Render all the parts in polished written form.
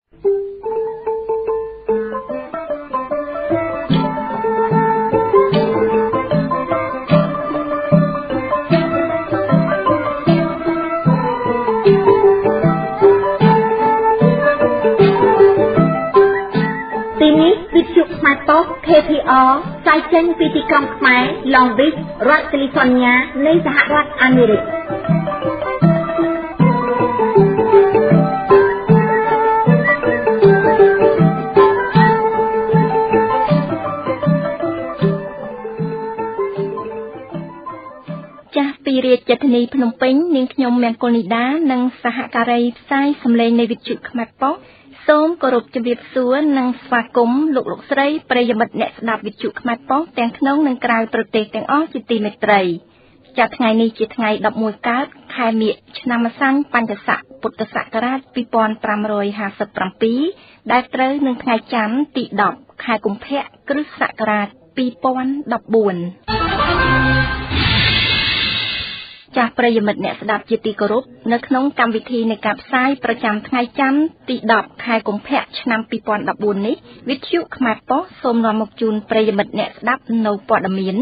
KPR ផ្សាយចេញពីទីក្រុងខ្មែរ Long Beach រដ្ឋ California នៃសហរដ្ឋអាមេរិកចាស់ពីរាជធានីភ្នំពេញនាងខ្ញុំមង្គលនីដានិងសហការីផ្សាយសម្លេងនៃវិទ្យុខ្មែរប៉ុស្តិ៍សូមគោរពជម្រាបសួរនិងស្វាគមន៍លោកស្រីប្រិយមិត្តអ្នកស្ដាប់វិទ្យុខ្មែរប៉ុស្តិ៍ទាំងក្នុងនិងក្រៅប្រទេសទាំងអស់ជាទីមេត្រីចាត់ថ្ងៃនេះជាថ្ងៃ11កើតខែមិញឆ្នាំម្សាញ់បញ្ញស័កពុទ្ធសករាជ2557ដែលត្រូវនឹងថ្ងៃច័ន្ទទី10ខែកុម្ភៈគ្រិស្តសករាជ2014ចាស់ប្រិយមិត្តអ្នកស្ដាប់ជាទីគោរពនៅក្នុងកម្មវិធីនៃការផ្សាយប្រចាំថ្ងៃច័ន្ទទី10ខែកុម្ភៈឆ្នាំ2014នេះវិទ្យុខ្មែរប៉ុស្តិ៍សូមនាំមកជូនប្រិយមិត្តអ្នកស្ដាប់នៅព័ត៌មាន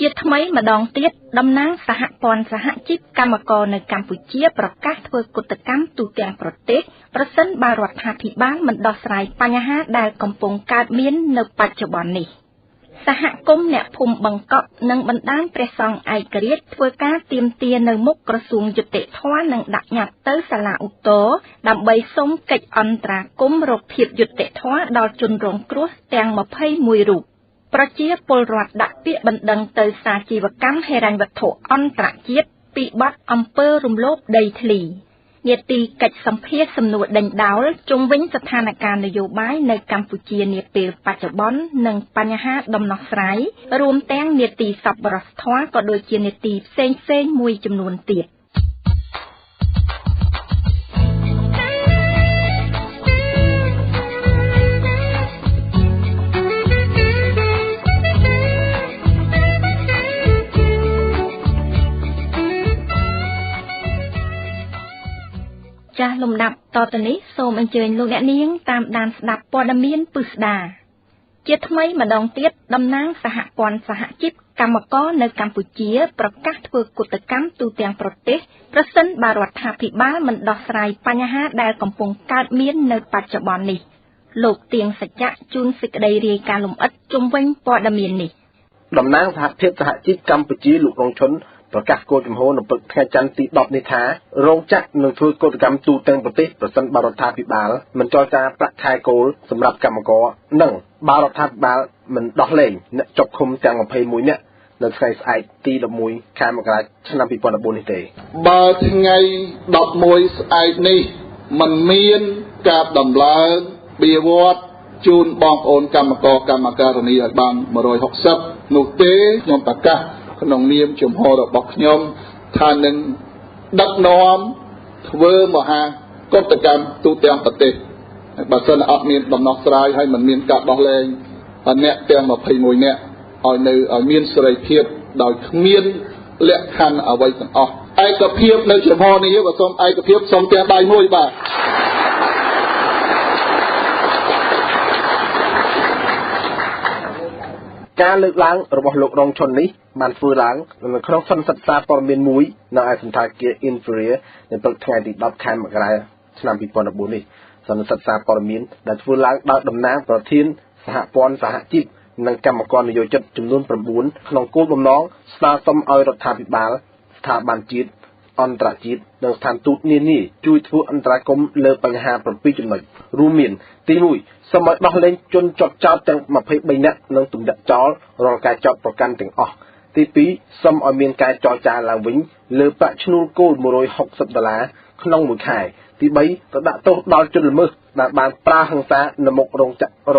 ជាថ្មីម្ដងទៀតតំណាងសហព័ន្ធសហជីពកម្មករនៅកម្ពុជាប្រកាសធ្វើកុតកម្មទូទាំងប្រទេសប្រសិនបើរដ្ឋាភិបាលមិនដោះស្រាយបញ្ហាដែលកំពុងកើតមាននៅបច្ចុប្បន្ននេះសហគមន៍អ្នកភូមិបង្កក់និងបណ្ដាញព្រះសង្ឃឯករាជ្យធ្វើការទាមទារនៅមុខក្រសួងយុតិធម៌និងដាក់ញត្តិទៅសាលាឧទ្ធរដើម្បីសុំកិច្ចអន្តរាគមន៍រកភាពយុត្តិធម៌ដល់ជនរងគ្រោះទាំង21រូបប្រជាពលរដ្ឋដាក់ពាក្យបណ្ដឹងទៅសាជីវកម្មហិរញ្ញវត្ថុអន្តរជាតិពីបទអំពើរំលោភដីធ្លីនាទីកិច្ចសម្ភាសសំណួរដេញដោលជុំវិញស្ថានភាពនយោបាយនៅកម្ពុជានាពេលបច្ចុប្បន្ននិងបញ្ហាដំណោះស្រាយរួមទាំងនាទីសប្បុរសធម៌ក៏ដូចជានាទីផ្សេងៗមួយចំនួនទៀតចាស់លំដាប់តទៅនេះសូមអញ្ជើញលោកអ្នកនាងតាមដានស្ដាប់ព័ត៌មានពិស្ដាជាថ្មីម្ដងទៀតតំណាងសហព័ន្ធសហជីពកម្មករនៅកម្ពុជាប្រកាសធ្វើកុតកម្មទូទាំងប្រទេសប្រសិនបើរដ្ឋាភិបាលមិនដោះស្រាយបញ្ហាដែលកំពុងកើតមាននៅបច្ចុប្បន្ននេះលោកទៀងសច្ចៈជូនសេចក្តីរាយការណ៍លម្អិតជុំវិញព័ត៌មាននេះតំណាងសហភាពសហជីពកម្ពុជាលោករងឈុនប្រកាសគោលជំហរនៅព្រឹកថ្ងៃច័ន្ទទី10នេះថារោងចក្រនឹងធ្វើកុតកម្មទូទាំងប្រទេសប្រសិនបើរដ្ឋាភិបាលមិនចរចាប្រាក់ខែគោលសម្រាប់កម្មករនិងបើរដ្ឋាភិបាលមិនដោះលែងអ្នកជាប់ឃុំទាំង21នាក់នៅថ្ងៃស្អែកទី11ខែមករាឆ្នាំ2014នេះទេបើថ្ងៃ11ស្អែកនេះមិនមានការដំឡើងបៀវត្សជូនបងប្អូនកម្មករកម្មការិនីឲ្យបាន160នោះទេខ្ញុំប្រកាសក្នុងនាមជំហររបស់ខ្ញុំថានឹងដឹកនាំធ្វើមហាកុតកម្មទូទាំងប្រទេសបើសិនអត់មានដំណោះស្រាយហើយមិនមានការដោះលែងអ្នកទាំង21នាក់ឲ្យនៅឲ្យមានសេរីភាពដោយគ្មានលក្ខខណ្ឌអ្វីទាំងអស់ឯកភាពនៅជំហរនេះបើសូមឯកភាពសូមទាំងដៃមួយបាទការលើកឡើងរបស់លោករងឈុននេះបានធ្វើឡើងនៅក្នុងសន្និសីទសារព័ត៌មានមួយនៅឯសន្តាគារ Inferior នៅព្រឹកថ្ងៃទី10ខែមករាឆ្នាំ2014នេះសន្និសីទសារព័ត៌មានដែលធ្វើឡើងដោយតំណាងប្រធានសហព័ន្ធសហជីពនិងកម្មករនិយោជិតចំនួន9ក្នុងគោលបំណងស្នើសុំឲ្យរដ្ឋាភិបាលស្ថាប័នជាតិអន្តរជាតិនិងស្ថានទូតនានាជួយធ្វើអន្តរាគមន៍លើបញ្ហា7ចំណុចរួមមានទី1សូមឲ្យដោះលែងជនជាប់ចោទទាំង23នាក់និងទម្លាក់ចោលរាល់ការចោទប្រកាន់ទាំងអស់ទី2សូមឲ្យមានការចរចាឡើងវិញលើប្រាក់ឈ្នួលគោល$160ក្នុងមួយខែទី3ទៅដាក់ទោសដល់ជនល្មើសដែលបានប្រើហិង្សានៅមុខរោងចក្រ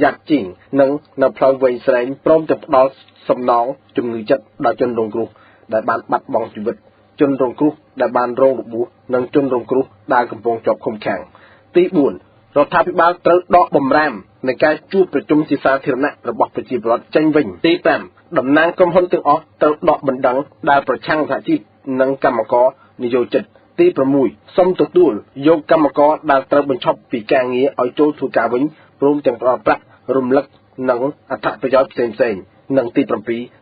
យ៉ាត់ជីងនិងនៅផ្លូវវែងស្រេងព្រមទាំងផ្ដល់សំណងជំងឺចិត្តដល់ជនរងគ្រោះដែលបានបាត់បង់ជីវិតជនរងគ្រោះដែលបានរងរបួសនិងជនរងគ្រោះដែលកំពុងជាប់ឃុំឃាំងទី4រដ្ឋាភិបាលត្រូវដកបំរាមនៃការជួបប្រជុំជាសាធារណៈរបស់ប្រជាពលរដ្ឋចេញវិញទី5តំណាងក្រុមហ៊ុនទាំងអស់ត្រូវដកបណ្ដឹងដែលប្រឆាំងសហជីពនិងកម្មករនិយោជិត ទី6សូមទទួលយកកម្មករដែលត្រូវបញ្ឈប់ពីការងារឲ្យចូលធ្វើការវិញព្រមទាំងផ្ដល់ប្រាក់រំលឹកនិងអត្ថប្រយោជន៍ផ្សេងៗនិងទី7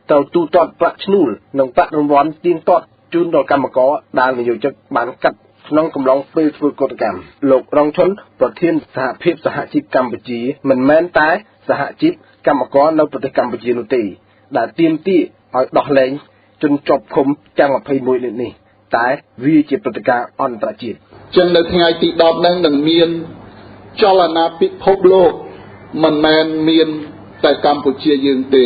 ត្រូវទូទាត់ប្រាក់ឈ្នួលនិងប្រាក់រង្វាន់ទៀងទាត់ជូនដល់កម្មករដែលនយោជិតបានកាត់ក្នុងកំឡុងពេលធ្វើកតកម្មលោករងឈុនប្រធានសហភាពសហជីពកម្ពុជាមិនមែនតែសហជីពកម្មករនៅប្រទេសកម្ពុជានោះទេដែលទាមទារឲ្យដោះលែងជនជាប់ឃុំទាំង21នាក់នេះតែវាជាព្រឹត្តិការណ៍អន្តរជាតិចឹងនៅថ្ងៃទី10ហ្នឹងនឹងមានចលនាពិភពលោកមិនមែនមានតែកម្ពុជាយើងទេ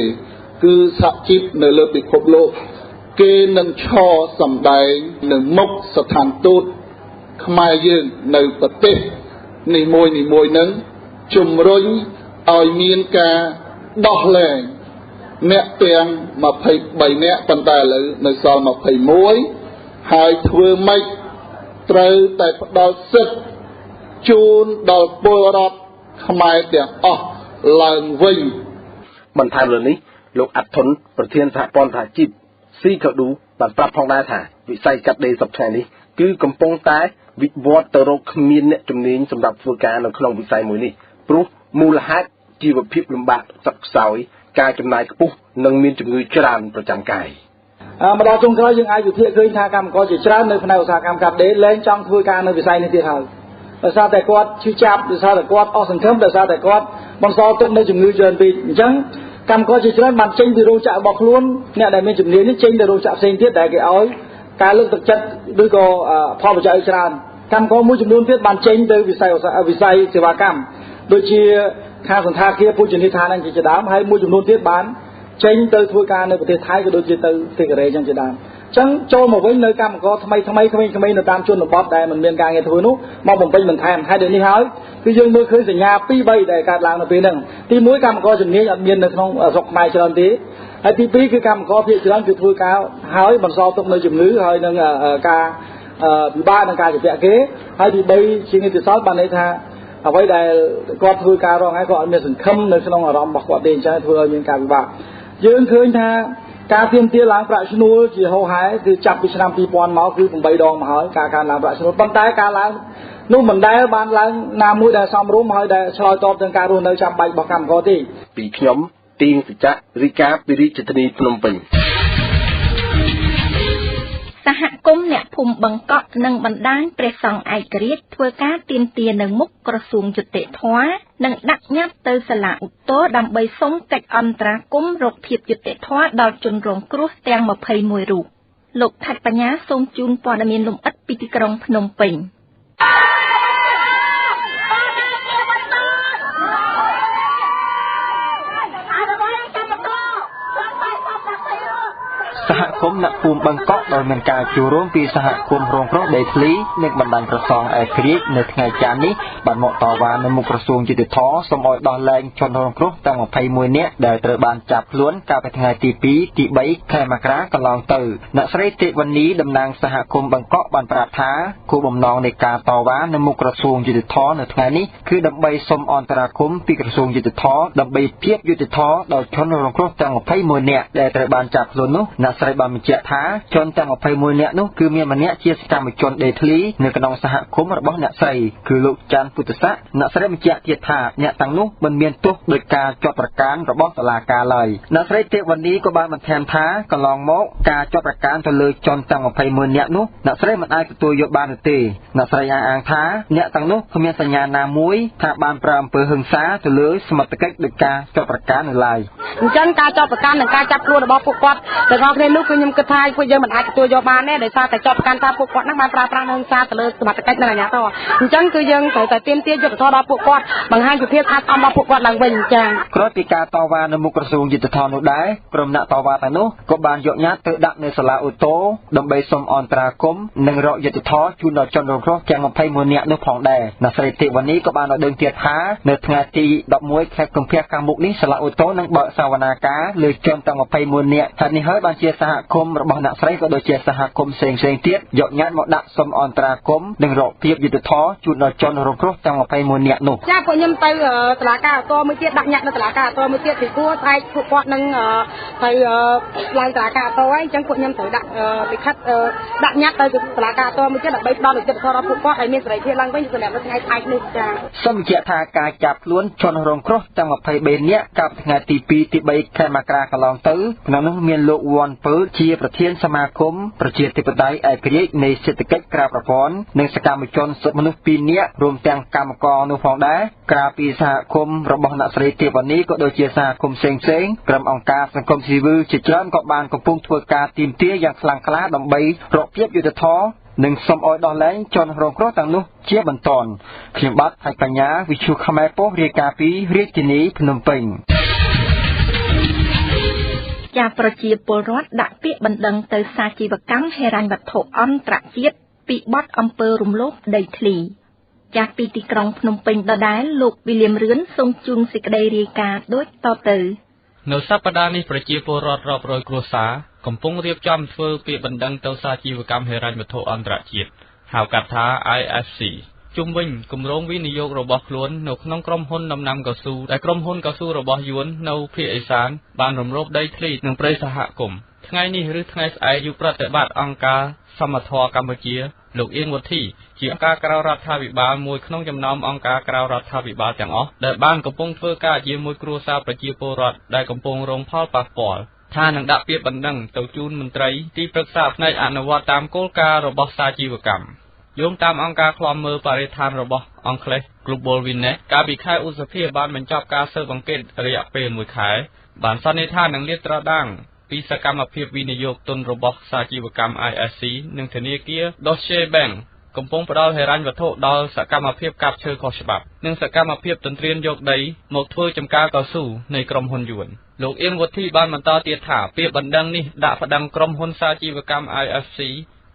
គឺសហជីពនៅលើពិភពលោកគេនឹងឈរសម្ដែងនៅមុខស្ថានទូតខ្មែរយើងនៅប្រទេសនីមួយៗហ្នឹងជំរុញឲ្យមានការដោះលែងអ្នកទាំង23នាក់ប៉ុន្តែឥឡូវនៅសល់21ហើយធ្វើម៉េចត្រូវតែផ្ដល់សិទ្ធិជូនដល់ពលរដ្ឋខ្មែរទាំងអស់ឡើងវិញបន្ថែមលើនេះលោកអាត់ធុនប្រធានសហព័ន្ធសហជីពស៊ីកាឌូបានប្រាប់ផងដែរថាវិស័យកាត់ដេរសប្តាហ៍នេះគឺកំពុងតែវិវត្តទៅរកគ្មានអ្នកជំនាញសម្រាប់ធ្វើការនៅក្នុងវិស័យមួយនេះព្រោះមូលហេតុជីវភាពលំបាកសក្តិខ្សោយការចំណាយខ្ពស់និងមានជំងឺច្រើនប្រចាំកាយម្ដងចុងក្រោយយើងអាចវិភាគឃើញថាកម្មករជាច្រើននៅផ្នែកឧស្សាហកម្មកាត់ដេរលែងចង់ធ្វើការនៅវិស័យនេះទៀតហើយដោយសារតែគាត់ឈឺចាប់ដោយសារតែគាត់អស់សង្ឃឹមដោយសារតែគាត់បន្សល់ទុកនៅជំងឺច្រើនពេកអញ្ចឹងកម្មករជាច្រើនបានចេញពីរោងចក្ររបស់ខ្លួនអ្នកដែលមានជំនាញនេះចេញទៅរោងចក្រផ្សេងទៀតដែលគេឲ្យការលើកទឹកចិត្តឬក៏ផលប្រយោជន៍ច្រើនកម្មករមួយចំនួនទៀតបានចេញទៅវិស័យសេវាកម្មដូចជាខាងសន្តាគារភោជនីយដ្ឋានជាដើមហើយមួយចំនួនទៀតបានចេញទៅធ្វើការនៅប្រទេសថៃក៏ដូចជាទៅប្រទេសកូរ៉េចឹងជាដើមអញ្ចឹងចូលមកវិញនៅកម្មករថ្មីក្មេងៗនៅតាមជនបទដែលមិនមានការងារធ្វើនោះមកបំពេញបន្ថែមហើយដូចនេះហើយគឺយើងមើលឃើញសញ្ញា2 3ដែលកើតឡើងនៅពេលហ្នឹងទី1កម្មករជំនាញអត់មាននៅក្នុងស្រុកខ្មែរច្រើនទេហើយទី2គឺកម្មករភាគច្រើនគឺធ្វើការហើយបន្សល់ទុកនៅជំងឺហើយនឹងការពិបាកនឹងការជពាក់គេហើយទី3ជាងនេះទៅសល់បានន័យថាអ្វីដែលគាត់ធ្វើការរងហើយគាត់អត់មានសង្ឃឹមនៅក្នុងអារម្មណ៍របស់គាត់ទេអញ្ចឹងធ្វើឲ្យមានការពិបាកយើងឃើញថាការទាមទារឡើងប្រាក់ឈ្នួលជាហូរហែគឺចាប់ពីឆ្នាំ2000មកគឺ8ដងមកហើយការកើនឡើងប្រាក់ឈ្នួលប៉ុន្តែការឡើងនោះមិនដែលបានឡើងណាមួយដែលសមរម្យហើយដែលឆ្លើយតបនឹងការរស់នៅចាំបាច់របស់កម្មករទេពីខ្ញុំទីងសច្ចៈរីកាពីរាជធានីភ្នំពេញសហគមន៍អ្នកភូមិបឹងកក់និងបណ្ដាញព្រះសង្ឃឯករាជ្យធ្វើការទាមទារនៅមុខក្រសួងយុតិធម៌និងដាក់ញត្តិទៅសាលាឧទ្ធរដើម្បីសុំកិច្ចអន្តរាគមន៍រកភាពយុត្តិធម៌ដល់ជនរងគ្រោះទាំង21រូបលោកថាច់បញ្ញាសូមជូនព័ត៌មានលម្អិតពីទីក្រុងភ្នំពេញសហគមន៍អ្នកភូមិបឹងកក់ដោយមានការចូលរួមពីសហគមន៍រងគ្រោះដីធ្លីនិងបណ្ដាញប្រសងឯករាជ្យនៅថ្ងៃច័ន្ទនេះបានមកតវ៉ានៅមុខក្រសួងយុតិធម៌សូមឲ្យដោះលែងជនរងគ្រោះទាំង21នាក់ដែលត្រូវបានចាប់ខ្លួនកាលពីថ្ងៃទី2ទី3ខែមករាកន្លងទៅអ្នកស្រីទេវនីតំណាងសហគមន៍បឹងកក់បានប្រាប់ថាគោលបំណងនៃការតវ៉ានៅមុខក្រសួងយុតិធម៌នៅថ្ងៃនេះគឺដើម្បីសូមអន្តរាគមន៍ពីក្រសួងយុតិធម៌ដើម្បីភាពយុតិធម៌ដល់ជនរងគ្រោះទាំង21នាក់ដែលត្រូវបានចាប់ខ្លួននោះអ្នកស្រីបានបញ្ជាក់ថាជនទាំង21នាក់នោះគឺមានម្នាក់ជាសកម្មជនដេធ្លីនៅក្នុងសហគមន៍របស់អ្នកស្រីគឺលោកច័ន្ទពុទ្ធស័ក្តិអ្នកស្រីបញ្ជាក់ទៀតថាអ្នកទាំងនោះមិនមានទោសដោយការជាប់ប្រកាន់របស់តុលាការឡើយអ្នកស្រីទេវនីក៏បានបន្ថែមថាកន្លងមកការជាប់ប្រកាន់ទៅលើជនទាំង21នាក់នោះអ្នកស្រីមិនអាចទទួលយកបានទេអ្នកស្រីអះអាងថាអ្នកទាំងនោះគ្មានសញ្ញាណាមួយថាបានប្រើអំពើហិង្សាទៅលើសមត្ថកិច្ចដោយការជាប់ប្រកាន់នៅឡើយអញ្ចឹងការជាប់ប្រកាន់និងការចាប់ខ្លួនរបស់ពួកគាត់ទាំងអស់គ្នានោះគឺខ្ញុំគិតថាពួកយើងមិនអាចទទួលយកបានទេដោយសារតែជាប់ប្រកាន់ថាពួកគាត់ហ្នឹងបានប្រើប្រាស់ហិង្សាទៅលើសមត្ថកិច្ចនិងអាជ្ញាធរអញ្ចឹងគឺយើងត្រូវតែទាមទារយុត្តិធម៌ដល់ពួកគាត់បង្ហាញពីភាពស្អាតស្អំរបស់ពួកគាត់ឡើងវិញចា៎ក្រោយពីការតវ៉ានៅមុខក្រសួងយុតិធម៌នោះដែរក្រុមអ្នកតវ៉ាទាំងនោះក៏បានយកញត្តិទៅដាក់នៅសាលាឧទ្ធរដើម្បីសុំអន្តរាគមន៍និងរកយុត្តិធម៌ជូនដល់ជនរងគ្រោះទាំង21នាក់នោះផងដែរអ្នកស្រីទេវនីក៏បានឲ្យដឹងទៀតថានៅថ្ងៃទី11ខែកុម្ភៈខាងមុខនេះសាលាឧទ្ធរនឹងបើកសវនាការលើជនទាំង21នាក់ហើយនេះហើយបានជាសហគម មរបស់អ្នកស្រីក៏ដូចជាសហគមន៍ផ្សេងៗទៀតយកញត្តិមកដាក់សុំអន្តរាគមន៍និងរកភាពយុត្តិធម៌ជូនដល់ជនរងគ្រោះទាំង21នាក់នោះចាពួកខ្ញុំទៅតុលាការអតមួយទៀតដាក់ញត្តិនៅតុលាការអតមួយទៀតពីព្រោះស្អែកពួកគាត់នឹងទៅឡើងតុលាការអតហើយអញ្ចឹងពួកខ្ញុំត្រូវដាក់លិខិតដាក់ញត្តិទៅតុលាការអតមួយទៀតដើម្បីផ្ដល់យុត្តិធម៌ដល់ពួកគាត់ឲ្យមានសេរីភាពឡើងវិញសម្រាប់ថ្ងៃស្អែកនេះចាសូមបញ្ជាក់ថាការចាប់ខ្លួនជនរងគ្រោះទាំង23នាក់កាលពីថ្ងៃទី2ទី3ខែមករាកន្លងទៅក្នុងនោះមានលោកវ៉ាន់ពើជាប្រធានសមាគមប្រជាធិបតេយ្យឯករាជ្យនៃសេដ្ឋកិច្ចក្រៅប្រព័ន្ធនិងសកម្មជនសិទ្ធិមនុស្ស2នាក់រួមទាំងកម្មករនោះផងដែរក្រៅពីសហគមន៍របស់អ្នកស្រីទេវនីក៏ដូចជាសហគមន៍ផ្សេងៗក្រុមអង្គការសង្គមស៊ីវិលជាច្រើនក៏បានកំពុងធ្វើការទាមទារយ៉ាងខ្លាំងក្លាដើម្បីរកភាពយុត្តិធម៌និងសូមឲ្យដោះលែងជនរងគ្រោះទាំងនោះជាបន្ទាន់ខ្ញុំបាទថៃបញ្ញាវិទ្យុខ្មែរប៉ុស្តិ៍រាយការណ៍ពីរាជធានីភ្នំពេញជាប្រជាពលរដ្ឋដាក់ពាក្យបណ្ដឹងទៅសាជីវកម្មហិរញ្ញវត្ថុអន្តរជាតិពីបទអំពើរំលោភដីធ្លីจากពីទីក្រុងភ្នំពេញដដែលលោកវិលៀមរឿនសូមជូនសេចក្តីរាយការណ៍ដូចតទៅនៅសប្តាហ៍នេះប្រជាពលរដ្ឋរាប់រយគ្រួសារកំពុងរៀបចំធ្វើពាក្យបណ្ដឹងទៅសាជីវកម្មហិរញ្ញវត្ថុអន្តរជាតិហៅកាត់ថា IFC ជុំវិញគម្រោងវិនិយោគរបស់ខ្លួននៅក្នុងក្រុមហ៊ុនដំណាំកៅស៊ូដែលក្រុមហ៊ុនកៅស៊ូរបស់យួននៅភូមិអេសានបានរំលោភដីធ្លីនិងព្រៃសហគមន៍ថ្ងៃនេះឬថ្ងៃស្អែកយុវប្រតិបត្តិអង្គការសមត្ថៈកម្ពុជាលោកអៀងវុធីជាអង្គការក្រៅរដ្ឋាភិបាលមួយក្នុងចំណោមអង្គការក្រៅរដ្ឋាភិបាលទាំងអស់ដែលបានកំពុងធ្វើការជាមួយគ្រួសារប្រជាពលរដ្ឋដែលកំពុងរងផលប៉ះពាល់ថានឹងដាក់ពាក្យបណ្ដឹងទៅជូនមន្ត្រីទីប្រឹក្សាផ្នែកអនុវត្តតាមគោលការណ៍របស់សាជីវកម្មយោងតាមអង្គការឃ្លាំមើលបរិស្ថានរបស់អង់គ្លេស Global Witness កាលពីខែឧសភាបានបញ្ចប់ការស៊ើបអង្កេតរយៈពេល1ខែបានសន្និដ្ឋាននឹងលាតត្រដាងពីសកម្មភាពវិនិយោគទុនរបស់សាជីវកម្ម ISC និងធនាគារ Deutsche Bank កំពុងផ្ដល់ហិរញ្ញវត្ថុដល់សកម្មភាពកាប់ឈើខុសច្បាប់និងសកម្មភាពទន្ទ្រានយកដីមកធ្វើចំការកៅស៊ូនៃក្រុមហ៊ុនយួនលោកអៀងវុធីបានបន្តទៀតថាពាក្យបណ្ដឹងនេះដាក់ប្តឹងក្រុមហ៊ុនសាជីវកម្ម IFC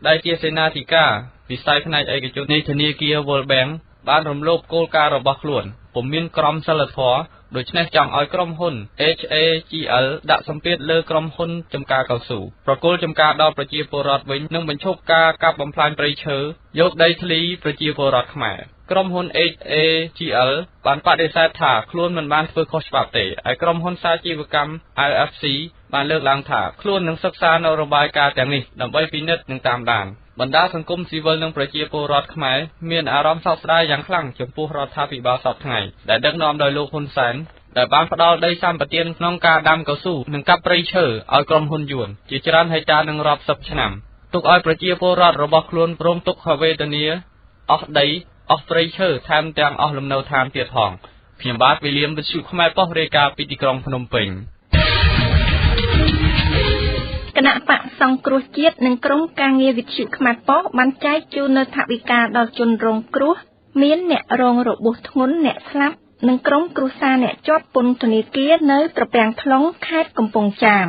ដែលជាសេនាធិការវិស័យផ្នែកឯកជននៃធនាគារ World Bank បានរំលោភគោលការណ៍របស់ខ្លួនពុំមានក្រមសីលធម៌ដូច្នេះចង់ឲ្យក្រុមហ៊ុន HAGL ដាក់សម្ពាធលើក្រុមហ៊ុនចំការកៅស៊ូប្រគល់ចំការដល់ប្រជាពលរដ្ឋវិញនិងបញ្ឈប់ការកាប់បំផ្លាញព្រៃឈើយកដីធ្លីប្រជាពលរដ្ឋខ្មែរក្រុមហ៊ុន HAGL បានបដិសេធថាខ្លួនមិនបានធ្វើខុសច្បាប់ទេហើយក្រុមហ៊ុនសាជីវកម្ម IFC បានលើកឡើងថាខ្លួននឹងសិក្សានៅរបាយការណ៍ទាំងនេះដើម្បីពិនិត្យនិងតាមដានបណ្ដាសង្គមស៊ីវិលនិងប្រជាពលរដ្ឋខ្មែរមានអារម្មណ៍សោកស្ដាយយ៉ាងខ្លាំងចំពោះរដ្ឋាភិបាលសពថ្ងៃដែលដឹកនាំដោយលោកហ៊ុនសែនដែលបានផ្ដល់ដីសម្បត្តិក្នុងការដាំកៅស៊ូនិងកាប់ព្រៃឈើឲ្យក្រុមហ៊ុនយួនជាច្រើនហិកតានឹងរាប់សិបឆ្នាំទុកឲ្យប្រជាពលរដ្ឋរបស់ខ្លួនរងទុក្ខវេទនាអស់ដីអស់ព្រៃឈើថែមទាំងអស់លំនៅឋានទៀតផងខ្ញុំបាទវិលៀមវិទ្យុខ្មែរប៉ុស្តិ៍រាយការណ៍ពីទីក្រុងភ្នំពេញគណៈបកសង្គ្រោះជាតិនិងក្រុមការងារវិទ្យុខ្មែរប៉ុស្តិ៍បានចែកជូននូវថវិកាដល់ជនរងគ្រោះមានអ្នករងរបួសធ្ងន់អ្នកស្លាប់និងក្រុមគ្រួសារអ្នកជាប់ពន្ធនាគារនៅត្រពាំង ខ្លុងខេត្តកំពង់ចាម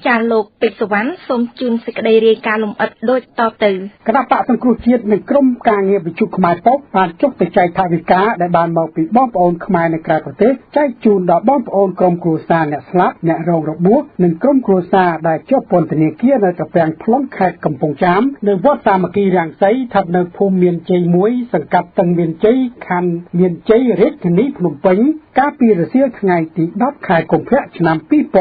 ចាលោកពេជ្រសវណ្ណសូមជូនសេចក្តីរាយការណ៍លម្អិតដូចតទៅគណៈបកសង្គ្រោះជាតិនិងក្រុមការងារវិទ្យុខ្មែរប៉ុស្តិ៍បានចុះទៅចែកថវិកាដែលបានមកពីបងប្អូនខ្មែរនៅក្រៅប្រទេសចែកជូនដល់បងប្អូនក្រុមគ្រួសារអ្នកស្លាប់អ្នករងរបួសនិងក្រុមគ្រួសារដែលជាប់ពន្ធនាគារនៅត្រពាំង ខ្លុងខេត្តកំពង់ចាមនៅវត្តសាមគ្គីរាំងសីស្ថិតនៅភូមិមានជ័យ1សង្កាត់តឹងមានជ័យខណ្ឌមានជ័យរាជធានីភ្នំពេញកាលពីរសៀលថ្ងៃទី10ខែកុម្ភៈឆ្នាំ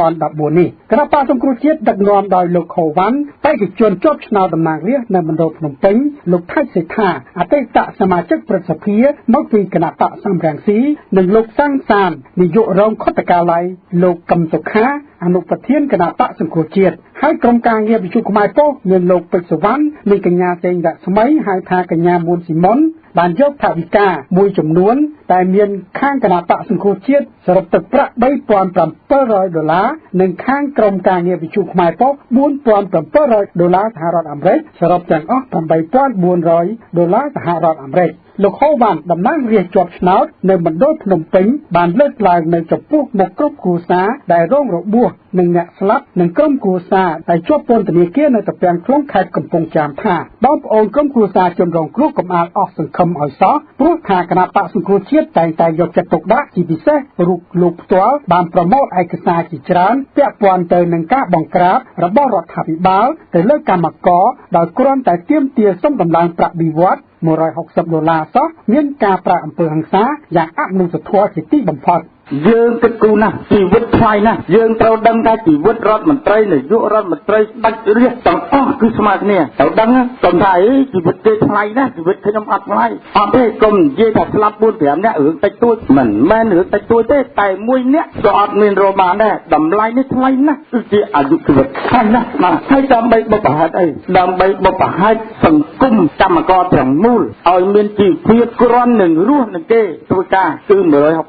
2014នេះគណៈបកសង្គ្រោះជាតិដឹកនាំដោយលោកខូវ៉ាន់បេក្ខជនជាប់ឆ្នោតតំណាងរាស្ត្រនៅមណ្ឌលភ្នំពេញលោកថៃសេដ្ឋាអតីតសមាជិកព្រឹទ្ធសភាមកពីគណៈបកសំរងស៊ីនិងលោកសាំងសាននាយករងខុទ្ទកាល័យលោកកឹមសុខាអនុប្រធានគណៈបកសង្គ្រោះជាតិហើយក្រុមការងារវិទ្យុខ្មែរប៉ុស្តិ៍មានលោកពេជ្រសវណ្ណនិងកញ្ញាសេងរស្មីហៅថាកញ្ញាមួនស៊ីមុនបានយកថវិកាមួយចំនួនតែមានខាងគណៈបកសង្គ្រោះជាតិសរុបទឹកប្រាក់$3,700និងខាងក្រុមការងារវិទ្យុខ្មែរប៉ុស្តិ៍$4,700សហរដ្ឋអាមេរិកសរុបទាំងអស់$8,400សហរដ្ឋអាមេរិក លោកហូវ៉ាន់តំណាងរាស្ត្រជាប់ឆ្នោតនៅមណ្ឌលភ្នំពេញបានលើកឡើងនៅចំពោះមុខក្រុមគ្រួសារដែលរងរបួសនិងអ្នកស្លាប់និងក្រុមគ្រួសារដែលជាប់ពន្ធនាគារនៅតំពាំងខ្លុងខេត្តកំពង់ចាមថាបងប្អូនក្រុមគ្រួសារជនរងគ្រោះកុំអាលអស់សង្ឃឹមឲ្យសោះព្រោះថាគណៈបកសង្គ្រោះជាតិតែងតែយកចិត្តទុកដាក់ជាពិសេសរូបលោកផ្ទាល់បានប្រមូលឯកសារជាច្រើនពាក់ព័ន្ធទៅនឹងការបង្ក្រាបរបស់រដ្ឋាភិបាលទៅលើកម្មករដោយគ្រាន់តែទាមទារសុំដំឡើងប្រាក់បៀវត្ស$160សោះមានការប្រាអំពើហិង្សាយ៉ាងអមនុស្សធម៌ជាទីបំផុតយើងគិតគូរណាស់ជីវិតថ្លៃណាស់យើងត្រូវដឹងថាជីវិតរដ្ឋមន្ត្រីនាយករដ្ឋមន្ត្រីដាច់រាជទាំងអស់គឺស្មើគ្នាត្រូវដឹងកុំថាជីវិតគេថ្លៃណាស់ជីវិតខ្ញុំអត់ថ្លៃអត់ទេកុំនិយាយថាស្លាប់ 4-5 នាក់រឿងតិចតួចមិនមែនរឿងតិចតួចទេតែមួយនាក់ក៏អត់មានរកបានដែរតម្លៃនេះថ្លៃណាស់គឺជាអាយុជីវិតថ្លៃណាស់បាទហើយដើម្បីបុព្វហេតុអីដើម្បីបុព្វហេតុសង្គមកម្មករទាំងមូលឲ្យមានជីវភាពគ្រាន់នឹងរស់នឹងគេធ្វើការគឺ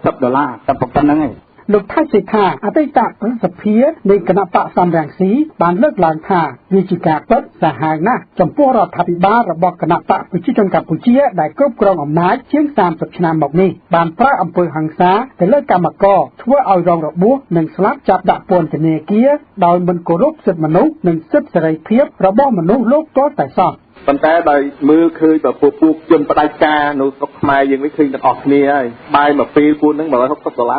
$160តែប៉ុណ្្នឹងឯងលោកថៃសេដ្ឋាអតីតប្រសិទ្ធិនៃគណៈបកសំរងស៊ីបានលើកឡើងថាវាជាការពិតសាហាវណាស់ចំពោះរដ្ឋាភិបាលរបស់គណៈបកប្រជាជនកម្ពុជាដែលគ្រប់គ្រងអំណាចជាង30ឆ្នាំមកនេះបានប្រើអំពើហិង្សាទៅលើកម្មករធ្វើឲ្យរងរបួសនិងស្លាប់ចាប់ដាក់ពន្ធនាគារដោយមិនគោរពសិទ្ធិមនុស្សនិងសិទ្ធិសេរីភាពរបស់មនុស្សលោកទាល់តែសោះប៉ុន្តែដោយមើលឃើញបើពួកជនផ្ដាច់ការនៅស្រុកខ្មែរយើងនេះឃើញទាំងអស់គ្នាហើយបាយមកពេលពួកហ្នឹង$160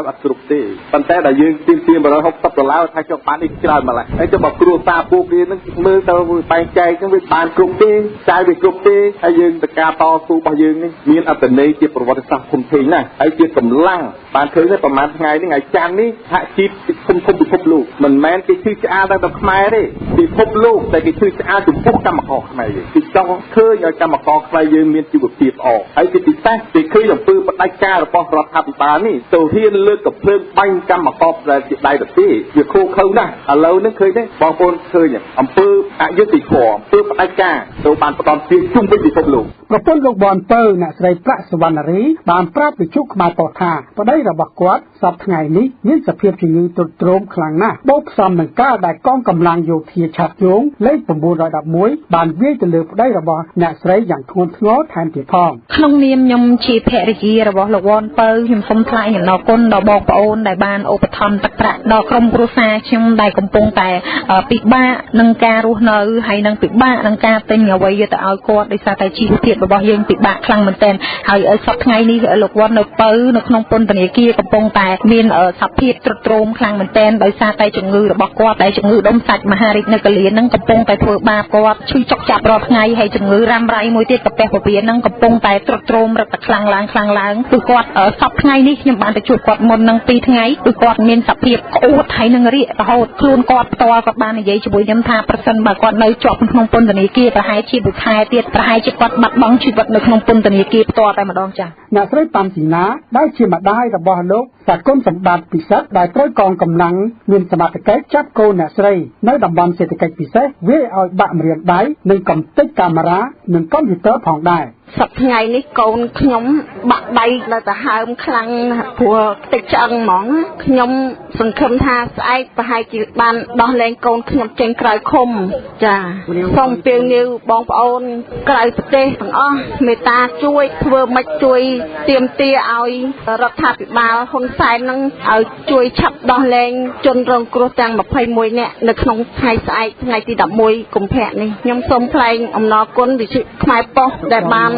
អត់គ្រប់ទេប៉ុន្តែដែលយើងទាមទារ$160ថាចុះបាននេះច្រើនម្ល៉េះហើយចុះបើគ្រួសារពួកគេហ្នឹងមើលទៅបែងចែកហ្នឹងវាបានគ្រប់ទេចាយវាគ្រប់ទេហើយយើងតការតស៊ូរបស់យើងនេះមានអត្ថន័យជាប្រវត្តិសាស្ត្រធំធេងណាស់ហើយជាកម្លាំងបានឃើញទេប្រហែលថ្ងៃនេះថ្ងៃច័ន្ទនេះហាក់ជីបធំពិភពលោកមិនមែនគេឈឺឆ្អាលតែខ្មែរទេពិភពលោកតែគេឈឺឆ្អាលចំពោះកម្មករខ្មែរទេចង់ឃើញឲ្យកម្មករខ្មែរយើងមានជីវភាពល្អហើយជាពិសេសគេឃើញអំពើផ្ដាច់ការរបស់រដ្ឋាភិបាលនេះទៅហ៊ានលើកកំភ្លើងបាញ់កម្មករដែលជាដៃទៅទេវាខុសខើណាស់ឥឡូវនេះឃើញទេបងប្អូនឃើញអំពើអយុត្តិធម៌អំពើផ្ដាច់ការទៅបានផ្ដំទាជុំវិញពិភពលោកប្រពន្ធលោកបនពៅអ្នកស្រីប្រាក់សវណ្ណរីបានប្រាប់វិទ្យុខ្មែរប៉ុស្តិ៍ថាប្តីរបស់គាត់សប្តាហ៍ថ្ងៃនេះមានសភាពជំងឺទ្រុឌទ្រោមខ្លាំងណាស់បូកផ្សំនឹងការដែលកងកម្លាំងយោធាឆាត់យងលេខ911បានវាយទៅលើប្តីរបស់អ្នកស្រីយ៉ាងធ្ងន់ធ្ងរថែមទៀតផងក្នុងនាមខ្ញុំជាភរិយារបស់លោកវ៉ាន់ពៅខ្ញុំសូមថ្លែងអំណរគុណដល់បងប្អូនដែលបានឧបត្ថម្ភទឹកប្រាក់ដល់ក្រុមគ្រួសារខ្ញុំដែលកំពុងតែពិបាកនឹងការរស់នៅហើយនឹងពិបាកនឹងការទិញអ្វីទៅឲ្យគាត់ដោយសារតែជីវភាពរបស់យើងពិបាកខ្លាំងមែនទែនហើយសប្តាហ៍ថ្ងៃនេះលោកវ៉ាន់នៅពៅនៅក្នុងពន្ធនាគារកំពុងតែមានសភាពទ្រុឌទ្រោមខ្លាំងមែនទែនដោយសារតែជំងឺរបស់គាត់ដែលជំងឺដុំសាច់មហារីកនៅកលៀននឹងកំពុងតែធ្វើបាបគាត់ឈឺចុកចាប់រាល់ថ្ងៃហើយជំងឺរ៉ាំរ៉ៃមួយទៀតកាពះពោះវៀននឹងកំពុងតែទ្រុឌទ្រោមរឹតតែខ្លាំងឡើងគឺគាត់សប្តាហ៍ថ្ងៃនេះខ្ញុំបានទៅជួបគាត់មុននឹង2ថ្ងៃគឺគាត់មានសភាពក្អួតហើយនឹងរាគរហូតខ្លួនគាត់ផ្ទាល់គាត់បាននិយាយជាមួយខ្ញុំថាប្រសិនបើគាត់នៅជាប់ក្នុងពន្ធនាគារប្រហែលជា1ខែទៀតប្រហែលជាគាត់បាត់បង់ជីវិតនៅក្នុងពន្ធនាគារផ្ទាល់តែម្ដងចា៎អ្នកស្រីប៉ាន់ស៊ីណាដែលជាម្ដាយរបស់លោកសាគុណសម្បត្តិពិសិដ្ឋដែលត្រូវកងកម្លាំងមានសមត្ថកិច្ចចាប់កូនអ្នកស្រីនៅតំបន់សេដ្ឋកិច្ចពិសេសវាឲ្យបាក់ម្រាមដៃនិងកំទេចកាមេរ៉ានិងកុំព្យូទ័រផងដែរសប្តាហ៍ថ្ងៃនេះកូនខ្ញុំបាក់ដៃនៅតែហើមខ្លាំងព្រោះតិចឆ្អឹងហ្មងខ្ញុំសង្ឃឹមថាស្អែកប្រហែលជាបានដោះលែងកូនខ្ញុំចេញក្រៅឃុំចាសូមពៀវនាវបងប្អូនក្រៅប្រទេសទាំងអស់មេត្តាជួយធ្វើម៉េចជួយទាមទារឲ្យរដ្ឋាភិបាលហ៊ុនសែននឹងឲ្យជួយឆាប់ដោះលែងជនរងគ្រោះទាំង21នាក់នៅក្នុងថ្ងៃស្អែកថ្ងៃទី11កុម្ភៈនេះខ្ញុំសូមថ្លែងអំណរគុណវិទ្យុខ្មែរប៉ុស្តិ៍ដែលបាន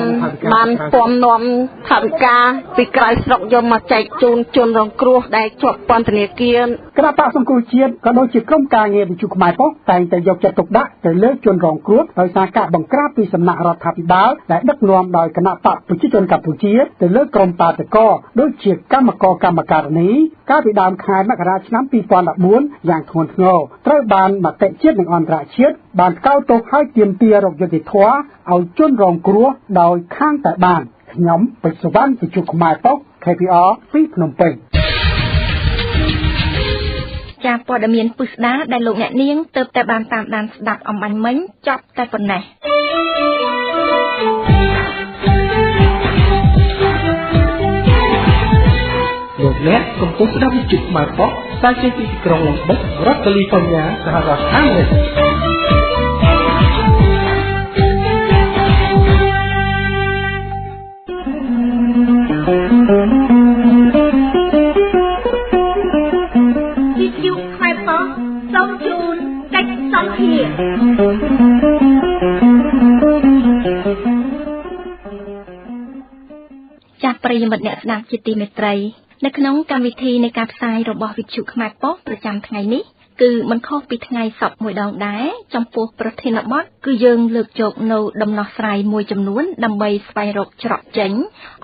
ពំនាំថវិកាពីក្រៅស្រុកយកមកចែកជូនជនរងគ្រោះដែលជាប់ពន្ធនាគារគណៈបកសង្គ្រោះជាតិក៏ដូចជាក្រុមការងារវិទ្យុខ្មែរប៉ុស្តិ៍តែងតែយកចិត្តទុកដាក់ទៅលើជនរងគ្រោះដោយសារការបង្ក្រាបពីសំណាក់រដ្ឋាភិបាលដែលដឹកនាំដោយគណៈបកប្រជាជនកម្ពុជាទៅលើក្រុមបាតកោដូចជាកម្មករកម្មការិនីកាលពីដើមខែមករាឆ្នាំ2014យ៉ាងធ្ងន់ធ្ងរត្រូវបានមតិជាតិនិងអន្តរជាតិបានកោតទោសឲ្យទាមទាររកយុត្តិធម៌ឲ្យជនរងគ្រោះដោយខាងតែបានខ្ញុំពេជ្រសុវណ្ណវិទ្យុខ្មែរប៉ុស្តិ៍ KPR ពីភ្នំពេញចាព័ត៌មានពិស្ដារដែលលោកអ្នកនាងទើបតែបានតាមដានស្ដាប់អំបញ្ញមិញចប់តែប៉ុណ្ណេះលោកអ្នកកំពុងស្ដាប់វិទ្យុខ្មែរប៉ុស្តិ៍ស្ថានីយ៍ពីក្រុងឡុងបិចរដ្ឋកាលីហ្វ័រញ៉ាសហរដ្ឋអាមេរិក ប្រិយមិត្តអ្នកស្ដាប់ជាទីមេត្រីនៅក្នុងកម្មវិធីនៃការផ្សាយរបស់វិទ្យុខ្មែរប៉ុស្តិ៍ប្រចាំថ្ងៃនេះគឺមិនខុសពីថ្ងៃសប្តាហ៍មួយដងដែរចំពោះប្រធានបទគឺយើងលើកយកនៅដំណោះស្រាយមួយចំនួនដើម្បីស្វែងរកច្រកចេញ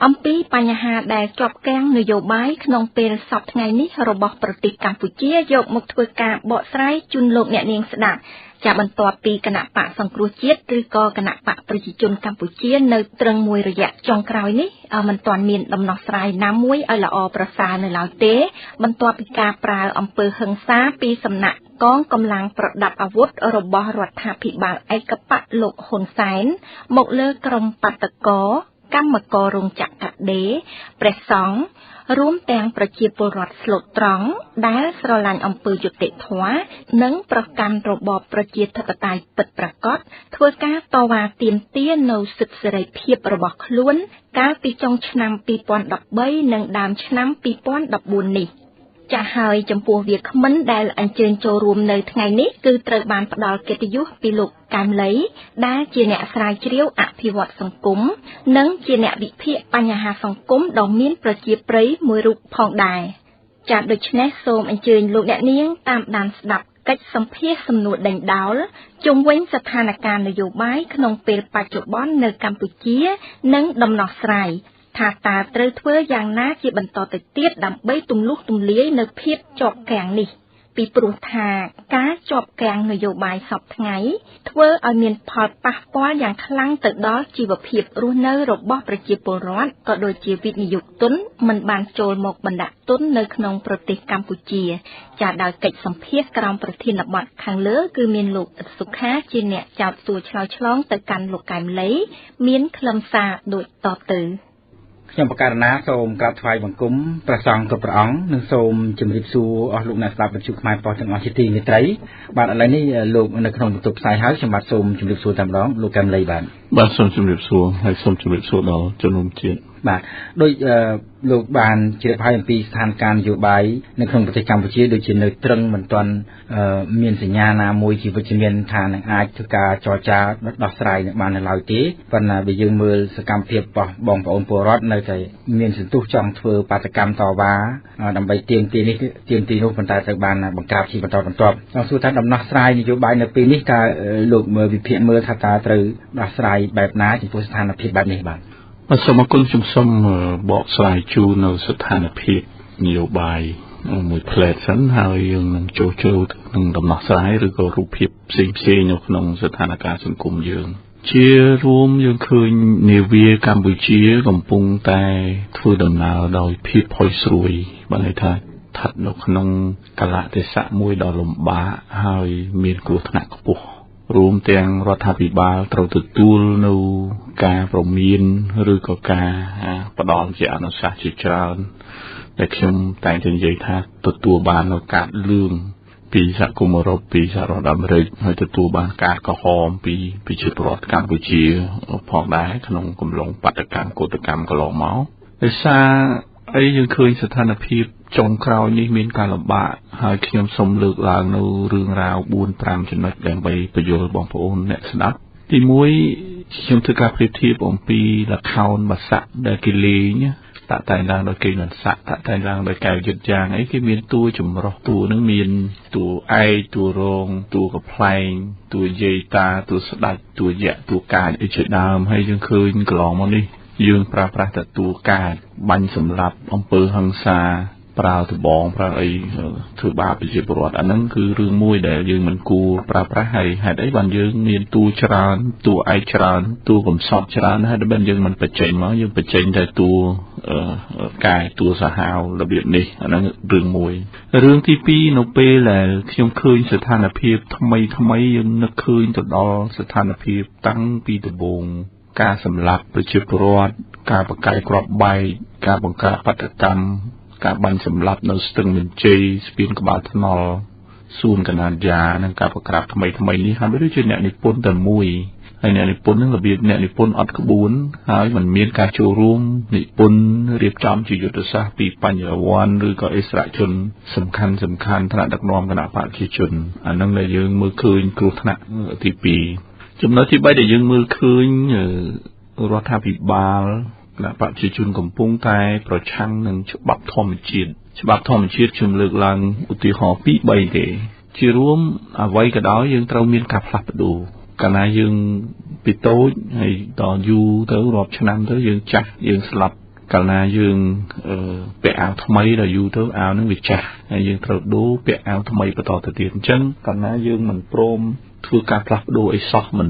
អំពីបញ្ហាដែលជាប់គាំងនយោបាយក្នុងពេលសប្តាហ៍ថ្ងៃនេះរបស់ប្រទេសកម្ពុជាយកមកធ្វើការបកស្រាយជូនលោកអ្នកនាងស្ដាប់ជាបន្ទាប់ពីគណៈបកសង្គ្រោះជាតិឬក៏គណៈបកប្រជាជនកម្ពុជានៅត្រឹងមួយរយៈចុងក្រោយនេះមិនទាន់មានដំណោះស្រាយណាមួយឲ្យល្អប្រសើរនៅឡើយទេបន្ទាប់ពីការប្រើអំពើហិង្សាពីសំណាក់កងកម្លាំងប្រដាប់អាវុធរបស់រដ្ឋាភិបាលឯកបកលោកហ៊ុនសែនមកលើក្រុមបាតកោកម្មកររោងចក្រកាត់ដេរព្រះសង្ឃរួមទាំងប្រជាពលរដ្ឋស្លូតត្រង់ដែលស្រឡាញ់អំពើយុត្តិធម៌និងប្រកាន់របបប្រជាធិបតេយ្យពិតប្រាកដធ្វើការតវ៉ាទាមទារនៅសិទ្ធិសេរីភាពរបស់ខ្លួនកាលពីចុងឆ្នាំ2013និងដើមឆ្នាំ2014នេះចាស់ហើយចំពោះវាគ្មិនដែលអញ្ជើញចូលរួមនៅថ្ងៃនេះគឺត្រូវបានផ្ដល់កិត្តិយសពីលោកកែមលីដែលជាអ្នកស្រាវជ្រាវអភិវឌ្ឍសង្គមនិងជាអ្នកវិភាគបញ្ហាសង្គមដ៏មានប្រជាប្រិយមួយរូបផងដែរចា៎ដូច្នេះសូមអញ្ជើញលោកអ្នកនាងតាមដានស្ដាប់កិច្ចសម្ភាសន៍សំណួរដេញដោលជុំវិញស្ថានភាពនយោបាយក្នុងពេលបច្ចុប្បន្ននៅកម្ពុជានិងដំណោះស្រាយថាតើត្រូវធ្វើយ៉ាងណាជាបន្តទៅទៀតដើម្បីទម្លុះទម្លាយនៅភាពជាប់គាំងនេះពីព្រោះថាការជាប់គាំងនយោបាយសពថ្ងៃធ្វើឲ្យមានផលប៉ះពាល់យ៉ាងខ្លាំងទៅដល់ជីវភាពរស់នៅរបស់ប្រជាពលរដ្ឋក៏ដូចជាវិនិយោគទុនមិនបានចូលមកបណ្ដាក់ទុននៅក្នុងប្រទេសកម្ពុជាចាដោយកិច្ចសម្ភាសន៍ក្រោមប្រធានបទខាងលើគឺមានលោកអ៊ិតសុខាជាអ្នកចោទសួរឆ្លើយឆ្លងទៅកាន់លោកកែមលីមានខ្លឹមសារដូចតទៅខ្ញុំបកករណាសូមក្រាបថ្វាយបង្គំព្រះសង្ឃគ្រប់ព្រះអង្គនិងសូមជម្រាបសួរអស់លោកអ្នកស្ដាប់វិទ្យុខ្មែរប៉ុស្តិ៍ទាំងអស់ជាទីមេត្រីបាទឥឡូវនេះលោកនៅក្នុងបន្ទប់ផ្សាយហើយខ្ញុំបាទសូមជម្រាបសួរតែម្ដងលោកកែមលីបាទសូមជម្រាបសួរហើយសូមជម្រាបសួរដល់ជនរួមជាតិបាទដោយលោកបានជ្រាបហើយអំពីស្ថានភាពនយោបាយនៅក្នុងប្រទេសកម្ពុជាដូចជានៅត្រឹងមិនទាន់មានសញ្ញាណាមួយជាវិជ្ជមានថានឹងអាចធ្វើការចរចាដោះស្រាយនឹងបាននៅឡើយទេប៉ុន្តែបើយើងមើលសកម្មភាពរបស់បងប្អូនពលរដ្ឋនៅតែមានសន្ទុះចង់ធ្វើបាតកម្មតវ៉ាដើម្បីទាមទារនេះទាមទារនោះប៉ុន្តែត្រូវបានបង្ក្រាបជាបន្តបន្ទាប់ចង់សួរថាដំណោះស្រាយនយោបាយនៅពេលនេះតើលោកមើលវិភាគមើលថាតើត្រូវដោះស្រាយបែបណាចំពោះស្ថានភាពបែបនេះបាទសូមអរគុណខ្ញុំសូមបកស្រាយជូននៅស្ថានភាពនយោបាយមួយផ្លែតសិនហើយយើងនឹងចូលនឹងដំណោះស្រាយឬក៏រូបភាពផ្សេងៗនៅក្នុងស្ថានភាពសង្គមយើងជារួមយើងឃើញនាវាកម្ពុជាកំពុងតែធ្វើដំណើរដោយភាពផុយស្រួយបានន័យថាស្ថិតនៅក្នុងកលៈទេសៈមួយដ៏លំបាកហើយមានគ្រោះថ្នាក់ខ្ពស់រួមទាំងរដ្ឋាភិបាលត្រូវទទួលនៅការប្រមានឬក៏ការផ្ដល់ជាអនុសាសន៍ជាច្រើនដែលខ្ញុំតែងតែនិយាយថាទទួលបាននៅការលឿងពីសហគមន៍អឺរ៉ុបពីសហរដ្ឋអាមេរិកហើយទទួលបានការកំហំពីប្រជាពលរដ្ឋកម្ពុជាផងដែរក្នុងកំឡុងបដកម្មកោតកម្មកន្លងមកដោយសារអីយើងឃើញស្ថានភាពចុងក្រោយនេះមានការលំបាកហើយខ្ញុំសូមលើកឡើងនៅរឿងរ៉ាវ 4-5 ចំណុចដើម្បីបញ្យល់បងប្អូនអ្នកស្ដាប់ទី1ខ្ញុំធ្វើការប្រៀបធៀបអំពីល្ខោនបាសាក់ដែលគេលេងតាក់តែងឡើងដោយកេងនសាក់តាក់តែងឡើងដោយកែវយឹតយ៉ាងអីគេមានតួចម្រុះតួនឹងមានតួឯកតួរងតួកំ ប្លែងតួយាយតាតួស្ដេចតួយៈតួកាចអីជាដើមហើយយើងឃើញកន្លងមកនេះយើងប្រើប្រាស់តែតួកាចបាញ់សម្លាប់អំពើហិង្សាប្រើត្បូងប្រើអីធ្វើបាបប្រជាពលរដ្ឋអាហ្នឹងគឺរឿងមួយដែលយើងមិនគួរប្រើប្រាស់ហើយហេតុអីបានយើងមានតួច្រើនតួឯកច្រើនតួកំសត់ច្រើនហើយដែលយើងមិនបញ្ចេញមកយើងបញ្ចេញតែតួកាយតួសាហាវរបៀបនេះអាហ្នឹងរឿងមួយរឿងទី2នៅពេលដែលខ្ញុំឃើញស្ថានភាពថ្មីយើងនឹកឃើញទៅដល់ស្ថានភាពតាំងពីដំបូងការសម្លាប់ប្រជាពលរដ្ឋការបង្កាយគ្រាប់បែកការបង្កើតបាតកម្មការបាញ់សម្លាប់នៅស្ទឹងមានជ័យស្ពានក្បាលថ្នល់សួនកណានយ៉ានិងការបង្ក្រាបថ្មីនេះហើយដូចជាអ្នកនិពន្ធតែមួយហើយអ្នកនិពន្ធនឹងរបៀបអ្នកនិពន្ធអត់ក្បួនហើយมันមានការចូលរួមនិពន្ធរៀបចំជាយុទ្ធសាស្ត្រពីបញ្ញវន្តឬក៏អិសរាជជនសំខាន់ថ្នាក់ដឹកនាំគណៈបព្វជិជនអានឹងដែលយើងមើលឃើញគ្រោះថ្នាក់ទី2ចំណុចទី3ដែលយើងមើលឃើញរដ្ឋាភិបាល គណៈបព្វជិជនកំពុងតែប្រឆាំងនឹងច្បាប់ធម្មជាតិខ្ញុំលើកឡើងឧទាហរណ៍2 3ទេជារួមអ្វីក៏ដោយយើងត្រូវមានការផ្លាស់ប្ដូរកាលណាយើងពីតូចហើយដល់យូរទៅរាប់ឆ្នាំទៅយើងចាស់យើងស្លាប់កាលណាយើងពាក់អាវថ្មីដល់យូរទៅអាវនឹងវាចាស់ហើយយើងត្រូវដូរពាក់អាវថ្មីបន្តទៅទៀតអញ្ចឹងកាលណាយើងមិនព្រមធ្វើការផ្លាស់ប្ដូរអីសោះមិន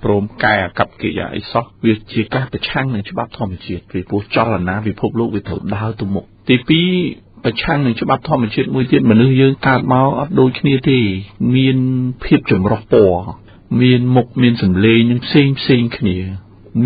ព្រមកែអាកប្បកិរិយាអីសោះវាជាការប្រឆាំងនឹងច្បាប់ធម្មជាតិពីព្រោះចលនាពិភពលោកវាត្រូវដើរទៅមុខទី2ប្រឆាំងនឹងច្បាប់ធម្មជាតិមួយទៀតមនុស្សយើងកើតមកអត់ដូចគ្នាទេមានភាពចម្រុះពណ៌មានមុខមានសម្លេងនឹងផ្សេងគ្នា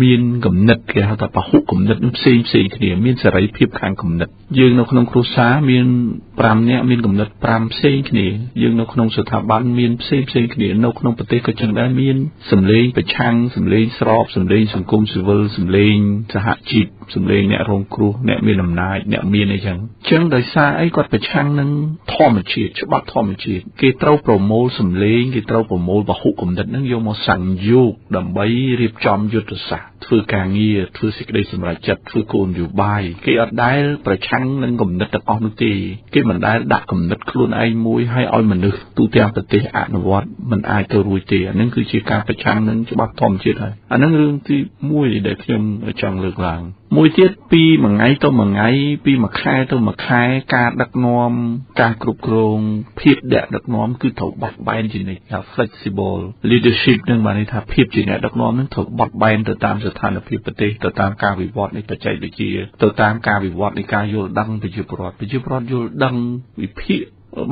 មានគំនិតគេហៅថាពហុគំនិតនឹងផ្សេងគ្នាមានសេរីភាពខាងគំនិតយើងនៅក្នុងគ្រួសារមាន5នាក់មានគំនិត5ផ្សេងគ្នាយើងនៅក្នុងស្ថាប័នមានផ្សេងគ្នានៅក្នុងប្រទេសក៏ចឹងដែរមានសម្លេងប្រឆាំងសម្លេងស្របសម្លេងសង្គមស៊ីវិលសម្លេងសហជីពសម្លេងអ្នករងគ្រោះអ្នកមានអំណាចអ្នកមានអីចឹងដោយសារអីគាត់ប្រឆាំងនឹងធម្មជាតិច្បាប់ធម្មជាតិគេត្រូវប្រមូលសម្លេងគេត្រូវប្រមូលពហុគំនិតហ្នឹងយកមកសង្យោគដើម្បីរៀបចំយុទ្ធសាស្ត្រធ្វើការងារធ្វើសេចក្តីសម្រេចចិត្តធ្វើគោលនយោបាយគេអត់ដែលប្រឆាំងនឹងគំនិតទាំងអស់នោះទេគេមិនដែលដាក់គំនិតខ្លួនឯងមួយឲ្យមនុស្សទូទាំងប្រទេសអនុវត្តមិនអាចទៅរួចទេអានឹងគឺជាការប្រឆាំងនឹងច្បាប់ធម្មជាតិហើយអានឹងរឿងទី1ដែលខ្ញុំចង់លើកឡើងមួយទៀតពីមួយថ្ងៃទៅមួយថ្ងៃពីមួយខែទៅមួយខែការដឹកនាំការគ្រប់គ្រងភាពដឹកនាំគឺត្រូវបត់បែនជានិច្ចថា flexible leadership នឹងបានន័យថាភាពជាអ្នកដឹកនាំនឹងត្រូវបត់បែនទៅតាមស្ថានភាពប្រទេសទៅតាមការវិវត្តនៃបច្ចេកវិទ្យាទៅតាមការវិវត្តនៃការយល់ដឹងប្រជាពលរដ្ឋយល់ដឹងវិភាគ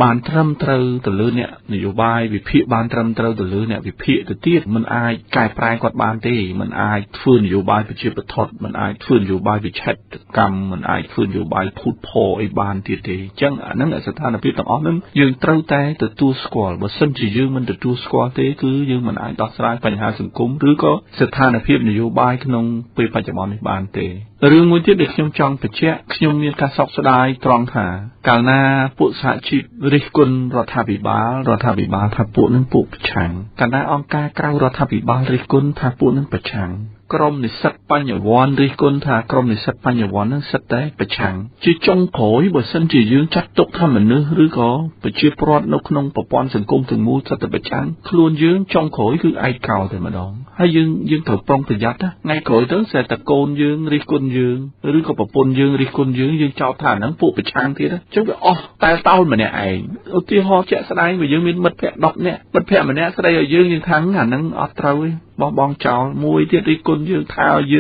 បានត្រឹមត្រូវទៅលើអ្នកនយោបាយវិភាគបានត្រឹមត្រូវទៅលើអ្នកវិភាគទៅទៀតมันអាចកែប្រែគាត់បានទេมันអាចធ្វើនយោបាយប្រជាបទมันអាចធ្វើនយោបាយវិឆេទកម្មมันអាចធ្វើនយោបាយភូតផលអីបានទៀតទេអញ្ចឹងអាហ្នឹងស្ថានភាពទាំងអស់ហ្នឹងយើងត្រូវតែទទួលស្គាល់បើសិនជាយើងមិនទទួលស្គាល់ទេគឺយើងមិនអាចដោះស្រាយបញ្ហាសង្គមឬក៏ស្ថានភាពនយោបាយក្នុងពេលបច្ចុប្បន្ននេះបានទេរឿងមួយទៀតដែលខ្ញុំចង់បញ្ជាក់ខ្ញុំមានការសោកស្ដាយត្រង់ថាកាលណាពួកសហជីពរិះគន់រដ្ឋាភិបាលថាពួកនឹងពួកប្រឆាំងកាលណាអង្គការក្រៅរដ្ឋាភិបាលរិះគន់ថាពួកនឹងប្រឆាំងក្រមនិស្សិតបញ្ញវន្តរិះគន់ថាក្រមនិស្សិតបញ្ញវន្តនឹងសិតតែប្រឆាំងជាចុងក្រោយបើសិនជាយើងចាត់ទុកថាមនុស្សឬក៏ប្រជាពលរដ្ឋនៅក្នុងប្រព័ន្ធសង្គមទាំងមូលសិតតែប្រឆាំងខ្លួនយើងចុងក្រោយគឺឯកោតែម្ដងហើយយើងត្រូវប្រុងប្រយ័ត្នណាថ្ងៃក្រោយទៅស្អាតតែកូនយើងរិះគន់យើងឬក៏ប្រពន្ធយើងរិះគន់យើងចោទថាហ្នឹងពួកប្រឆាំងទៀតអញ្ចឹងវាអស់តែតោលម្នាក់ឯងឧទាហរណ៍ជាក់ស្ដែងបើយើងមានមិត្តភក្តិ10នាក់មិត្តភក្តិម្នាក់ស្ដីឲ្យយើងថាអាហ្នឹងអត់ត្រូវទេបោះបង់ចោលមួយទៀតរិះគន់យើងថាឲ្យ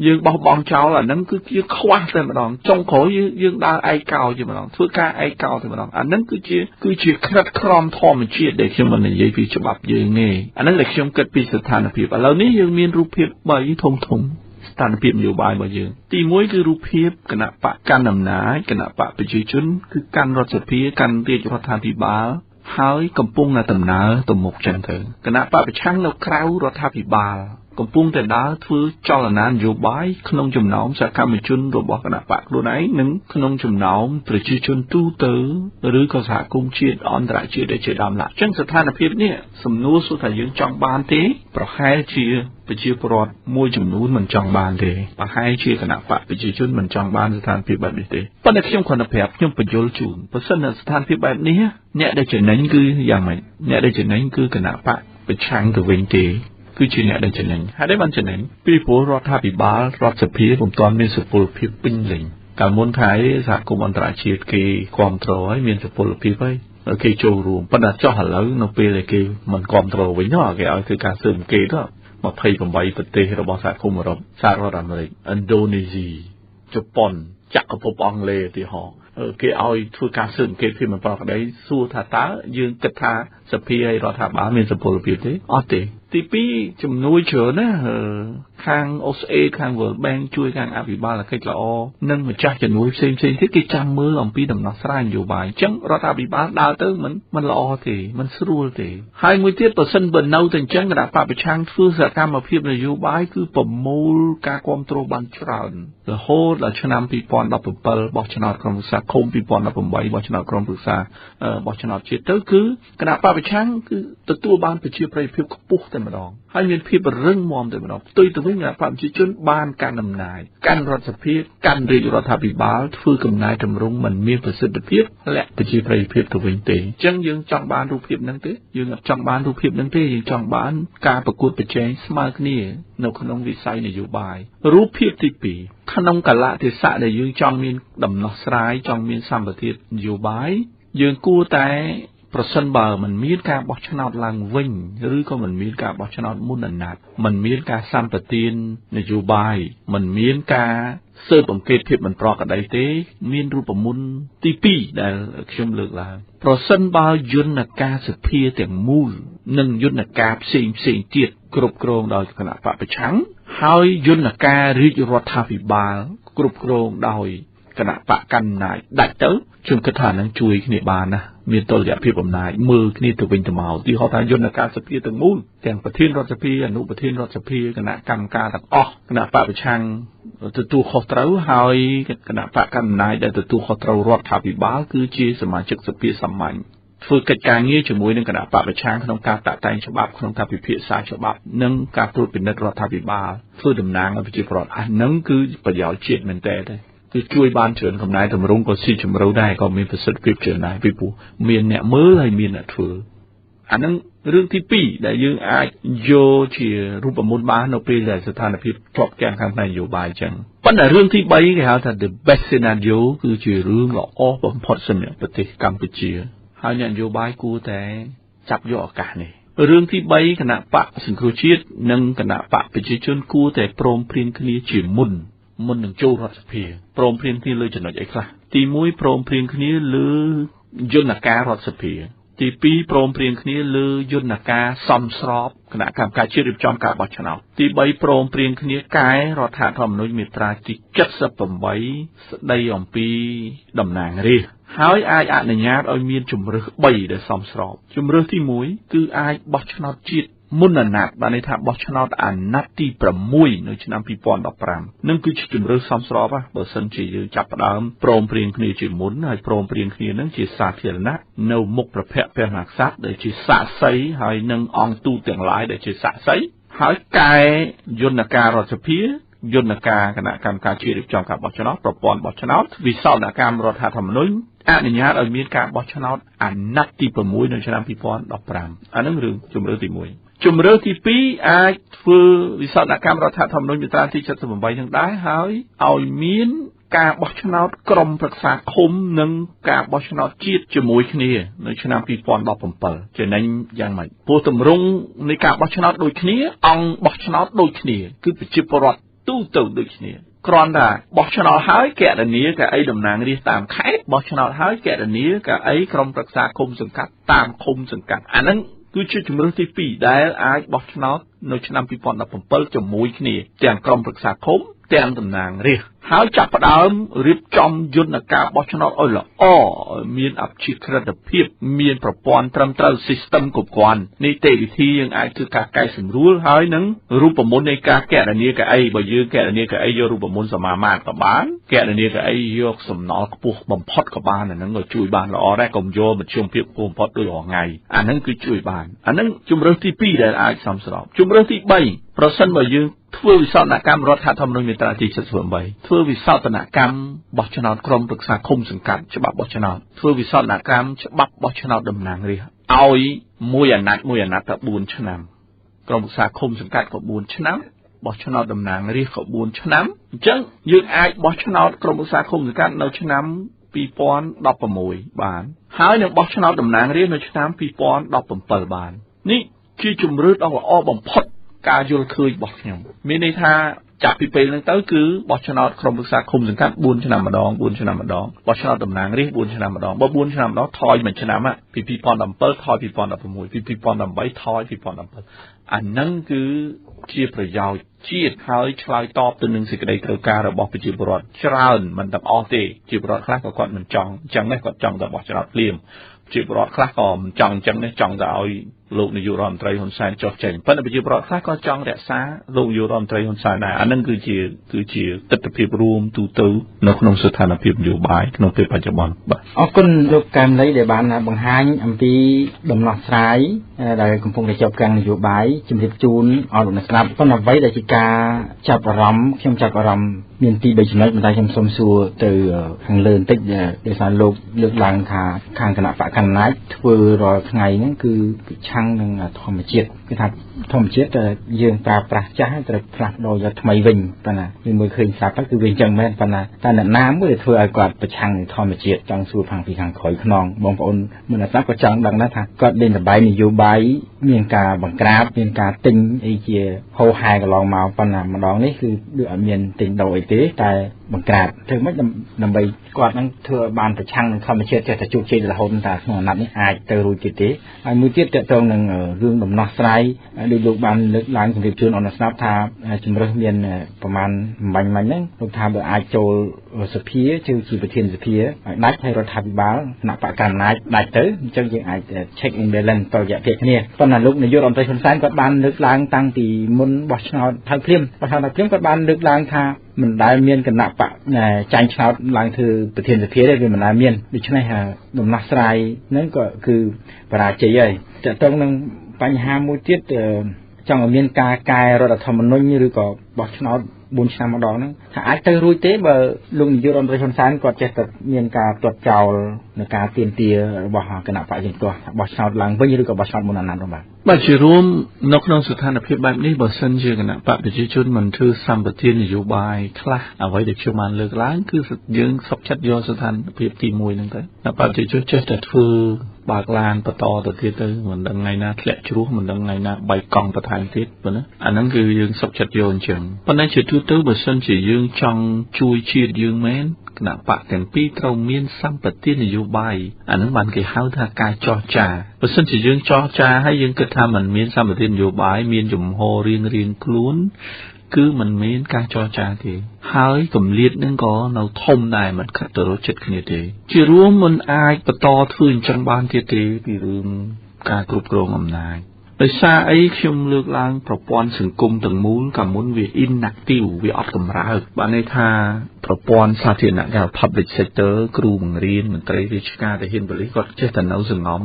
យើងបោះបង់ចោលអាហ្នឹងគឺយើងខ្វះតែម្ដងចុងក្រោយយើងដើរឯកោជាម្ដងធ្វើការឯកោតែម្ដងអាហ្នឹងគឺជាក្រិតក្រមធម្មជាតិដែលខ្ញុំមិននិយាយពីច្បាប់យើងទេអាហ្នឹងដែលខ្ញុំគិតពីស្ថានភាពឥឡូវនេះយើងមានរូបភាព3ធំស្ថានភាពនយោបាយរបស់យើងទី1គឺរូបភាពគណៈបកកាន់អំណាចគណៈបកប្រជាជនគឺកាន់រដ្ឋសភាកាន់រាជរដ្ឋាភិបាលហើយកំពុងតែដំណើរទៅមុខចឹងទៅគណៈបកប្រឆាំងនៅក្រៅរដ្ឋាភិបាលកំពុងតែដើរធ្វើចលនានយោបាយក្នុងចំណោមសកម្មជនរបស់គណៈបកខ្លួនឯងនិងក្នុងចំណោមប្រជាជនទូទៅឬក៏សហគមន៍ជាតិអន្តរជាតិដែលជាដើមឡើយអញ្ចឹងស្ថានភាពនេះសំណួរសួរថាយើងចង់បានទេប្រហែលជាប្រជាពលរដ្ឋមួយចំនួនមិនចង់បានទេប្រហែលជាគណៈបកប្រជាជនមិនចង់បានស្ថានភាពបែបនេះទេប៉ុន្តែខ្ញុំគ្រាន់តែប្រាប់ខ្ញុំបញ្យល់ជូនបើសិនជាស្ថានភាពបែបនេះអ្នកដែលចំណេញគឺយ៉ាងម៉េចអ្នកដែលចំណេញគឺគណៈបកប្រឆាំងទៅវិញទេគឺជាអ្នកដែលចំណេញហើយដែលបានចំណេញពីព្រោះរដ្ឋាភិបាលរដ្ឋសភាពុំទាន់មានសុពលភាពពេញលេញកាលមុនខែសហគមន៍អន្តរជាតិគេគ្រប់គ្រងហើយមានសុពលភាពហើយគេចូលរួមប៉ុន្តែចុះឥឡូវនៅពេលដែលគេមិនគ្រប់គ្រងវិញគេឲ្យធ្វើការស៊ើបអង្កេត28ប្រទេសរបស់សហគមន៍អឺរ៉ុបសហរដ្ឋអាមេរិកឥណ្ឌូនេស៊ីជប៉ុនចក្រភពអង់គ្លេសឧទាហរណ៍គេឲ្យធ្វើការស៊ើបអង្កេតភាពមិនប្រក្រតីសួរថាតើយើងគិតថាសភាហើយរដ្ឋាភិបាលមានសុពលភាពទេអត់ទេទី2ជំនួយច្រើនណាខាង OSA ខាង World Bank ជួយខាងអភិបាលកិច្ចល្អនិងម្ចាស់ជំនួយផ្សេងទៀតគេចាំមើលអំពីដំណោះស្រាយនយោបាយអញ្ចឹងរដ្ឋាភិបាលដើរទៅមិនល្អទេមិនស្រួលទេហើយមួយទៀតបើសិនបើនៅតែអញ្ចឹងគណៈបកប្រឆាំងធ្វើសកម្មភាពនយោបាយគឺប្រមូលការគ្រប់គ្រងបានច្រើនរហូតដល់ឆ្នាំ2017បោះឆ្នោតក្រុមប្រឹក្សាឃុំ2018បោះឆ្នោតក្រុមប្រឹក្សាបោះឆ្នោតជាតិទៅគឺគណៈបកប្រឆាំងគឺទទួលបានប្រជាប្រិយភាពខ្ពស់តែ តែម្ដងហើយមានភាពរឹងមាំតែម្ដងផ្ទុយទៅវិញគណៈបកប្រជាជនបានកាន់អំណាចកាន់រដ្ឋសភាកាន់រាជរដ្ឋាភិបាលធ្វើកំណែតម្រង់មិនមានប្រសិទ្ធភាពលាក់ប្រជាប្រិយភាពទៅវិញទេអញ្ចឹងយើងចង់បានរូបភាពហ្នឹងទេយើងអត់ចង់បានរូបភាពហ្នឹងទេយើងចង់បានការប្រកួតប្រជែងស្មើគ្នានៅក្នុងវិស័យនយោបាយរូបភាពទី2ក្នុងកលៈទេសៈដែលយើងចង់មានដំណោះស្រាយចង់មានសម្បទាននយោបាយយើងគួរតែប្រសិនបើมันមានការបោះឆ្នោតឡើងវិញឬក៏มันមានការបោះឆ្នោតមុនអាណត្តិมันមានការសម្បទាននយោបាយมันមានការស៊ើបអង្កេតភាពមិនប្រក្រតីទេមានរូបមន្តទី2ដែលខ្ញុំលើកឡើងប្រសិនបើយន្តការសភាទាំងមូលនិងយន្តការផ្សេងទៀតគ្រប់គ្រងដោយគណៈបកប្រឆាំងហើយយន្តការរាជរដ្ឋាភិបាលគ្រប់គ្រងដោយគណៈបកកណ្ដាលដាច់ទៅខ្ញុំគិតថានឹងជួយគ្នាបានណាមានតុល្យភាពអំណាចមើលគ្នាទៅវិញទៅមកទីហោថាយន្តការសភាទាំងមូលទាំងប្រធានរដ្ឋសភាអនុប្រធានរដ្ឋសភាគណៈកម្មការទាំងអស់គណៈបកប្រឆាំងទទួលខុសត្រូវហើយគណៈបកកណ្ដាលដែលទទួលខុសត្រូវរដ្ឋាភិបាលគឺជាសមាជិកសភាសាមញ្ញធ្វើកិច្ចការងារជាមួយនឹងគណៈបកប្រឆាំងក្នុងការតាក់តែងច្បាប់ក្នុងការពិភាក្សាច្បាប់និងការត្រួតពិនិត្យរដ្ឋាភិបាលធ្វើតំណាងឲ្យប្រជាពលរដ្ឋអាហ្នឹងគឺប្រយោជន៍ជាតិមែនតើគឺជួយបានច្រើនកំណែតម្រង់ក៏ស៊ីជម្រៅដែរក៏មានប្រសិទ្ធភាពច្រើនដែរពីព្រោះមានអ្នកមើលហើយមានអ្នកធ្វើអាហ្នឹងរឿងទី2ដែលយើងអាចយកជារូបមន្តបាននៅពេលដែលស្ថានភាពជាប់គាំងខាងផ្នែកនយោបាយអញ្ចឹងប៉ុន្តែរឿងទី3គេហៅថា the best scenario គឺជារឿងល្អបំផុតសម្រាប់ប្រទេសកម្ពុជាហើយអ្នកនយោបាយគួរតែចាប់យកឱកាសនេះរឿងទី3គណៈបកសង្គ្រោះជាតិនិងគណៈបកប្រជាជនគួរតែព្រមព្រៀងគ្នាជាមុននឹងចូលរដ្ឋសភាព្រមព្រៀងគ្នាលើចំណុចអីខ្លះទី1ព្រមព្រៀងគ្នាលើយន្តការរដ្ឋសភាទី2ព្រមព្រៀងគ្នាលើយន្តការសមស្របគណៈកម្មការជាតិរៀបចំការបោះឆ្នោតទី3ព្រមព្រៀងគ្នាកែរដ្ឋធម្មនុញ្ញមាត្រាទី78ស្ដីអំពីតំណាងរាស្ត្រហើយអាចអនុញ្ញាតឲ្យមានជំរើស3ដែលសមស្របជំរើសទី1គឺអាចបោះឆ្នោតជាតិមុនអាណត្តិបានន័យថាបោះឆ្នោតអាណត្តិទី6នៅឆ្នាំ2015នឹងគឺជាជំរើសសមស្របបើសិនជាយើងចាប់ផ្ដើមព្រមព្រៀងគ្នាជាមុនហើយព្រមព្រៀងគ្នានឹងជាសាធារណៈនៅមុខព្រះភ័ក្ត្រព្រះមហាក្សត្រដែលជាសាក្សីហើយនឹងអង្គទូតទាំងឡាយដែលជាសាក្សីហើយកែយន្តការរដ្ឋសភាយន្តការគណៈកម្មការជាតិរៀបចំការបោះឆ្នោតប្រព័ន្ធបោះឆ្នោតវិសោធនកម្មរដ្ឋធម្មនុញ្ញអនុញ្ញាតឲ្យមានការបោះឆ្នោតអាណត្តិទី6នៅឆ្នាំ2015អានឹងរឿងជំរើសទី1ជំរើសទី2អាចធ្វើវិសោធនកម្មរដ្ឋធម្មនុញ្ញមាត្រាទី78នឹងដែរហើយឲ្យមានការបោះឆ្នោតក្រុមប្រឹក្សាឃុំនិងការបោះឆ្នោតជាតិជាមួយគ្នានៅឆ្នាំ2017ចំណេញយ៉ាងម៉េចព្រោះទម្រង់នៃការបោះឆ្នោតដូចគ្នាអង្គបោះឆ្នោតដូចគ្នាគឺប្រជាពលរដ្ឋទូទៅដូចគ្នាគ្រាន់តែបោះឆ្នោតហើយកណនីកៅអីតំណាងរាស្ត្រតាមខេត្តបោះឆ្នោតហើយកណនីកៅអីក្រុមប្រឹក្សាឃុំសង្កាត់តាមឃុំសង្កាត់អាហ្នឹងគឺជាជំរើសទី2ដែលអាចបោះឆ្នោតនៅឆ្នាំ2017ជាមួយគ្នាទាំងក្រុមប្រឹក្សាឃុំទាំងតំណាងរាស្ត្រហើយចាប់ផ្ដើមរៀបចំយន្តការបោះឆ្នោតឲ្យល្អមានអព្យាក្រឹតភាពមានប្រព័ន្ធត្រឹមត្រូវ system គ្រប់គ្រាន់នីតិវិធីយើងអាចធ្វើការកែសម្រួលហើយនឹងរូបមន្តនៃការកណនីកៅអីបើយើងកណនីកៅអីយករូបមន្តសមាមាត្រក៏បានកណនីកៅអីយកសំណល់ខ្ពស់បំផុតក៏បានអាហ្នឹងក៏ជួយបានល្អដែរកុំយកមធ្យមភាពបំផុតដូចរាល់ថ្ងៃអាហ្នឹងគឺជួយបានអាហ្នឹងជំរើសទី2ដែលអាចសមស្របជំរើសទី3ប្រសិនបើយើងធ្វើវិសោធនកម្មរដ្ឋធម្មនុញ្ញមាត្រាទី78ធ្វើវិសោធនកម្មបោះឆ្នោតក្រុមប្រឹក្សាឃុំសង្កាត់ច្បាប់បោះឆ្នោតធ្វើវិសោធនកម្មច្បាប់បោះឆ្នោតតំណាងរាស្ត្រឲ្យមួយអាណត្តិទៅ4ឆ្នាំក្រុមប្រឹក្សាឃុំសង្កាត់ក៏4ឆ្នាំបោះឆ្នោតតំណាងរាស្ត្រក៏4ឆ្នាំអញ្ចឹងយើងអាចបោះឆ្នោតក្រុមប្រឹក្សាឃុំសង្កាត់នៅឆ្នាំ2016បានហើយនឹងបោះឆ្នោតតំណាងរាស្ត្រនៅឆ្នាំ2017បាននេះជាជំរឿនដ៏ល្អបំផុតការយល់ឃើញរបស់ខ្ញុំមានន័យថាចាប់ពីពេលហ្នឹងទៅគឺបោះឆ្នោតក្រុមប្រឹក្សាឃុំសង្កាត់4ឆ្នាំម្ដង4ឆ្នាំម្ដងបោះឆ្នោតតំណាងរាស្ត្រ4ឆ្នាំម្ដងបើ4ឆ្នាំម្ដងថយមួយឆ្នាំពី2017ថយ2016ពី2018ថយ2017អាហ្នឹងគឺជាប្រយោជន៍ជាតិហើយឆ្លើយតបទៅនឹងសេចក្តីត្រូវការរបស់ប្រជាពលរដ្ឋច្រើនមិនទាំងអស់ទេប្រជាពលរដ្ឋខ្លះក៏គាត់មិនចង់អញ្ចឹងដែរគាត់ចង់តែបោះឆ្នោតភ្លាមជាពលរដ្ឋខ្លះក៏មិនចង់អញ្ចឹងទេចង់តែឲ្យ លោកនាយករដ្ឋមន្ត្រីហ៊ុនសែនចុះចេញប៉ុន្តែប្រជាពលរដ្ឋខ្លះក៏ចង់រក្សាលោកនាយករដ្ឋមន្ត្រីហ៊ុនសែនដែរអានឹងគឺជាទស្សនវិជ្ជារួមទូទៅនៅក្នុងស្ថានភាពនយោបាយក្នុងពេលបច្ចុប្បន្នបាទអរគុណលោកកែមលីដែលបានបង្ហាញអំពីដំណោះស្រាយដែលកំពុងតែជាប់គាំងនយោបាយជំរាបជូនអរលោកអ្នកស្ដាប់ប៉ុន្តែអ្វីដែលជាការចាប់អារម្មណ៍ខ្ញុំចាប់អារម្មណ៍មានទី3ចំណុចប៉ុន្តែខ្ញុំសូមសួរទៅខាងលើបន្តិចដោយសារលោកលើកឡើងថាខាងគណៈបកកណ្ដាលធ្វើរាល់ថ្ងៃហ្នឹងគឺប្រឆាំងនឹងធម្មជាតិគឺថាធម្មជាតិយើងប្រើប្រាស់ចាស់ត្រូវផ្លាស់ប្ដូរយកថ្មីវិញប៉ុន្តែយើងមើលឃើញស្រាប់ទៅគឺវាអញ្ចឹងមែនប៉ុន្តែតែអ្នកណាមួយដែលធ្វើឲ្យគាត់ប្រឆាំងនឹងធម្មជាតិចង់សួរខាងពីខាងក្រោយខ្នងបងប្អូនមើលអ្នកស្ដាប់ក៏ចង់ដឹងដែរថាគាត់លេងល្បែងនយោបាយមានការបង្ក្រាបមានការទិញអីជាហោហែកន្លងមកប៉ុន្តែម្ដងនេះគឺដូចអត់មានទិញដូរអីទេតែបង្ក្រាបធ្វើម៉េចដើម្បីគាត់នឹងធ្វើឲ្យបានប្រឆាំងនឹងធម្មជាតិចេះតែជោគជ័យរហូតតែក្នុងអាណត្តិនេះអាចទៅរួចទៀតទេហើយមួយទៀតតកតងនឹងរឿងដំណោះស្រាយដោយលោកបានលើកឡើងជំរាបជូនអនុស្ដាប់ថាជំរើសមានប្រមាណបាញ់ហ្នឹងលោកថាបើអាចចូលសភាជាប្រធានសភាឲ្យដាច់ឲ្យរដ្ឋាភិបាលគណៈបកកណ្ដាលដាច់ទៅអញ្ចឹងយើងអាច check and balance តរយៈពេលគ្នាប៉ុន្តែលោកនាយករដ្ឋមន្ត្រីហ៊ុនសែនគាត់បានលើកឡើងតាំងពីមុនបោះឆ្នោតថៅភ្លាមគាត់បានលើកឡើងថាមិនដែលមានគណៈបកចាញ់ឆ្នោតឡើងធ្វើប្រធានសភាទេវាមិនដែលមានដូច្នេះដំណោះស្រាយហ្នឹងក៏គឺបរាជ័យហើយតើតើនឹងបញ្ហាមួយទៀតចង់ឲ្យមានការកែរដ្ឋធម្មនុញ្ញឬក៏បោះឆ្នោត4ឆ្នាំម្ដងហ្នឹងថាអាចទៅរួចទេបើលោកនាយករដ្ឋមន្ត្រីហ៊ុនសែនគាត់ចេះតែមានការទាត់ចោលនៅការទាមទាររបស់គណៈបកយើងទាស់បោះឆ្នោតឡើងវិញឬក៏បោះឆ្នោតមុនអាណត្តិនោះបាទជារួមនៅក្នុងស្ថានភាពបែបនេះបើសិនជាគណៈបកប្រជាជនមិនធ្វើសម្បទាននយោបាយខ្លះអ្វីដែលខ្ញុំបានលើកឡើងគឺយើងសុខចិត្តយកស្ថានភាពទី1ហ្នឹងទៅគណៈបកប្រជាជនចេះតែធ្វើបើកឡានបន្តទៅទៀតទៅមិនដឹងថ្ងៃណាធ្លាក់ជ្រោះមិនដឹងថ្ងៃណាបែកកង់បន្ថែមទៀតប៉ុណ្ណាអាហ្នឹងគឺយើងសុខចិត្តយកអញ្ចឹងប៉ុន្តែជាទូទៅបើសិនជាយើងចង់ជួយជាតិយើងមែនគណៈបកទាំងពីរត្រូវមានសម្បទាននយោបាយអាហ្នឹងបានគេហៅថាការចរចាបើសិនជាយើងចរចាហើយយើងគិតថាมันមានសម្បទាននយោបាយមានជំហររៀងខ្លួនគឺมันមានការចរចាទេហើយកម្លាតនឹងក៏នៅធំដែរមិនខិតទៅរកចិត្តគ្នាទេជារួមមិនអាចបន្តធ្វើអញ្ចឹងបានទៀតទេពីរឿងការគ្រប់គ្រងអំណាចដោយសារអីខ្ញុំលើកឡើងប្រព័ន្ធសង្គមទាំងមូលកាលមុនវា inactive វាអត់កម្រើកបានន័យថាប្រព័ន្ធសាធារណៈគេ public sector គ្រូបង្រៀនមន្ត្រីរាជការទាហានប៉ូលីសគាត់ចេះតែនៅសង្ងំ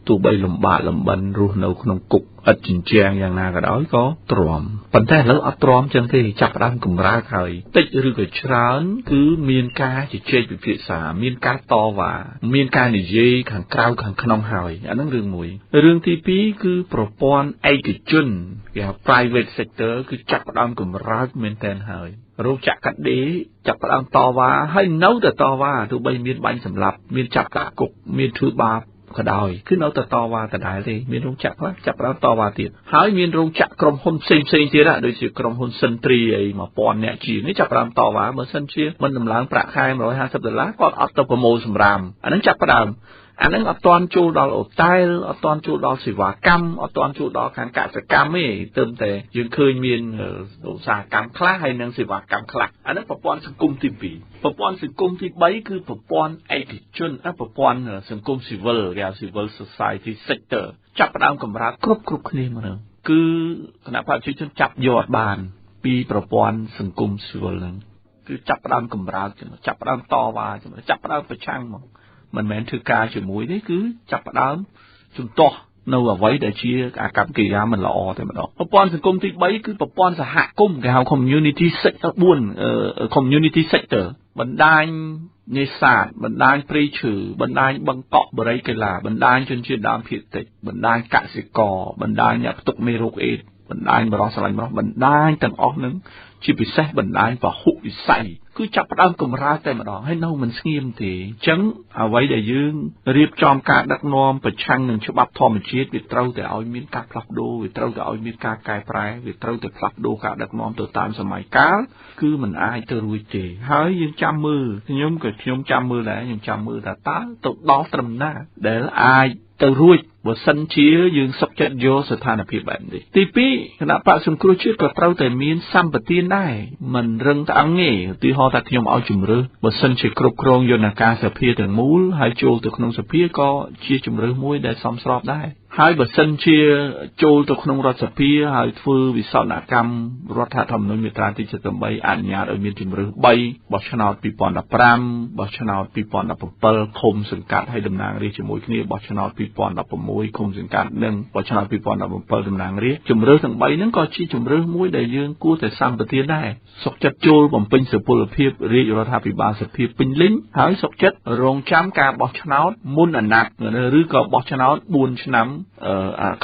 ទោះបីលំបាកលំបិនរស់នៅក្នុងគុកឥតជញ្ជាំងយ៉ាងណាក៏ដោយក៏ទ្រាំប៉ុន្តែឥឡូវអត់ទ្រាំចឹងទេចាប់ផ្ដើមកម្រើកហើយតិចឬក៏ច្រើនគឺមានការជជែកពិភាក្សាមានការតវ៉ាមានការនិយាយខាងក្រៅខាងក្នុងហើយអាហ្នឹងរឿងមួយរឿងទី2គឺប្រព័ន្ធឯកជនគេហៅ private sector គឺចាប់ផ្ដើមកម្រើកមែនទែនហើយរោងចក្រកាត់ដេរចាប់ផ្ដើមតវ៉ាហើយនៅតែតវ៉ាទោះបីមានបាញ់សម្លាប់មានចាប់ដាក់គុកមានធ្វើបាបក៏ដោយគឺនៅតែតវ៉ាដដែលទេមានរោងចក្រខ្លះចាប់ផ្ដើមតវ៉ាទៀតហើយមានរោងចក្រក្រុមហ៊ុនផ្សេងទៀតដូចជាក្រុមហ៊ុនសិនត្រីអី1000នាក់ជាងនេះចាប់ផ្ដើមតវ៉ាបើសិនជាមិនដំឡើងប្រាក់ខែ$150គាត់អត់ទៅប្រមូលសម្រាមអានឹងចាប់ផ្ដើមអានឹងអត់ទាន់ចូលដល់អូតែលអត់ទាន់ចូលដល់សេវាកម្មអត់ទាន់ចូលដល់ខាងកសិកម្មទេទើបតែយើងឃើញមានឧស្សាហកម្មខ្លះហើយនិងសេវាកម្មខ្លះអានឹងប្រព័ន្ធសង្គមទី2ប្រព័ន្ធសង្គមទី3គឺប្រព័ន្ធឯកជនប្រព័ន្ធសង្គមស៊ីវិលគេហៅ civil society sector ចាប់ផ្ដើមកម្រើកគ្រប់គ្នាមកហ្នឹងគឺគណៈបព្វជិជនចាប់យកបានពីប្រព័ន្ធសង្គមស៊ីវិលហ្នឹងគឺចាប់ផ្ដើមកម្រើកចាប់ផ្ដើមតវ៉ាចាប់ផ្ដើមប្រឆាំងមកមិនមែនធ្វើការជាមួយទេគឺចាប់ផ្ដើមជំទាស់នៅអ្វីដែលជាអាកប្បកិរិយាមិនល្អតែម្ដងប្រព័ន្ធសង្គមទី3គឺប្រព័ន្ធសហគមន៍គេហៅ community sector community sector បណ្ដាញនេសាទបណ្ដាញព្រៃឈើបណ្ដាញបឹងកក់បរិយាកាឡាបណ្ដាញជនជាតិដើមភាគតិចបណ្ដាញកសិករបណ្ដាញអ្នកផ្ទុកមេរោគអេដស៍បណ្ដាញបរិសុទ្ធស្រឡាញ់បរិសុទ្ធបណ្ដាញទាំងអស់នឹងជាពិសេសបណ្ដាញពហុវិស័យគឺចាប់ផ្ដើមកម្រើកតែម្ដងហើយនៅមិនស្ងៀមទេអញ្ចឹងអ្វីដែលយើងរៀបចំការដឹកនាំប្រឆាំងនឹងច្បាប់ធម្មជាតិវាត្រូវតែឲ្យមានការផ្លាស់ប្ដូរវាត្រូវតែឲ្យមានការកែប្រែវាត្រូវតែផ្លាស់ប្ដូរការដឹកនាំទៅតាមសម័យកាលគឺមិនអាចទៅរួចទេហើយយើងចាំមើលខ្ញុំចាំមើលដែរខ្ញុំចាំមើលថាតើទៅដល់ត្រឹមណាដែលអាចទៅរួចបើសិនជាយើងសុខចិត្តយកស្ថានភាពបែបនេះទី2គណៈបក្សសង្គ្រោះជាតិក៏ត្រូវតែមានសម្បទានដែរមិនរឹងត្អឹងទេឧទាហរណ៍ថាខ្ញុំឲ្យជំរើសបើសិនជាគ្រប់គ្រងយន្តការសភាទាំងមូលហើយចូលទៅក្នុងសភាក៏ជាជំរើសមួយដែលសមស្របដែរ ហើយបើសិនជាចូលទៅក្នុងរដ្ឋសភាហើយធ្វើវិសោធនកម្មរដ្ឋធម្មនុញ្ញមាត្រាទី78អនុញ្ញាតឲ្យមានជំរើស3បោះឆ្នោត2015បោះឆ្នោត2017ឃុំសង្កាត់ឲ្យតំណាងរាស្ត្រជាមួយគ្នាបោះឆ្នោត2016ឃុំសង្កាត់និងបោះឆ្នោត2017តំណាងរាស្ត្រជំរើសទាំង3ហ្នឹងក៏ជាជំរើសមួយដែលយើងគួរតែសម្បទានដែរសុខចិត្តចូលបំពេញសុពលភាពរាជរដ្ឋាភិបាលសភាពេញលេញហើយសុខចិត្តរងចាំការបោះឆ្នោតមុនអាណត្តិឬក៏បោះឆ្នោត4ឆ្នាំ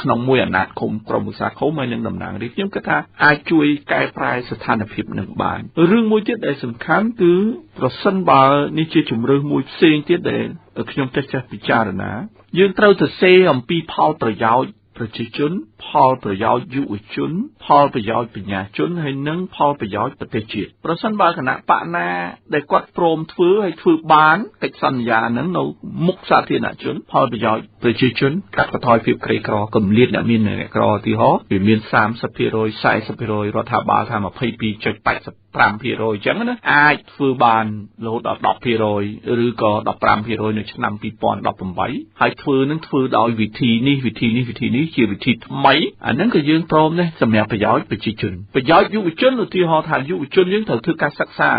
ក្នុងមួយអាណត្តិគុំក្រុមឧស្សាហកម្មហើយនឹងតំណាងរាស្ត្រខ្ញុំគិតថាអាចជួយកែប្រែស្ថានភាពនឹងបានរឿងមួយទៀតដែលសំខាន់គឺប្រសិនបើនេះជាជំរើសមួយផ្សេងទៀតដែលខ្ញុំចេះពិចារណាយើងត្រូវទៅសេអំពីផលប្រយោជន៍ប្រជាជនផលប្រយោជន៍យុវជនផលប្រយោជន៍បញ្ញាជនហើយនិងផលប្រយោជន៍ប្រទេសជាតិប្រសិនបើគណៈបកណាដែលគាត់ព្រមធ្វើហើយធ្វើបានកិច្ចសន្យាហ្នឹងនៅមុខសាធារណជនផលប្រយោជន៍ប្រជាជនកាត់បន្ថយភាពក្រីក្រគម្លាតអ្នកមានអ្នកក្រឧទាហរណ៍វាមាន 30% 40% រដ្ឋាភិបាលថា 22.85% អញ្ចឹងណាអាចធ្វើបានរហូតដល់ 10% ឬក៏ 15% នៅឆ្នាំ2018ហើយធ្វើនឹងធ្វើដោយវិធីនេះជាវិធីថ្មីអាហ្នឹងក៏យើងព្រមដែរសម្រាប់ប្រយោជន៍ប្រជាជនប្រយោជន៍យុវជនឧទាហរណ៍ថាយុវជនយើងត្រូវធ្វើការសិក្សា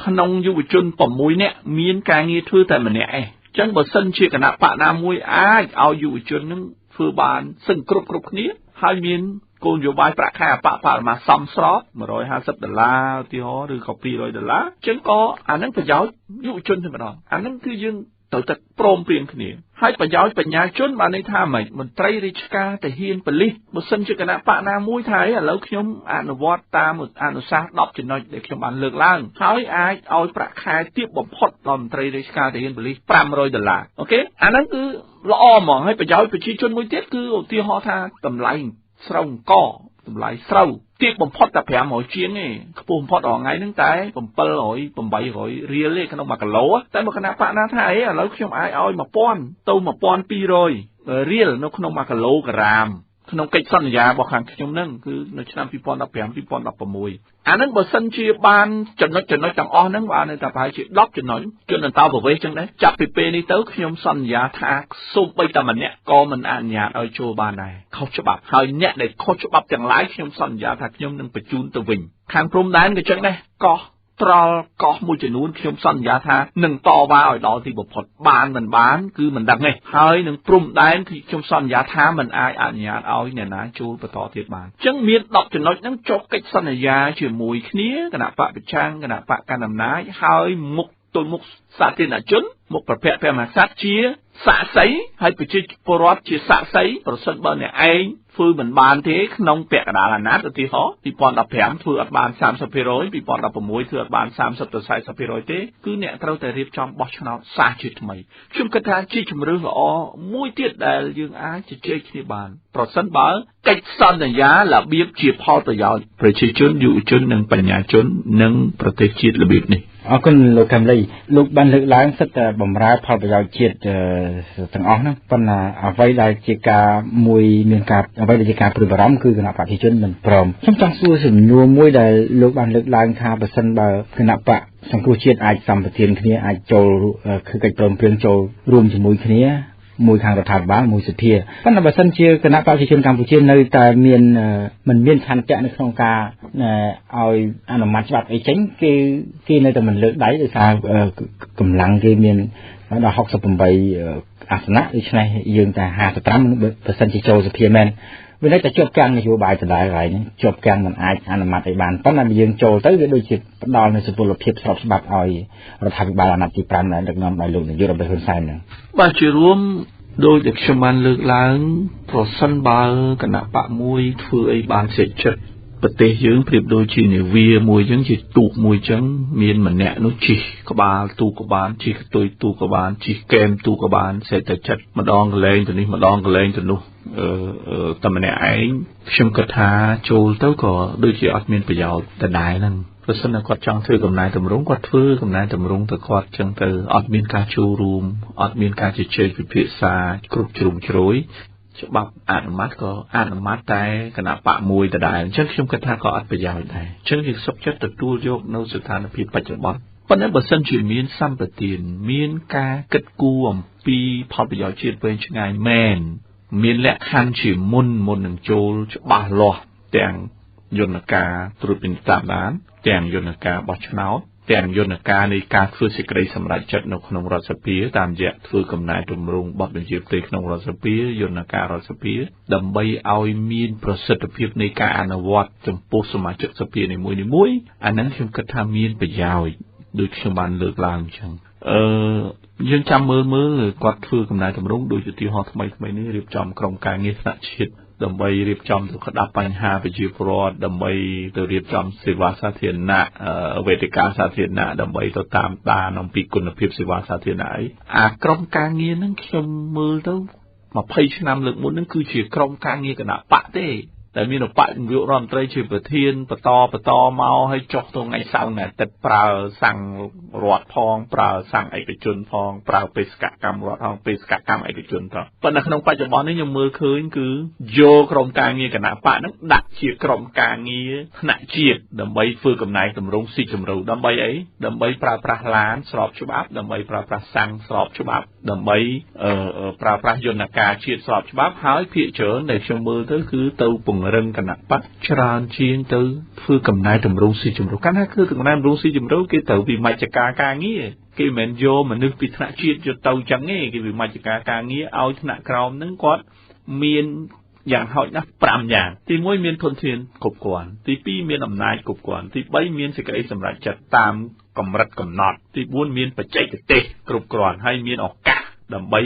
ក្នុងយុវជន6នាក់មានការងារធ្វើតែម្នាក់ឯងអញ្ចឹងបើសិនជាគណៈបកណាមួយអាចឲ្យយុវជននឹងធ្វើបានសឹងគ្រប់គ្នាហើយមានគោលនយោបាយប្រាក់ខែអបបរមាសមស្រប$150ឧទាហរណ៍ឬក៏$200អញ្ចឹងក៏អានឹងប្រយោជន៍យុវជនតែម្ដងអានឹងគឺយើងត្រូវតែព្រមព្រៀងគ្នាហើយប្រយោជន៍បញ្ញាជនបានន័យថាម៉េចមន្ត្រីរាជការទាហានប៉ូលីសបើសិនជាគណៈបកណាមួយថាឥឡូវខ្ញុំអនុវត្តតាមអនុសាសន៍10ចំណុចដែលខ្ញុំបានលើកឡើងហើយអាចឲ្យប្រាក់ខែទាបបំផុតដល់មន្ត្រីរាជការទាហានប៉ូលីស$500អូខេអាហ្នឹងគឺល្អហ្មងហើយប្រយោជន៍ប្រជាជនមួយទៀតគឺឧទាហរណ៍ថាតម្លៃស្រូវអង្គតម្លៃស្រូវទាបបំផុតតែ500ជាងទេខ្ពស់បំផុតរាល់ថ្ងៃហ្នឹងតែ700 800រៀលទេក្នុង1គីឡូតែមកគណៈបកណាថាឥឡូវខ្ញុំអាចឲ្យ1000ទៅ1200រៀលនៅក្នុង1គីឡូក្រាមក្នុងកិច្ចសន្យារបស់ខាងខ្ញុំហ្នឹងគឺនៅឆ្នាំ2015 2016អាហ្នឹងបើសិនជាបានចំណុចទាំងអស់ហ្នឹងបានតែប្រហែលជា10ចំណុចជនអន្តោប្រវេសន៍ចឹងដែរចាប់ពីពេលនេះទៅខ្ញុំសន្យាថាសូម្បីតែម្នាក់ក៏មិនអនុញ្ញាតឲ្យចូលបានដែរខុសច្បាប់ហើយអ្នកដែលខុសច្បាប់ទាំងឡាយខ្ញុំសន្យាថាខ្ញុំនឹងបញ្ជូនទៅវិញខាងព្រំដែនក៏ចឹងដែរកោះត្រល់កោះមួយចំនួនខ្ញុំសន្យាថានឹងតវ៉ាឲ្យដល់ទីបំផុតបានមិនបានគឺមិនដឹងទេហើយនឹងព្រំដែនគឺខ្ញុំសន្យាថាមិនអាចអនុញ្ញាតឲ្យអ្នកណាចូលបន្តទៀតបានអញ្ចឹងមាន10ចំណុចហ្នឹងចុះកិច្ចសន្យាជាមួយគ្នាគណៈបកប្រឆាំងគណៈបកកណ្ដាលអំណាចហើយមុខទល់មុខសាធារណជនមុខប្រភពព្រះមហាក្សត្រជាសាក្សីហើយប្រជាពលរដ្ឋជាសាក្សីប្រសិនបើអ្នកឯងធ្វើមិនបានទេក្នុងពាក់កណ្ដាលអាណត្តិឧទាហរណ៍2015ធ្វើអត់បាន 30% 2016ធ្វើអត់បាន 30 ទៅ 40% ទេគឺអ្នកត្រូវតែរៀបចំបោះឆ្នោតសាសជាថ្មីខ្ញុំគិតថាជាជំរឿនល្អមួយទៀតដែលយើងអាចជជែកគ្នាបានប្រសិនបើកិច្ចសន្យារបៀបជាផលប្រយោជន៍ប្រជាជនយុវជននិងបញ្ញាជននិងប្រទេសជាតិរបៀបនេះអរគុណលោកកែមលីលោកបានលើកឡើងសិតតែបំរើផលប្រយោជន៍ជាតិទាំងអស់ហ្នឹងប៉ុន្តែអ្វីដែលជាការមួយមានការអ្វីដែលជាការព្រួយបារម្ភគឺគណៈបព្វជិជនមិនព្រមខ្ញុំចង់សួរសំណួរមួយដែលលោកបានលើកឡើងថាបើសិនបើគណៈបកសង្គ្រោះជាតិអាចសម្បទានគ្នាអាចចូលគឺកិច្ចព្រមព្រៀងចូលរួមជាមួយគ្នាមួយខាងរដ្ឋាភិបាលមួយសភាប៉ុន្តែបើសិនជាគណៈបព្វជិជនកម្ពុជានៅតែមានមិនមានឆន្ទៈនៅក្នុងការឲ្យអនុម័តច្បាប់អីចេញគេនៅតែមិនលើកដៃដោយសារកម្លាំងគេមានដល់68អាសនៈដូច្នេះយើងតែ55បើសិនជាចូលសភាមែនវានៅតែជាប់គាំងនយោបាយដដែលហើយជាប់គាំងមិនអាចអនុម័តឲ្យបានប៉ុន្តែបើយើងចូលទៅវាដូចជាផ្ដល់នូវសុពលភាពស្របច្បាប់ឲ្យរដ្ឋាភិបាលអាណត្តិទី5ដែលដឹកនាំដោយលោកនាយករដ្ឋមន្ត្រីហ៊ុនសែនហ្នឹងបាទជារួមដោយដែលខ្ញុំបានលើកឡើងប្រសិនបើគណៈបកមួយធ្វើអីបានសេចចិត្តប្រទេសយើងប្រៀបដូចជានាវាមួយអញ្ចឹងជាទូកមួយអញ្ចឹងមានម្នាក់នោះជិះក្បាលទូកក៏បានជិះកតុយទូកក៏បានជិះកែមទូកក៏បានសេចតែចិត្តម្ដងកលែងទៅនេះម្ដងកលែងទៅនោះតែម្នាក់ឯងខ្ញុំគិតថាចូលទៅក៏ដូចជាអត់មានប្រយោជន៍ដដែលហ្នឹងប្រសិនតែគាត់ចង់ធ្វើកំណែតម្រង់គាត់ធ្វើកំណែតម្រង់ទៅគាត់ចឹងទៅអត់មានការចូលរួមអត់មានការជជែកពិភាក្សាគ្រប់ជ្រុងជ្រោយច្បាប់អនុម័តក៏អនុម័តតែគណៈបកមួយដដែលអញ្ចឹងខ្ញុំគិតថាក៏អត់ប្រយោជន៍ដែរអញ្ចឹងយើងសុខចិត្តទទួលយកនៅស្ថានភាពបច្ចុប្បន្នប៉ុន្តែបើសិនជាមានសម្បទានមានការគិតគូរអំពីផលប្រយោជន៍ជាតិវែងឆ្ងាយមែន មានលក្ខខណ្ឌជាមុននឹងចូលច្បាស់លាស់ទាំងយន្តការត្រួតពិនិត្យតាមដានទាំងយន្តការបោះឆ្នោតទាំងយន្តការនៃការធ្វើសេចក្តីសម្រេចចិត្តនៅក្នុងរដ្ឋសភាតាមរយៈធ្វើកំណែទម្រង់បទបញ្ជាផ្ទៃក្នុងរដ្ឋសភាយន្តការរដ្ឋសភាដើម្បីឲ្យមានប្រសិទ្ធភាពនៃការអនុវត្តចំពោះសមាជិកសភានីមួយៗអាហ្នឹងខ្ញុំគិតថាមានប្រយោជន៍ដូចខ្ញុំបានលើកឡើងអញ្ចឹងយើងចាំមើលគាត់ធ្វើកំណែទម្រង់ដូចឧទាហរណ៍ថ្មីនេះរៀបចំក្រុមការងារថ្នាក់ជាតិដើម្បីរៀបចំទៅក្តាប់បញ្ហាប្រជាពលរដ្ឋដើម្បីទៅរៀបចំសេវាសាធារណៈវេទិកាសាធារណៈដើម្បីទៅតាមដានអំពីគុណភាពសេវាសាធារណៈអាក្រុមការងារហ្នឹងខ្ញុំមើលទៅ20ឆ្នាំលើកមុនហ្នឹងគឺជាក្រុមការងារគណៈបកទេតែមានបកនាយករដ្ឋមន្ត្រីជាប្រធានបន្តមកឲ្យចុះទៅថ្ងៃសៅរ៍អាទិត្យប្រើសាំងរដ្ឋផងប្រើសាំងឯកជនផងប្រើបេសកកម្មរដ្ឋផងបេសកកម្មឯកជនផងប៉ុន្តែក្នុងបច្ចុប្បន្ននេះខ្ញុំមើលឃើញគឺយកក្រុមការងារគណៈបកហ្នឹងដាក់ជាក្រុមការងារថ្នាក់ជាតិដើម្បីធ្វើកំណែទម្រង់ស៊ីជម្រៅដើម្បីអីដើម្បីប្រើប្រាស់ឡានស្របច្បាប់ដើម្បីប្រើប្រាស់សាំងស្របច្បាប់ដើម្បីប្រើប្រាស់យន្តការជាតិស្របច្បាប់ហើយភាគច្រើនដែលខ្ញុំមើលទៅគឺទៅពង្រឹងគណៈបកច្រើនជាងទៅធ្វើកំណែទម្រង់ស៊ីជម្រៅកាលណាគឺកំណែទម្រង់ស៊ីជម្រៅគេទៅវិមជ្ឈការងារគេមិនយកមនុស្សពីថ្នាក់ជាតិយកទៅចឹងទេគេវិមជ្ឈការងារឲ្យថ្នាក់ក្រោមហ្នឹងគាត់មានយ៉ាងហោចណាស់5យ៉ាងទី1មានធនធានគ្រប់គ្រាន់ទី2មានអំណាចគ្រប់គ្រាន់ទី3មានសេចក្តីសម្រេចចិត្តតាមកម្រិតកំណត់ទី4មានបច្ចេកទេសគ្រប់គ្រាន់ហើយមានឱកាសដើម្បី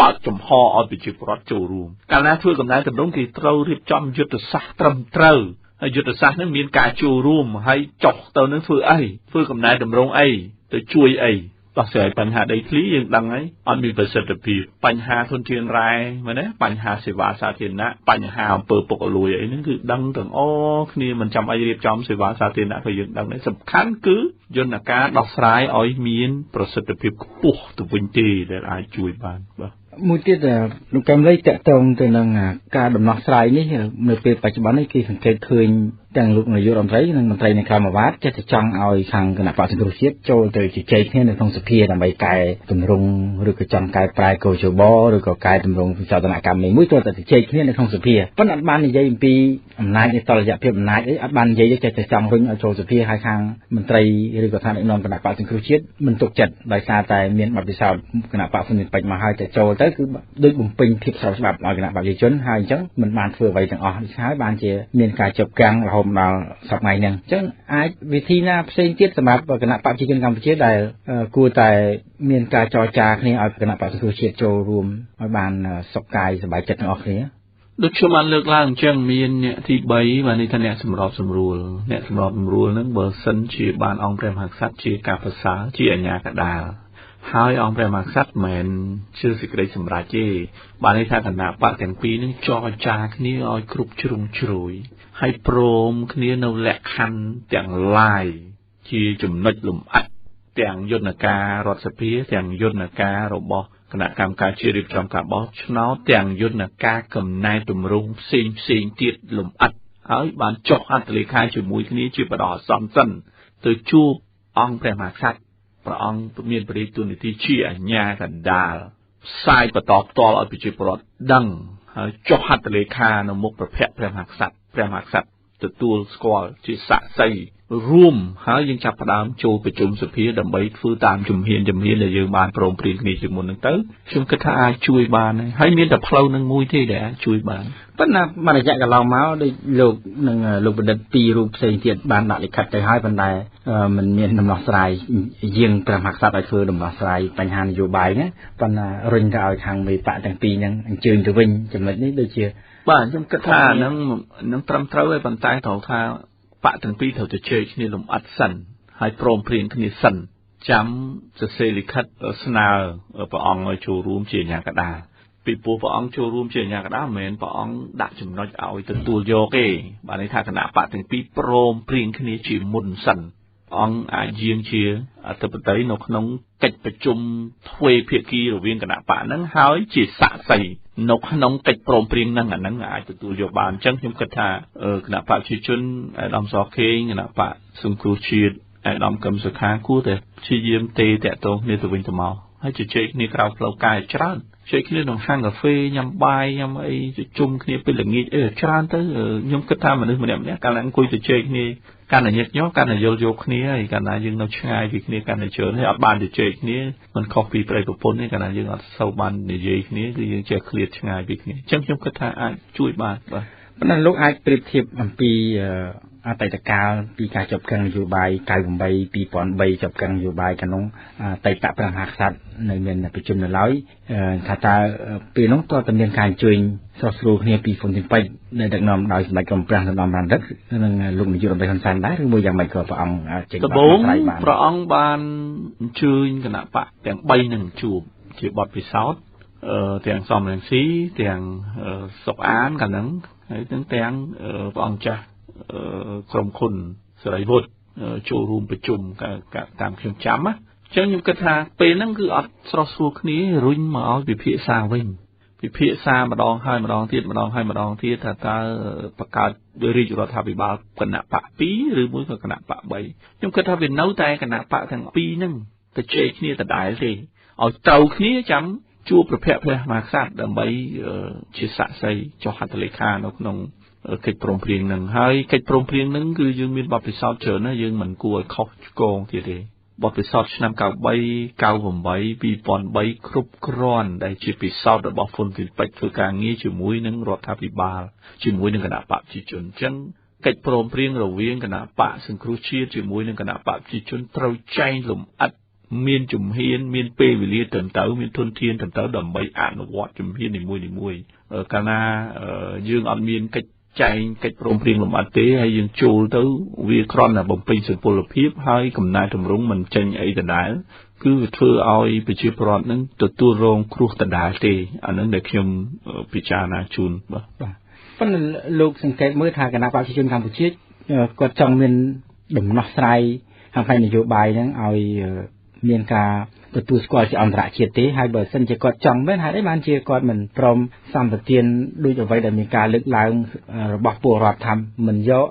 បើកចំហឲ្យប្រជាពលរដ្ឋចូលរួមកាលណាធ្វើកំណែទម្រង់គេត្រូវរៀបចំយុទ្ធសាស្ត្រត្រឹមត្រូវហើយយុទ្ធសាស្ត្រនេះមានការចូលរួមហើយចុះទៅនឹងធ្វើអីធ្វើកំណែទម្រង់អីទៅជួយអីដោះស្រាយបញ្ហាដីធ្លីយើងដឹងហើយអត់មានប្រសិទ្ធភាពបញ្ហាធនធានរ៉ែមែនទេបញ្ហាសេវាសាធារណៈបញ្ហាអំពើពុករលួយអីហ្នឹងគឺដឹងទាំងអស់គ្នាមិនចាំបាច់រៀបចំសេវាសាធារណៈក៏យើងដឹងដែរសំខាន់គឺយន្តការដោះស្រាយឲ្យមានប្រសិទ្ធភាពខ្ពស់ទៅវិញទេដែលអាចជួយបានបាទមួយទៀតលោកកែមលីតកតងទៅនឹងការដំណោះស្រាយនេះនៅពេលបច្ចុប្បន្ននេះគេសង្កេតឃើញទាំងលោកនាយករដ្ឋមន្ត្រីនិងមន្ត្រីនៃក្រមអាវ៉ាត់ចេះតែចង់ឲ្យខាងគណៈបក្សសង្គ្រោះជាតិចូលទៅជជែកគ្នានៅក្នុងសភាដើម្បីកែតម្រង់ឬក៏ចង់កែប្រែកោជបឬក៏កែតម្រង់វិសោធនកម្មមួយទៅជជែកគ្នានៅក្នុងសភាប៉ុន្តែអត់បាននិយាយអំពីអំណាចនៃតលយៈភាពអំណាចអីអត់បាននិយាយចេះតែចង់រុញឲ្យចូលសភាហើយខាងមន្ត្រីឬក៏ថ្នាក់ដឹកនាំគណៈបក្សសង្គ្រោះជាតិមិនទុកចិត្តដោយសារតែមានបទពិសោធន៍គណៈបក្សមានពេជ្រមកហើយតែចូលទៅគឺដូចបំពេញភាពស្របច្បាប់ឲ្យគណៈបព្វជិជនហើយអញ្ចឹងមិនបានធ្វើអ្វីទាំងអស់នេះហើយបានជាមានការជប់កាំងរហូតដល់សប្តាហ៍ហ្នឹងអញ្ចឹងអាចវិធីណាផ្សេងទៀតសម្រាប់គណៈបព្វជិជនកម្ពុជាដែលគួរតែមានការចរចាគ្នាឲ្យគណៈបក្សសង្គ្រោះជាតិចូលរួមឲ្យបានសុខកាយសប្បាយចិត្តទាំងអស់គ្នាដូចខ្ញុំបានលើកឡើងអញ្ចឹងមានអ្នកទី3បាននេះថាអ្នកសម្របសម្រួលហ្នឹងបើសិនជាបានអង្គព្រះមហាក្សត្រជាការប្រសើរជាអាជ្ញាកណ្ដាលហើយអង្គព្រះមហាក្សត្រមិនជឿសេចក្តីសម្រេចទេបាននេះថាគណៈបកទាំងពីរនឹងចរចាគ្នាឲ្យគ្រប់ជ្រុងជ្រោយហើយព្រមគ្នានៅលក្ខខណ្ឌទាំងឡាយជាចំណុចលំអិតទាំងយន្តការរដ្ឋសភាទាំងយន្តការរបស់គណៈកម្មការជាតិរៀបចំការបោះឆ្នោតទាំងយន្តការកំណែទម្រង់ផ្សេងទៀតលំអិតហើយបានចុះហត្ថលេខាជាមួយគ្នាជាបដិអាសន្នសិនទៅជួបអង្គព្រះមហាក្សត្រព្រះអង្គមានព្រះរាជតួនាទីជាអាជ្ញាកណ្ដាលផ្សាយបន្តផ្ទាល់ឲ្យប្រជាពលរដ្ឋដឹងហើយចុះហត្ថលេខានៅមុខព្រះភ័ក្ត្រព្រះមហាក្សត្រទទួលស្គាល់ជាសាក្សីរួមហើយយើងចាប់ផ្ដើមចូលប្រជុំសភាដើម្បីធ្វើតាមជំហានដែលយើងបានព្រមព្រៀងគ្នាជាមុនហ្នឹងទៅខ្ញុំគិតថាអាចជួយបានហើយមានតែផ្លូវនឹងមួយទេដែលអាចជួយបានប៉ុន្តែមួយរយៈកន្លងមកដូចលោកនិងលោកបណ្ឌិតពីររូបផ្សេងទៀតបានដាក់លិខិតទៅហើយប៉ុន្តែมันមានដំណោះស្រាយយើងព្រះមហាក្សត្រឲ្យធ្វើដំណោះស្រាយបញ្ហានយោបាយណាប៉ុន្តែរុញទៅឲ្យខាងមេបកទាំងពីរហ្នឹងអញ្ជើញទៅវិញចំណុចនេះដូចជាបាទខ្ញុំគិតថានឹងត្រឹមត្រូវហើយប៉ុន្តែត្រូវថាបកទាំងពីរត្រូវទៅជែកគ្នាលំអិតសិនហើយព្រមព្រៀងគ្នាសិនចាំសរសេរលិខិតស្នើព្រះអង្គឲ្យចូលរួមជាអាជ្ញាកណ្ដាលពីព្រោះព្រះអង្គចូលរួមជាអាជ្ញាកណ្ដាលមិនមែនព្រះអង្គដាក់ចំណុចឲ្យទទួលយកទេបាទន័យថាគណៈបកទាំងពីរព្រមព្រៀងគ្នាជាមុនសិនព្រះអង្គអាចយាងជាអធិបតីនៅក្នុងកិច្ចប្រជុំទ្វេភាគីរវាងគណៈបកហ្នឹងហើយជាសាក្សីនៅក្នុងកិច្ចព្រមព្រៀងហ្នឹងអាហ្នឹងអាចទទួលយកបានអញ្ចឹងខ្ញុំគិតថាគណៈបព្វជិជនអាដាមសខេងគណៈបកសង្គ្រោះជាតិអាដាមកឹមសុខាគួរតែព្យាយាមទេតាក់ទងគ្នាទៅវិញទៅមកហ ហើយជជែកគ្នាក្រៅផ្លូវកាយច្រើនជជែកគ្នាក្នុងហាងកាហ្វេញ៉ាំបាយញ៉ាំអីជុំគ្នាពេលល្ងាចច្រើនទៅខ្ញុំគិតថាមនុស្សម្នាក់ៗកាលណាអង្គុយជជែកគ្នាកាន់តែញឹកញាប់កាន់តែយល់យកគ្នាហើយកាលណាយើងនៅឆ្ងាយពីគ្នាកាន់តែច្រើនហើយអត់បានជជែកគ្នាមិនខុសពីប្រិយប្រពន្ធទេកាលណាយើងអត់សូវបាននិយាយគ្នាគឺយើងចេះឃ្លាតឆ្ងាយពីគ្នាអញ្ចឹងខ្ញុំគិតថាអាចជួយបានបាទប៉ុន្តែលោកអាចប្រៀបធៀបអំពីអតីតកាលពីការចាប់កាន់នយោបាយ98 2003ចាប់កាន់នយោបាយក្នុងអតីតព្រះមហាក្សត្រនៅមានប្រជុំនៅឡើយថាតើពេលនោះតើមានការអញ្ជើញស្រស់ស្រួលគ្នាពីហ្វុនទីនពេជ្រដែលដឹកនាំដោយសម្ដេចក្រមព្រះនរោត្តមរណរដ្ឋនិងលោកនាយករដ្ឋមន្ត្រីហ៊ុនសែនដែរឬមួយយ៉ាងម៉េចក៏ព្រះអង្គចេញបទស្រាយបានព្រះអង្គបានអញ្ជើញគណៈបកទាំង3នឹងជួបជាបទពិសោធន៍ទាំងសំរងស៊ីទាំងសុកអានកាលហ្នឹងហើយទាំងព្រះអង្គចាស់ក្រុមគុណសេរីវុឌ្ឍចូលរួមប្រជុំតាមខ្ញុំចាំណាអញ្ចឹងខ្ញុំគិតថាពេលហ្នឹងគឺអត់ស្រស់ស្រួលគ្នារុញមកឲ្យពិភាក្សាវិញពិភាក្សាម្ដងហើយម្ដងទៀតម្ដងហើយម្ដងទៀតថាតើបង្កើតរាជរដ្ឋាភិបាលគណៈបក2ឬមួយក៏គណៈបក3ខ្ញុំគិតថាវានៅតែគណៈបកទាំង2ហ្នឹងទៅជែកគ្នាដដែលទេឲ្យត្រូវគ្នាចាំជួបប្រភពព្រះមហាក្សត្រដើម្បីជាសាក្សីចុះហត្ថលេខានៅក្នុងកិច្ចព្រមព្រៀងនឹងហើយកិច្ចព្រមព្រៀងនឹងគឺយើងមានបទពិសោធន៍ច្រើនណាស់យើងមិនគួរឲ្យខុសឆ្គងទៀតទេបទពិសោធន៍ឆ្នាំ93 98 2003គ្រប់គ្រាន់ដែលជាពិសោធន៍របស់ហ៊ុនស៊ិនប៉ិចធ្វើការងារជាមួយនឹងរដ្ឋាភិបាលជាមួយនឹងគណៈបកប្រជាជនអញ្ចឹងកិច្ចព្រមព្រៀងរវាងគណៈបកសង្គ្រោះជាតិជាមួយនឹងគណៈបកប្រជាជនត្រូវចែងលម្អិតមានជំហានមានពេលវេលាត្រឹមត្រូវមានធនធានត្រឹមត្រូវដើម្បីអនុវត្តជំហាននីមួយៗកាលណាយើងអត់មានកិច្ចចែងកិច្ចព្រមព្រៀងលម្អិតទេហើយយើងចូលទៅវាគ្រាន់តែបំពេញសុពលភាពហើយកំណែតម្រង់មិនចេញអីដដែលគឺវាធ្វើឲ្យប្រជាពលរដ្ឋនឹងទទួលរងគ្រោះដដែលទេអានឹងដែលខ្ញុំពិចារណាជូនបាទប៉ុន្តែលោកសង្កេតមើលថាគណៈបព្វជិជនកម្ពុជាគាត់ចង់មានដំណោះស្រាយខាងផ្នែកនយោបាយហ្នឹងឲ្យមានការទទួលស្គាល់ជាអន្តរជាតិទេហើយបើសិនជាគាត់ចង់មែនហេតុអីបានជាគាត់មិនព្រមសម្បទានដូចអ្វីដែលមានការលើកឡើងរបស់ពលរដ្ឋថាមិនយក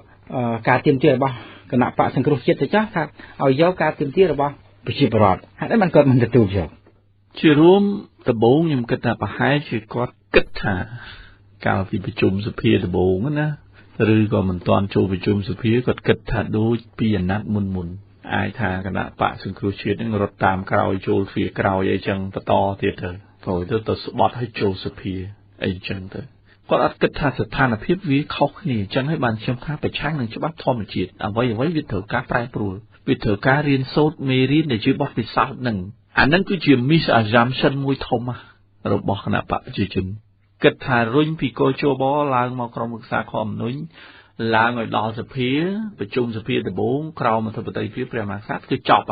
ការទាមទាររបស់គណៈបកសង្គ្រោះជាតិទៅចាស់ថាឲ្យយកការទាមទាររបស់ប្រជាពលរដ្ឋហេតុអីបានគាត់មិនទទួលយកជារួមដំបូងខ្ញុំគិតថាប្រហែលជាគាត់គិតថាកាលពីប្រជុំសភាដំបូងណាឬក៏មិនទាន់ចូលប្រជុំសភាគាត់គិតថាដូចពីអាណត្តិមុនអាចថាគណៈបកសង្គ្រោះជាតិនឹងរត់តាមក្រោយចូលទ្វារក្រោយអីចឹងបន្តទៀតទៅស្បត់ឲ្យចូលសភាអីចឹងទៅគាត់អត់គិតថាស្ថានភាពវាខុសគ្នាចឹងហើយបានខ្ញុំថាប្រឆាំងនឹងច្បាប់ធម្មជាតិអ្វីវាត្រូវការប្រែប្រួលវាត្រូវការរៀនសូត្រមេរៀនដែលជាបទពិសោធន៍នឹងអានឹងគឺជា misassumption មួយធំរបស់គណៈបកប្រជាជនគិតថារុញពីកោជបឡើងមកក្រុមប្រឹក្សាខមនុញឡើងឲ្យដល់សភាប្រជុំសភាដំបូងក្រោមអធិបតេយ្យភាពព្រះមហាក្សត្រគឺចប់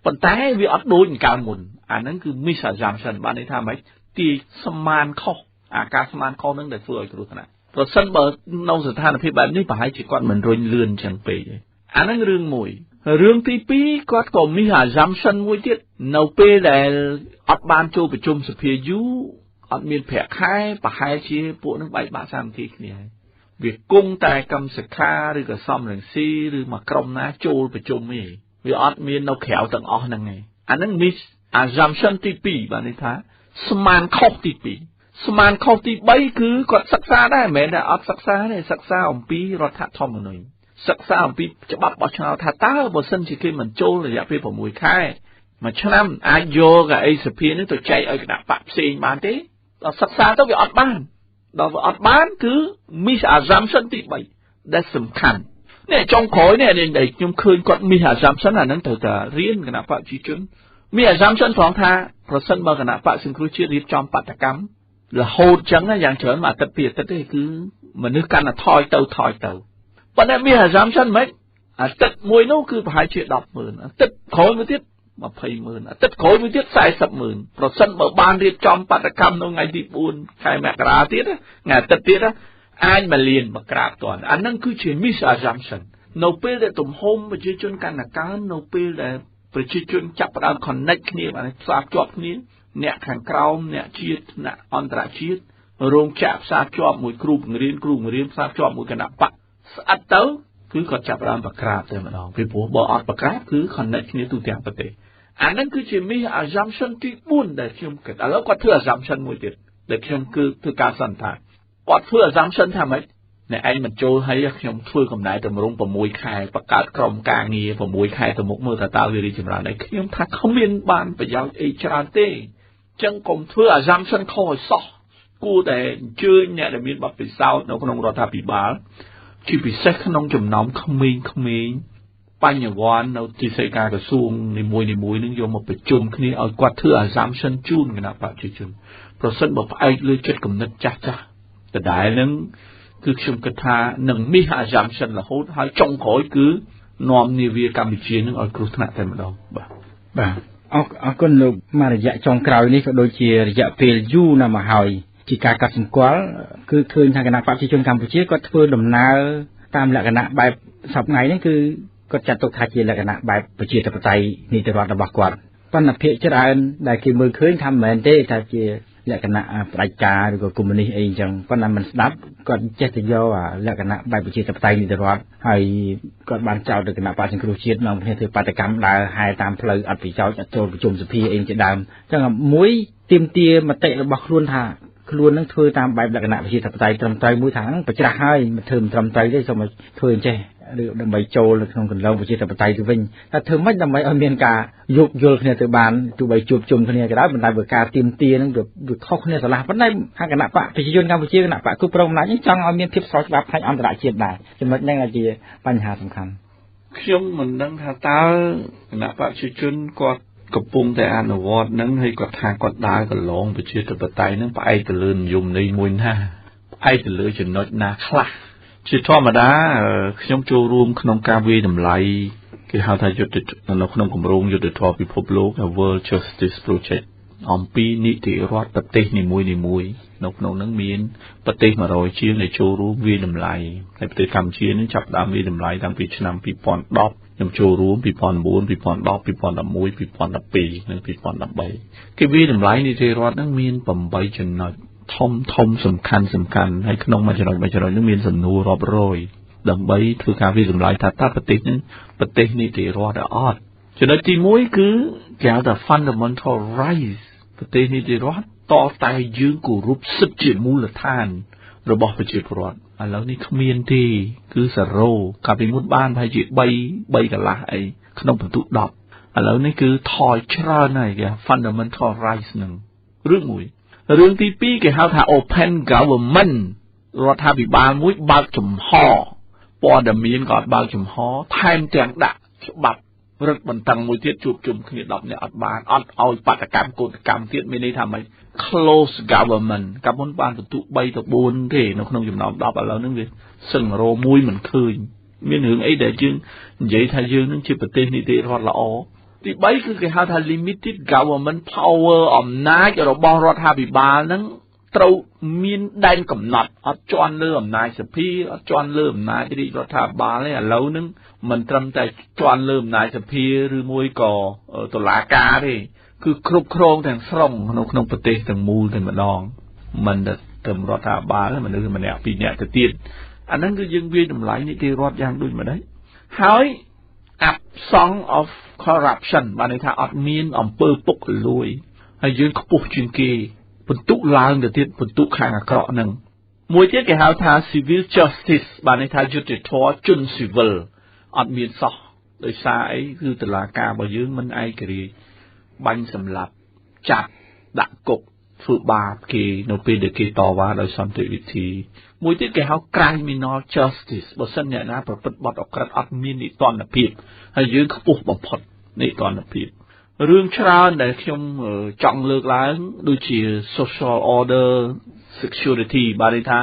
ប៉ុន្តែវាអត់ដូចកាលមុនអាហ្នឹងគឺ misassumption បានន័យថាម៉េចទីស្មានខុសអាការស្មានខុសហ្នឹងដែលធ្វើឲ្យគ្រោះថ្នាក់ប្រសិនបើនៅស្ថានភាពបែបនេះប្រហែលជាគាត់មិនរុញលឿនចឹងពេកទេអាហ្នឹងរឿងមួយរឿងទី2គាត់ក៏ misassumption មួយទៀតនៅពេលដែលអត់បានចូលប្រជុំសភាយូរអត់មានប្រាក់ខែប្រហែលជាពួកនឹងបែកបាក់សាមគ្គីគ្នាហើយវាគង់តែកម្មសិក្ខាឬក៏សំរងស៊ីឬមកក្រុមណាចូលប្រជុំទេវាអត់មាននៅក្រៅទាំងអស់ហ្នឹងឯងអាហ្នឹង misassumption ទី2បានន័យថាស្មានខុសទី2ស្មានខុសទី3គឺគាត់សិក្សាដែរមិនមែនតែអត់សិក្សាទេសិក្សាអំពីរដ្ឋធម្មនុញ្ញសិក្សាអំពីច្បាប់បោះឆ្នោតថាតើបើសិនជាគេមិនចូលរយៈពេល6ខែមួយឆ្នាំអាចយកអីសភានេះទៅចែកឲ្យគណៈបកផ្សេងបានទេដល់សិក្សាទៅវាអត់បានដល់វាអត់បានគឺ misassumption ទី3ដែលសំខាន់នេះចុងក្រោយនេះដែលខ្ញុំឃើញគាត់ misassumption អាហ្នឹងត្រូវតែរៀនគណៈបកប្រជាជន misassumption ត្រង់ថាប្រសិនបើគណៈបកសង្គ្រោះជាតិរៀបចំបាតកម្មរហូតចឹងយ៉ាងច្រើនមួយអាទិត្យពីរអាទិត្យទេគឺមនុស្សកាន់តែថយទៅប៉ុន្តែ misassumption មិនអាទិត្យមួយនោះគឺប្រហែលជា 10,000 អាទិត្យក្រោយមួយទៀត20,000 អាទិត្យក្រោយមួយទៀត40,000ប្រសិនបើបានរៀបចំបាតកម្មនៅថ្ងៃទី4ខែមករាទៀតថ្ងៃអាទិត្យទៀតអាច1លានមកក្រាបតន់អាហ្នឹងគឺជា misassumption នៅពេលដែលទំហំប្រជាជនកាន់តែកើននៅពេលដែលប្រជាជនចាប់ផ្ដើម connect គ្នាបានផ្សារភ្ជាប់គ្នាអ្នកខាងក្រោមអ្នកជាតិអ្នកអន្តរជាតិរោងចក្រផ្សារភ្ជាប់មួយគ្រូបង្រៀនផ្សារភ្ជាប់មួយគណៈបកស្អិតទៅគឺគាត់ចាប់ផ្ដើមបក្រាបតែម្ដងពីព្រោះបើអត់បក្រាបគឺ connect គ្នាទូទាំងប្រទេស អាហ្នឹងគឺជាមាន assumption ទី4ដែលខ្ញុំគិតឥឡូវគាត់ធ្វើ assumption មួយទៀតដែលខ្ញុំគឺធ្វើការសន្និដ្ឋានគាត់ធ្វើ assumption ថាម៉េចអ្នកឯងមិនចូលឲ្យខ្ញុំធ្វើកំណែតម្រង់6ខែបង្កើតក្រុមការងារ6ខែទៅមុខមើលតើវារីចម្រើនឯខ្ញុំថាគ្មានបានប្រយោជន៍អីច្រើនទេអញ្ចឹងកុំធ្វើ assumption ខុសឲ្យសោះគួរតែអញ្ជើញអ្នកដែលមានបទពិសោធន៍នៅក្នុងរដ្ឋាភិបាលជាពិសេសក្នុងចំណោមក្មេងៗបញ្ញវន្តនៅទីស្តីការក្រសួងនីមួយៗនឹងយកមកប្រជុំគ្នាឲ្យគាត់ធ្វើ assumption ជូនគណៈបព្វជិជនប្រសិនបើផ្អែកលើចិត្តគំនិតចាស់ដដែលនឹងគឺខ្ញុំគិតថានឹងមាន assumption រហូតហើយចុងក្រោយគឺនាំនាវាកម្ពុជានឹងឲ្យគ្រោះថ្នាក់តែម្ដងបាទអរគុណលោកមករយៈចុងក្រោយនេះក៏ដូចជារយៈពេលយូរណាស់មកហើយជាការកាត់សម្គាល់គឺឃើញថាគណៈបព្វជិជនកម្ពុជាគាត់ធ្វើដំណើរតាមលក្ខណៈបែបសប្តាហ៍ថ្ងៃនេះគឺគាត់ចាត់ទុកថាជាលក្ខណៈបែបប្រជាធិបតេយ្យនីតិរដ្ឋរបស់គាត់ប៉ុន្តែភាគច្រើនដែលគេមើលឃើញថាមិនមែនទេថាជាលក្ខណៈផ្ដាច់ការឬក៏កុម្មុយនីសអីអញ្ចឹងប៉ុន្តែមិនស្ដាប់គាត់ចេះតែយកលក្ខណៈបែបប្រជាធិបតេយ្យនីតិរដ្ឋហើយគាត់បានចោទទៅគណៈបព្វជិជនគ្រូជាតិនាំគ្នាធ្វើបាតកម្មដើរហែតាមផ្លូវអត់ប្រយោជន៍អត់ចូលប្រជុំសភាអីជាដើមអញ្ចឹងមួយទាមទារមតិរបស់ខ្លួនថាខ្លួននឹងធ្វើតាមបែបលក្ខណៈប្រជាធិបតេយ្យត្រឹមត្រូវមួយថាហ្នឹងប្រច្រាស់ហើយមិនធ្វើមិនត្រឹមត្រូវទេសូមឲ្យធ្វើអញ្ចេះឬដើម្បីចូលនៅក្នុងកន្លងប្រជាធិបតេយ្យទៅវិញតែធ្វើម៉េចដើម្បីឲ្យមានការយោគយល់គ្នាទៅបានទោះបីជួបជុំគ្នាក៏ដោយប៉ុន្តែបើការទៀមទាហ្នឹងវាខុសគ្នាស្រឡះប៉ុន្តែហាគណៈបកប្រជាជនកម្ពុជាគណៈបកគ្រប់គ្រងអំណាចនេះចង់ឲ្យមានភាពស្របច្បាប់ផ្នែកអន្តរជាតិដែរចំណុចហ្នឹងជាបញ្ហាសំខាន់ខ្ញុំមិនដឹងថាតើគណៈបកប្រជាជនគាត់កំពុងតែអនុវត្តហ្នឹងហើយគាត់ថាគាត់ដើរកន្លងប្រជាធិបតេយ្យហ្នឹងផ្អែកទៅលើនិយមន័យមួយណាផ្អែកទៅលើចំណុចណាខ្លះជាធម្មតាខ្ញុំចូលរួមក្នុងការវិយតម្លៃគេហៅថាយុទ្ធនៅក្នុងគម្រោងយុទ្ធធម៌ពិភពលោក World Justice Project អំពីនីតិរដ្ឋប្រទេសនីមួយៗនៅក្នុងហ្នឹងមានប្រទេស100ជាងដែលចូលរួមវិយតម្លៃហើយប្រទេសកម្ពុជានឹងចាប់ផ្ដើមវិយតម្លៃតាំងពីឆ្នាំ2010ខ្ញុំចូលរួម2009 2010 2011 2012 និង2013គេវិយតម្លៃនីតិរដ្ឋហ្នឹងមាន8ចំណុចធំសំខាន់ហើយក្នុងមួយចំណុចនោះមានសំណួររាប់រយដើម្បីធ្វើការវិតម្លៃថាតើប្រទេសនេះប្រទេសនីតិរដ្ឋអត់ចំណុចទី1គឺគេហៅថា fundamental rights ប្រទេសនីតិរដ្ឋតតែយើងគោរពសិទ្ធិជាមូលដ្ឋានរបស់ប្រជាពលរដ្ឋឥឡូវនេះគ្មានទេគឺ0កាលពីមុនបានប្រហែលជា3កន្លះអីក្នុងពិន្ទុ10ឥឡូវនេះគឺថយច្រើនហើយគេ fundamental rights នឹងរឿងទី2គេហៅថា open government រដ្ឋាភិបាលមួយបើកចំហព័ត៌មានក៏បើកចំហថែមទាំងដាក់ច្បាប់រឹតបន្តឹងមួយទៀតជួបជុំគ្នា10នាក់អត់បានអត់ឲ្យបាតកម្មកោតកម្មទៀតមានន័យថាម៉េច close government កាលមុនបានពិន្ទុ3ទៅ4ទេនៅក្នុងចំណោម10ឥឡូវហ្នឹងវាសឹងរមួយមិនឃើញមានរឿងអីដែលយើងនិយាយថាយើងនឹងជាប្រទេសនីតិរដ្ឋល្អទី3គឺគេហៅថា limited government power អំណាចរបស់រដ្ឋាភិបាលហ្នឹងត្រូវមានដែនកំណត់អត់ជន់លើអំណាចសភាអត់ជន់លើអំណាចរាជរដ្ឋាភិបាលទេឥឡូវហ្នឹងមិនត្រឹមតែជន់លើអំណាចសភាឬមួយក៏តុលាការទេគឺគ្រប់គ្រងទាំងស្រុងនៅក្នុងប្រទេសទាំងមូលតែម្ដងមិនតែរដ្ឋាភិបាលមនុស្សម្នាក់ពីរនាក់ទៅទៀតអាហ្នឹងគឺយើងវាតម្លៃនីតិរដ្ឋយ៉ាងដូចម្ដេចហើយ absence of corruption បានន័យថាអត់មានអំពើពុករលួយហើយយើងខ្ពស់ជាងគេបន្ទុកឡើងទៅទៀតបន្ទុកខាងអាក្រក់ហ្នឹងមួយទៀតគេហៅថា civil justice បានន័យថាយុត្តិធម៌ជនស៊ីវិលអត់មានសោះដោយសារអីគឺតុលាការរបស់យើងមិនឯករាជ្យបាញ់សម្លាប់ចាប់ដាក់គុកធ្វើបាបគេនៅពេលដែលគេតវ៉ាដោយសន្តិវិធីមួយទៀតគេហៅ criminal justice បើសិនអ្នកណាប្រព្រឹត្តបទអក្រិតអត់មាននីតិរដ្ឋភាពហើយយើងខ្ពស់បំផុតនីតិរដ្ឋភាពរឿងច្រើនដែលខ្ញុំចង់លើកឡើងដូចជា social order security បានន័យថា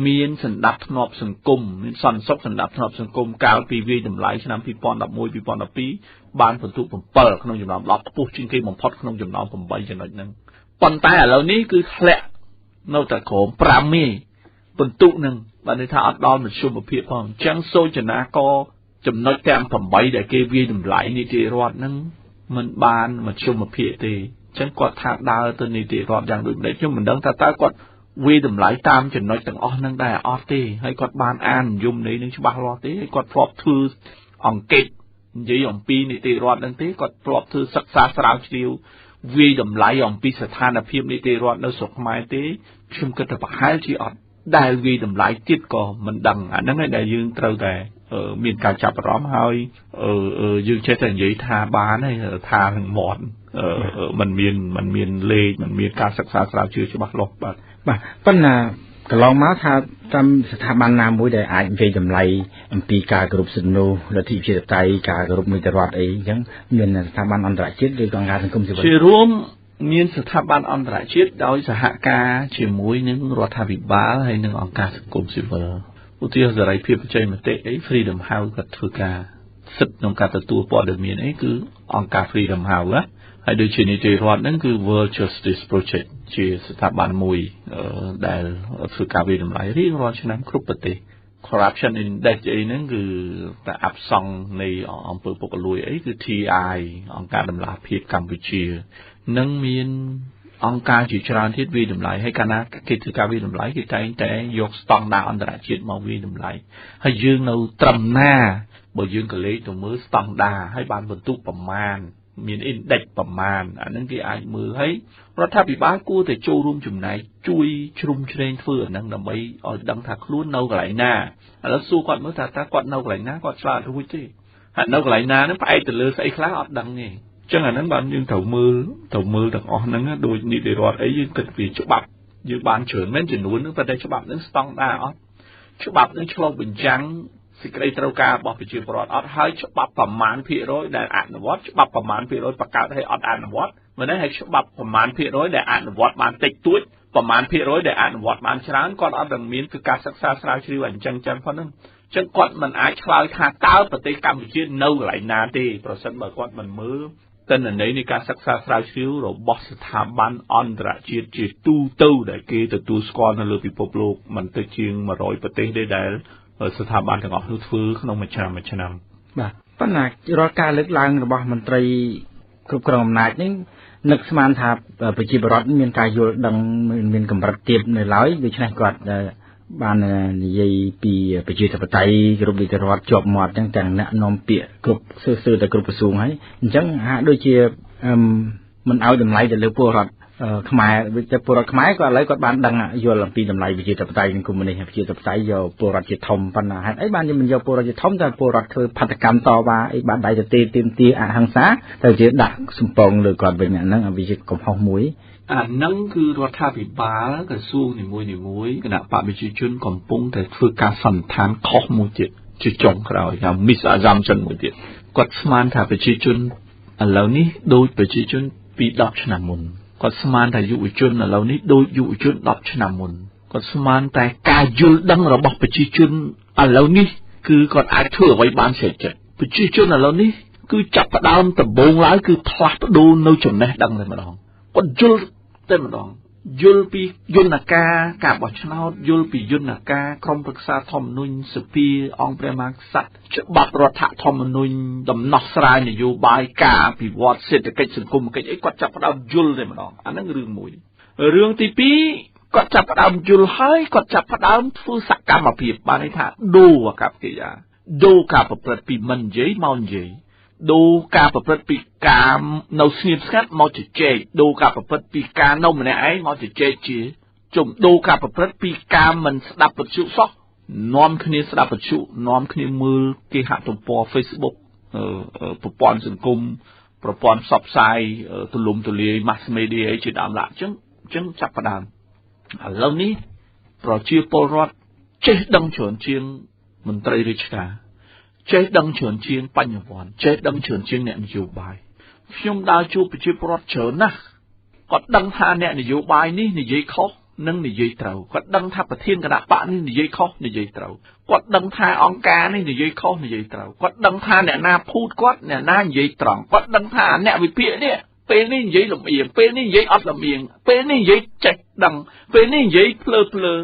មានសន្តិភាពសង្គមមានសន្តិសុខសន្តិភាពសង្គមកាលពីវាយតម្លៃឆ្នាំ2011 2012បានពិន្ទុ7ក្នុងចំណោម10ខ្ពស់ជាងគេបំផុតក្នុងចំណោម8ចំណុចហ្នឹងប៉ុន្តែឥឡូវនេះគឺធ្លាក់នៅតែក្រោម5ទេពិន្ទុហ្នឹងបានន័យថាអត់ដល់មធ្យមភាពផងអញ្ចឹងសូចនាករចំណុចទាំង8ដែលគេវាយតម្លៃនីតិរដ្ឋហ្នឹងមិនបានមធ្យមភាពទេអញ្ចឹងគាត់ថាដើរទៅនីតិរដ្ឋយ៉ាងដូចម្ដេចខ្ញុំមិនដឹងថាតើគាត់វាយតម្លៃតាមចំណុចទាំងអស់ហ្នឹងដែរអត់ទេហើយគាត់បានអាននិយមន័យនឹងច្បាស់លាស់ទេហើយគាត់ធ្លាប់ធ្វើអង្កេត និយាយអំពីនីតិរដ្ឋហ្នឹងទេគាត់ធ្លាប់ធ្វើសិក្សាស្រាវជ្រាវវាយតម្លៃអំពីស្ថានភាពនីតិរដ្ឋនៅស្រុកខ្មែរទេខ្ញុំគិតថាប្រហែលជាអត់ដែលវាយតម្លៃទៀតក៏មិនដឹងអាហ្នឹងឯងដែលយើងត្រូវតែមានការចាប់អារម្មណ៍ហើយយើងចេះតែនិយាយថាបានហើយថានឹងមាត់มันមានលេខมันមានការសិក្សាស្រាវជ្រាវច្បាស់លាស់បាទប៉ុន្តែកន្លងមកថាតាមស្ថាប័នណាមួយដែលអាចវាយតម្លៃអំពីការគោរពសិទ្ធិមនុស្សលទ្ធិប្រជាធិបតេយ្យការគោរពនីតិរដ្ឋអីអញ្ចឹងមានស្ថាប័នអន្តរជាតិឬអង្គការសង្គមស៊ីវិលជារួមមានស្ថាប័នអន្តរជាតិដោយសហការជាមួយនឹងរដ្ឋាភិបាលហើយនិងអង្គការសង្គមស៊ីវិលឧទាហរណ៍សេរីភាពបច្ចេកមតិអី Freedom House គាត់ធ្វើការសិទ្ធិក្នុងការទទួលព័ត៌មានអីគឺអង្គការ Freedom House ហើយដូចជានីតិរដ្ឋហ្នឹងគឺ World Justice Project ជាស្ថាប័នមួយដែលធ្វើការវិតម្លៃរៀងរាល់ឆ្នាំគ្រប់ប្រទេស Corruption Index អីហ្នឹងគឺតែអាប់សង់នៃអំពើពុករលួយអីគឺ TI អង្គការតម្លាភាពកម្ពុជានឹងមានអង្គការជាច្រើនទៀតវិតម្លៃហើយកាលណាគេធ្វើការវិតម្លៃគេតែងតែយកស្តង់ដារអន្តរជាតិមកវិតម្លៃហើយយើងនៅត្រឹមណាបើយើងក៏លេខទៅមើលស្តង់ដារហើយបានបន្ទុកប្រមាណមាន index ប្រមាណអាហ្នឹងគេអាចមើលហើយរដ្ឋាភិបាលគួរតែចូលរួមចំណែកជួយជ្រុំជ្រែងធ្វើអាហ្នឹងដើម្បីឲ្យដឹងថាខ្លួននៅកន្លែងណាឥឡូវសួរគាត់មើលថាគាត់នៅកន្លែងណាគាត់ឆ្លើយរួចទេហើយនៅកន្លែងណាហ្នឹងផ្អែកទៅលើស្អីខ្លះអត់ដឹងទេចឹងអាហ្នឹងបានយើងត្រូវមើលទាំងអស់ហ្នឹងដូចនីតិរដ្ឋអីយើងគិតពីច្បាប់យើងបានច្រើនមែនចំនួនហ្នឹងប៉ុន្តែច្បាប់ហ្នឹងស្តង់ដារអត់ច្បាប់ហ្នឹងឆ្លុះបញ្ចាំងសេចក្តីត្រូវការរបស់ប្រជាពលរដ្ឋអត់ហើយច្បាប់ប្រមាណភាគរយដែលអនុវត្តច្បាប់ប្រមាណភាគរយបង្កើតឲ្យអត់អនុវត្តមិនដែរហើយច្បាប់ប្រមាណភាគរយដែលអនុវត្តបានតិចតួចប្រមាណភាគរយដែលអនុវត្តបានច្រើនគាត់អត់នឹងមានគឺការសិក្សាស្រាវជ្រាវអញ្ចឹងប៉ុណ្ណឹងចឹងគាត់មិនអាចឆ្លើយថាតើប្រទេសកម្ពុជានៅកន្លែងណាទេប្រសិនបើគាត់មិនមើលទិន្នន័យនៃការសិក្សាស្រាវជ្រាវរបស់ស្ថាប័នអន្តរជាតិជាទូទៅដែលគេទទួលស្គាល់នៅលើពិភពលោកមិនទៅជាង100ប្រទេសទេដែលស្ថាប័នទាំងអស់នោះធ្វើក្នុងមួយឆ្នាំបាទប៉ុន្តែរាល់ការលើកឡើងរបស់មន្ត្រីគ្រប់គ្រងអំណាចនេះនឹកស្មានថាប្រជាពលរដ្ឋមានការយល់ដឹងមានកម្រិតទាបនៅឡើយដូច្នេះគាត់បាននិយាយពីប្រជាធិបតេយ្យគ្រប់នីតិរដ្ឋជាប់មាត់អញ្ចឹងទាំងអ្នកនាំពាក្យគ្រប់ស្ទើរតែគ្រប់ក្រសួងហើយអញ្ចឹងហាក់ដូចជាមិនឲ្យតម្លៃទៅលើពលរដ្ឋខ្មែរវិទ្យាពលរដ្ឋខ្មែរក៏ឥឡូវគាត់បានដឹងយល់អំពីតម្លៃប្រជាធិបតេយ្យនិងកុម្មុយនីសប្រជាធិបតេយ្យយកពលរដ្ឋជាធំប៉ុណ្ណាហេតុអីបានយើងមិនយកពលរដ្ឋជាធំតែពលរដ្ឋធ្វើផាតកម្មតវ៉ាអីបានដៃទៅទាមទារអហិង្សាទៅជាដាក់សម្ពងលើគាត់វិញអាហ្នឹងវាជាកំហុសមួយអាហ្នឹងគឺរដ្ឋាភិបាលក្រសួងនីមួយៗគណៈបព្វជិជនកំពុងតែធ្វើការសន្និដ្ឋានខុសមួយទៀតជាចុងក្រោយថា misassumption មួយទៀតគាត់ស្មានថាប្រជាជនឥឡូវនេះដូចប្រជាជនពី10ឆ្នាំមុនគាត់ស្មានថាយុវជនឥឡូវនេះដូចយុវជន10ឆ្នាំមុនគាត់ស្មានតែការយល់ដឹងរបស់ប្រជាជនឥឡូវនេះគឺគាត់អាចធ្វើអ្វីបានស្រេចចិត្តប្រជាជនឥឡូវនេះគឺចាប់ផ្ដើមដំបូងឡើយគឺផ្លាស់ប្ដូរនៅចំណេះដឹងតែម្ដងគាត់យល់តែម្ដងយល់ពីយន្តការការបោះឆ្នោតយល់ពីយន្តការក្រុមប្រឹក្សាធម្មនុញ្ញសភាអង្គព្រះមហាក្សត្រច្បាប់រដ្ឋធម្មនុញ្ញដំណោះស្រាយនយោបាយការអភិវឌ្ឍសេដ្ឋកិច្ចសង្គមគិច្ចអីគាត់ចាប់ផ្ដើមយល់តែម្ដងអាហ្នឹងរឿងមួយរឿងទី2គាត់ចាប់ផ្ដើមយល់ហើយគាត់ចាប់ផ្ដើមធ្វើសកម្មភាពបានន័យថាដូរអាកប្បកិរិយាដូរការប្រព្រឹត្តពីមិននិយាយមកនិយាយដូរការប្រព្រឹត្តពីការនៅស្ងៀមស្ងាត់មកជជែកដូរការប្រព្រឹត្តពីការនៅម្នាក់ឯងមកជជែកជាជំដូរការប្រព្រឹត្តពីការមិនស្ដាប់វិទ្យុសោះនាំគ្នាស្ដាប់វិទ្យុនាំគ្នាមើលគេហទំព័រ Facebook ប្រព័ន្ធសង្គមប្រព័ន្ធផ្សព្វផ្សាយទូលំទូលាយ mass media ជាដើមឡាអញ្ចឹងចាប់ផ្ដើមឥឡូវនេះប្រជាពលរដ្ឋចេះដឹងច្រើនជាងមន្ត្រីរាជការចេះដឹងច្រើនជាងបញ្ញវន្តចេះដឹងច្រើនជាងអ្នកនយោបាយខ្ញុំដើរជួបប្រជាពលរដ្ឋច្រើនណាស់គាត់ដឹងថាអ្នកនយោបាយនេះនិយាយខុសនិងនិយាយត្រូវគាត់ដឹងថាប្រធានគណៈបកនេះនិយាយខុសនិយាយត្រូវគាត់ដឹងថាអង្គការនេះនិយាយខុសនិយាយត្រូវគាត់ដឹងថាអ្នកណាភូតគាត់អ្នកណានិយាយត្រង់គាត់ដឹងថាអ្នកវិភាគនេះពេលនេះនិយាយលំអៀងពេលនេះនិយាយអត់លំអៀងពេលនេះនិយាយចេះដឹងពេលនេះនិយាយភ្លើ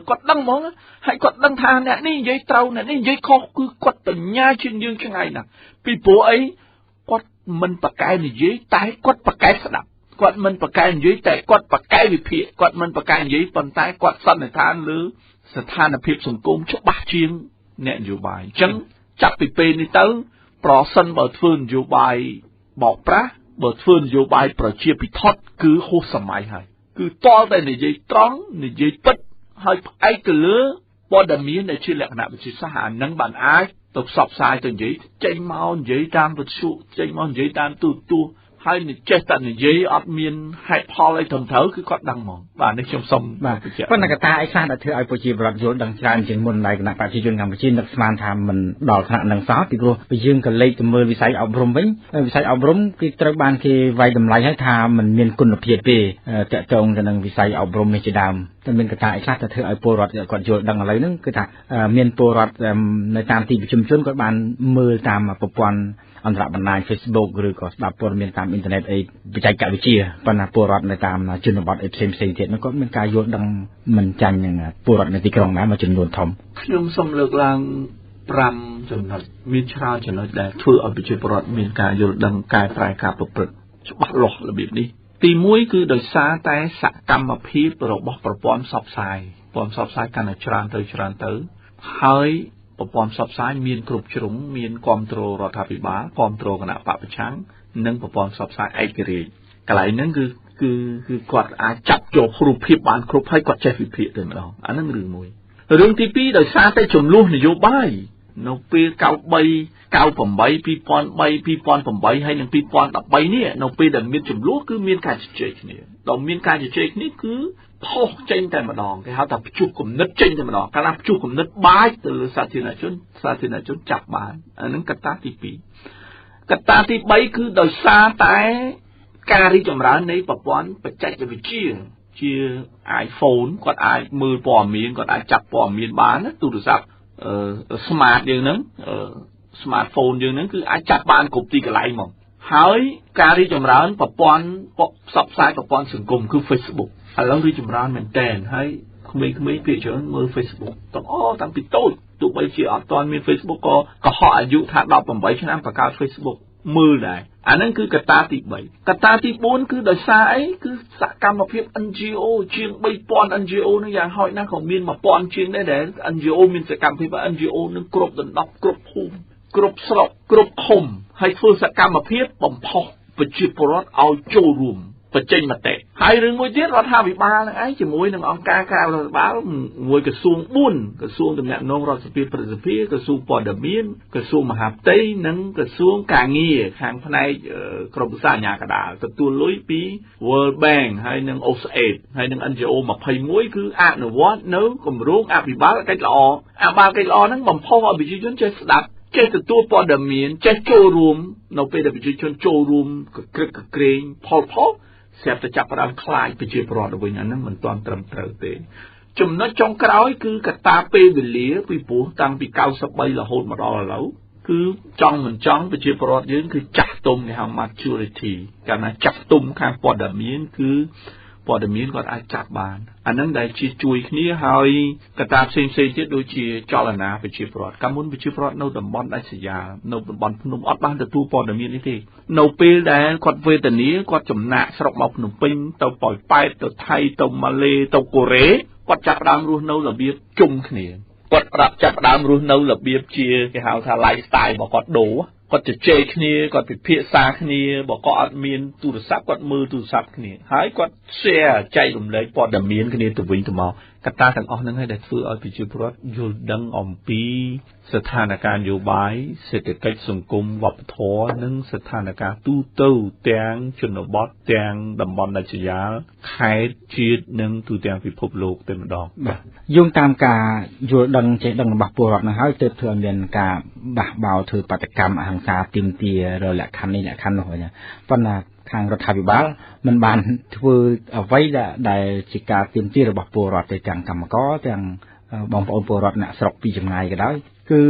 គាត់ដឹងហ្មងហើយគាត់ដឹងថាអ្នកនេះនិយាយត្រូវអ្នកនេះនិយាយខុសគឺគាត់បញ្ញាជាងយើងឆ្ងាយណាស់ពីព្រោះអីគាត់មិនប្រកែកនិយាយតែគាត់ប្រកែកស្ដាប់គាត់មិនប្រកែកនិយាយតែគាត់ប្រកែកវិភាគគាត់មិនប្រកែកនិយាយប៉ុន្តែគាត់សន្និដ្ឋានលើស្ថានភាពសង្គមច្បាស់ជាងអ្នកនយោបាយអញ្ចឹងចាប់ពីពេលនេះទៅ ប្រសិនបើធ្វើនយោបាយបោកប្រាស់បើធ្វើនយោបាយប្រជាពិធគឺហួសសម័យហើយគឺតលតែនិយាយត្រង់និយាយពិតហើយផ្អែកទៅលើព័ត៌មានដែលជាលក្ខណៈវិទ្យាសាស្ត្រអានឹងបានអាចទៅផ្សព្វផ្សាយទៅនិយាយចេញមកនិយាយតាមវិទ្យុចេញមកនិយាយតាមទូរទស្សន៍ហើយចេះតែនិយាយអត់មានហេតុផលអីត្រឹមត្រូវគឺគាត់ដឹងហ្មងបាទនេះខ្ញុំសូមបាទប៉ុន្តែកត្តាអីខ្លះដែលធ្វើឲ្យប្រជាពលរដ្ឋយល់ដឹងច្រើនជាងមុនដែលគណៈប្រជាជនកម្ពុជានឹកស្មានថាមិនដល់ថ្នាក់នឹងសោះពីព្រោះយើងក៏លេខទៅមើលវិស័យអប់រំវិញវិស័យអប់រំគឺត្រូវបានគេវាយតម្លៃឲ្យថាมันមានគុណភាពទេតកតងទៅនឹងវិស័យអប់រំនេះជាដើមតែមានកត្តាអីខ្លះដែលធ្វើឲ្យពលរដ្ឋគាត់យល់ដឹងឥឡូវហ្នឹងគឺថាមានពលរដ្ឋនៅតាមទីប្រជុំជនគាត់បានមើលតាមប្រព័ន្ធអន្តរបណ្ដាញ Facebook ឬក៏ស្ដាប់ព័ត៌មានតាមអ៊ីនធឺណិតអីបច្ចេកវិទ្យាប៉ុន្តែពលរដ្ឋនៅតាមជនបទអីផ្សេងទៀតហ្នឹងគាត់មានការយល់ដឹងមិនចាញ់នឹងពលរដ្ឋនៅទីក្រុងណាមួយចំនួនធំខ្ញុំសូមលើកឡើង5ចំណុចមានច្រើនចំណុចដែលធ្វើឲ្យប្រជាពលរដ្ឋមានការយល់ដឹងកែប្រែការប្រព្រឹត្តច្បាស់លាស់របៀបនេះទី1គឺដោយសារតែសកម្មភាពរបស់ប្រព័ន្ធផ្សព្វផ្សាយកាន់តែច្រើនទៅហើយប្រព័ន្ធផ្សព្វផ្សាយមានគ្រប់ជ្រុងមានគ្រប់គ្រងរដ្ឋាភិបាលគ្រប់គ្រងគណៈបព្វប្រឆាំងនិងប្រព័ន្ធផ្សព្វផ្សាយឯករាជ្យកន្លែងហ្នឹងគឺគាត់អាចចាប់យករូបភាពបានគ្រប់ហើយគាត់ចេះវិភាគទៅម្ដងអាហ្នឹងរឿងមួយរឿងទី2ដោយសារតែចំនួននយោបាយនៅពេល93 2008 2008ហើយនិង2013នេះនៅពេលដែលមានចំនួនគឺមានការជជែកគ្នាដល់មានការជជែកគ្នាគឺផុសចេញតែម្ដងគេហៅថាព្យុះគំនិតចេញតែម្ដងកាលណាព្យុះគំនិតបាចទៅលើសាធារណជនចាប់បានអានឹងកត្តាទី2កត្តាទី3គឺដោយសារតែការរីកចម្រើននៃប្រព័ន្ធបច្ចេកវិទ្យាជា iPhone គាត់អាចមើលព័ត៌មានគាត់អាចចាប់ព័ត៌មានបានទូរស័ព្ទsmart យើងហ្នឹងsmartphone យើងហ្នឹងគឺអាចចាប់បានគ្រប់ទីកន្លែងហ្មងហើយការរីកចម្រើនប្រព័ន្ធផ្សព្វផ្សាយប្រព័ន្ធសង្គមគឺ Facebook ឥឡូវរីកចម្រើនមែនតើហើយក្មេងៗភាគច្រើនមើល Facebook តាំងពីតូចទោះបីជាអត់ទាន់មាន Facebook ក៏ហក់អាយុថា18ឆ្នាំបង្កើត Facebook មើលដែរអាហ្នឹងគឺកត្តាទី3កត្តាទី4គឺដោយសារអីគឺសកម្មភាព NGO ជាង 3000 NGO នឹងយ៉ាងហោចណាស់ក៏មាន 1000 ជាងដែរដែល NGO មានសកម្មភាព NGO នឹងគ្រប់ដណ្ដប់គ្រប់ភូមិគ្រប់ស្រុកគ្រប់ឃុំហើយធ្វើសកម្មភាពបំផុសប្រជាពលរដ្ឋឲ្យចូលរួមបញ្ចេញមតិហើយរឿងមួយទៀតរដ្ឋាភិបាលនឹងឯងជាមួយនឹងអង្គការក្រៅរដ្ឋាភិបាលមួយក្រសួង4ក្រសួងទំនាក់ទំនងរដ្ឋសភាប្រសិទ្ធភាពក្រសួងព័ត៌មានក្រសួងមហាផ្ទៃនិងក្រសួងកាងារខាងផ្នែកក្រមវិសាអាជ្ញាកណ្ដាលទទួលលុយពី World Bank ហើយនិង OSAID ហើយនិង NGO 21គឺអនុវត្តនៅគម្រោងអភិបាលកិច្ចល្អហ្នឹងបំផុសឲ្យប្រជាជនចេះស្ដាប់ចេះទទួលព័ត៌មានចេះចូលរួមនៅពេលដែលប្រជាជនចូលរួមក្រឹកក្រែងផលស្រាប់តែចាប់ផ្ដើមខ្លាចប្រជាពលរដ្ឋទៅវិញអាហ្នឹងមិនទាន់ត្រឹមត្រូវទេចំណុចចុងក្រោយគឺកត្តាពេលវេលាពីព្រោះតាំងពី93រហូតមកដល់ឥឡូវគឺចង់មិនចង់ប្រជាពលរដ្ឋយើងគឺចាស់ទុំគេហៅ maturity កាលណាចាស់ទុំខាងព័ត៌មានគឺព័ត៌មានគាត់អាចចាប់បានអាហ្នឹងដែលជាជួយគ្នាហើយកត្តាផ្សេងទៀតដូចជាចលនាប្រជាពលរដ្ឋកាលមុនប្រជាពលរដ្ឋនៅតំបន់ដាច់ស្រយាលនៅតំបន់ភ្នំអត់បានទទួលព័ត៌មាននេះទេនៅពេលដែលគាត់វេទនាគាត់ចំណាក់ស្រុកមកភ្នំពេញទៅប៉ោយប៉ែតទៅថៃទៅម៉ាឡេទៅកូរ៉េគាត់ចាប់ផ្ដើមរស់នៅរបៀបជុំគ្នាគាត់ចាប់ផ្ដើមរស់នៅរបៀបជាគេហៅថា lifestyle របស់គាត់ដូរគាត់ជជែកគ្នាគាត់ពិភាក្សាគ្នាបើគាត់អត់មានទូរស័ព្ទគាត់មើលទូរស័ព្ទគ្នាហើយគាត់ share ចែករំលែកព័ត៌មានគ្នាទៅវិញទៅមកកត្តាទាំងអស់ហ្នឹងហើយដែលធ្វើឲ្យប្រជាពលរដ្ឋយល់ដឹងអំពីស្ថានភាពនយោបាយសេដ្ឋកិច្ចសង្គមវប្បធម៌និងស្ថានភាពទូទៅទាំងជនបទទាំងតំបន់ដាច់ស្រយាលខេត្តជាតិនិងទូទាំងពិភពលោកតែម្ដងបាទយោងតាមការយល់ដឹងចេះដឹងរបស់ពលរដ្ឋហ្នឹងហើយទើបធ្វើឲ្យមានការបះបោរធ្វើបាតកម្មអហិង្សាទាមទាររលក្ខខណ្ឌនេះលក្ខខណ្ឌនោះហ្នឹងប៉ុន្តែខាងរដ្ឋាភិបាលមិនបានធ្វើអ្វីដែលជាការទាមទាររបស់ពលរដ្ឋទាំងកម្មករទាំងបងប្អូនពលរដ្ឋអ្នកស្រុកពីចម្ងាយក៏ដោយគឺ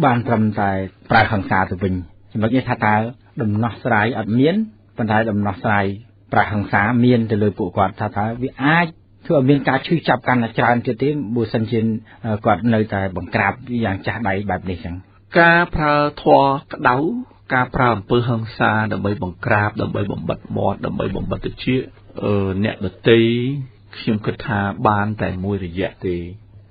បានត្រឹមតែប្រើហិង្សាទៅវិញចំណុចនេះថាតើដំណោះស្រាយអត់មានប៉ុន្តែដំណោះស្រាយប្រើហិង្សាមានទៅលើពួកគាត់ថាតើវាអាចធ្វើឲ្យមានការឈឺចាប់កាន់តែច្រើនទៀតទេបើសិនជាគាត់នៅតែបង្ក្រាបយ៉ាងចាស់ដៃបែបនេះចឹងការប្រើធម៌ក្តៅការប្រើអំពើហិង្សាដើម្បីបង្ក្រាបដើម្បីបំបិទមាត់ដើម្បីបំបិទតិចអ្នកដទៃខ្ញុំគិតថាបានតែមួយរយៈទេ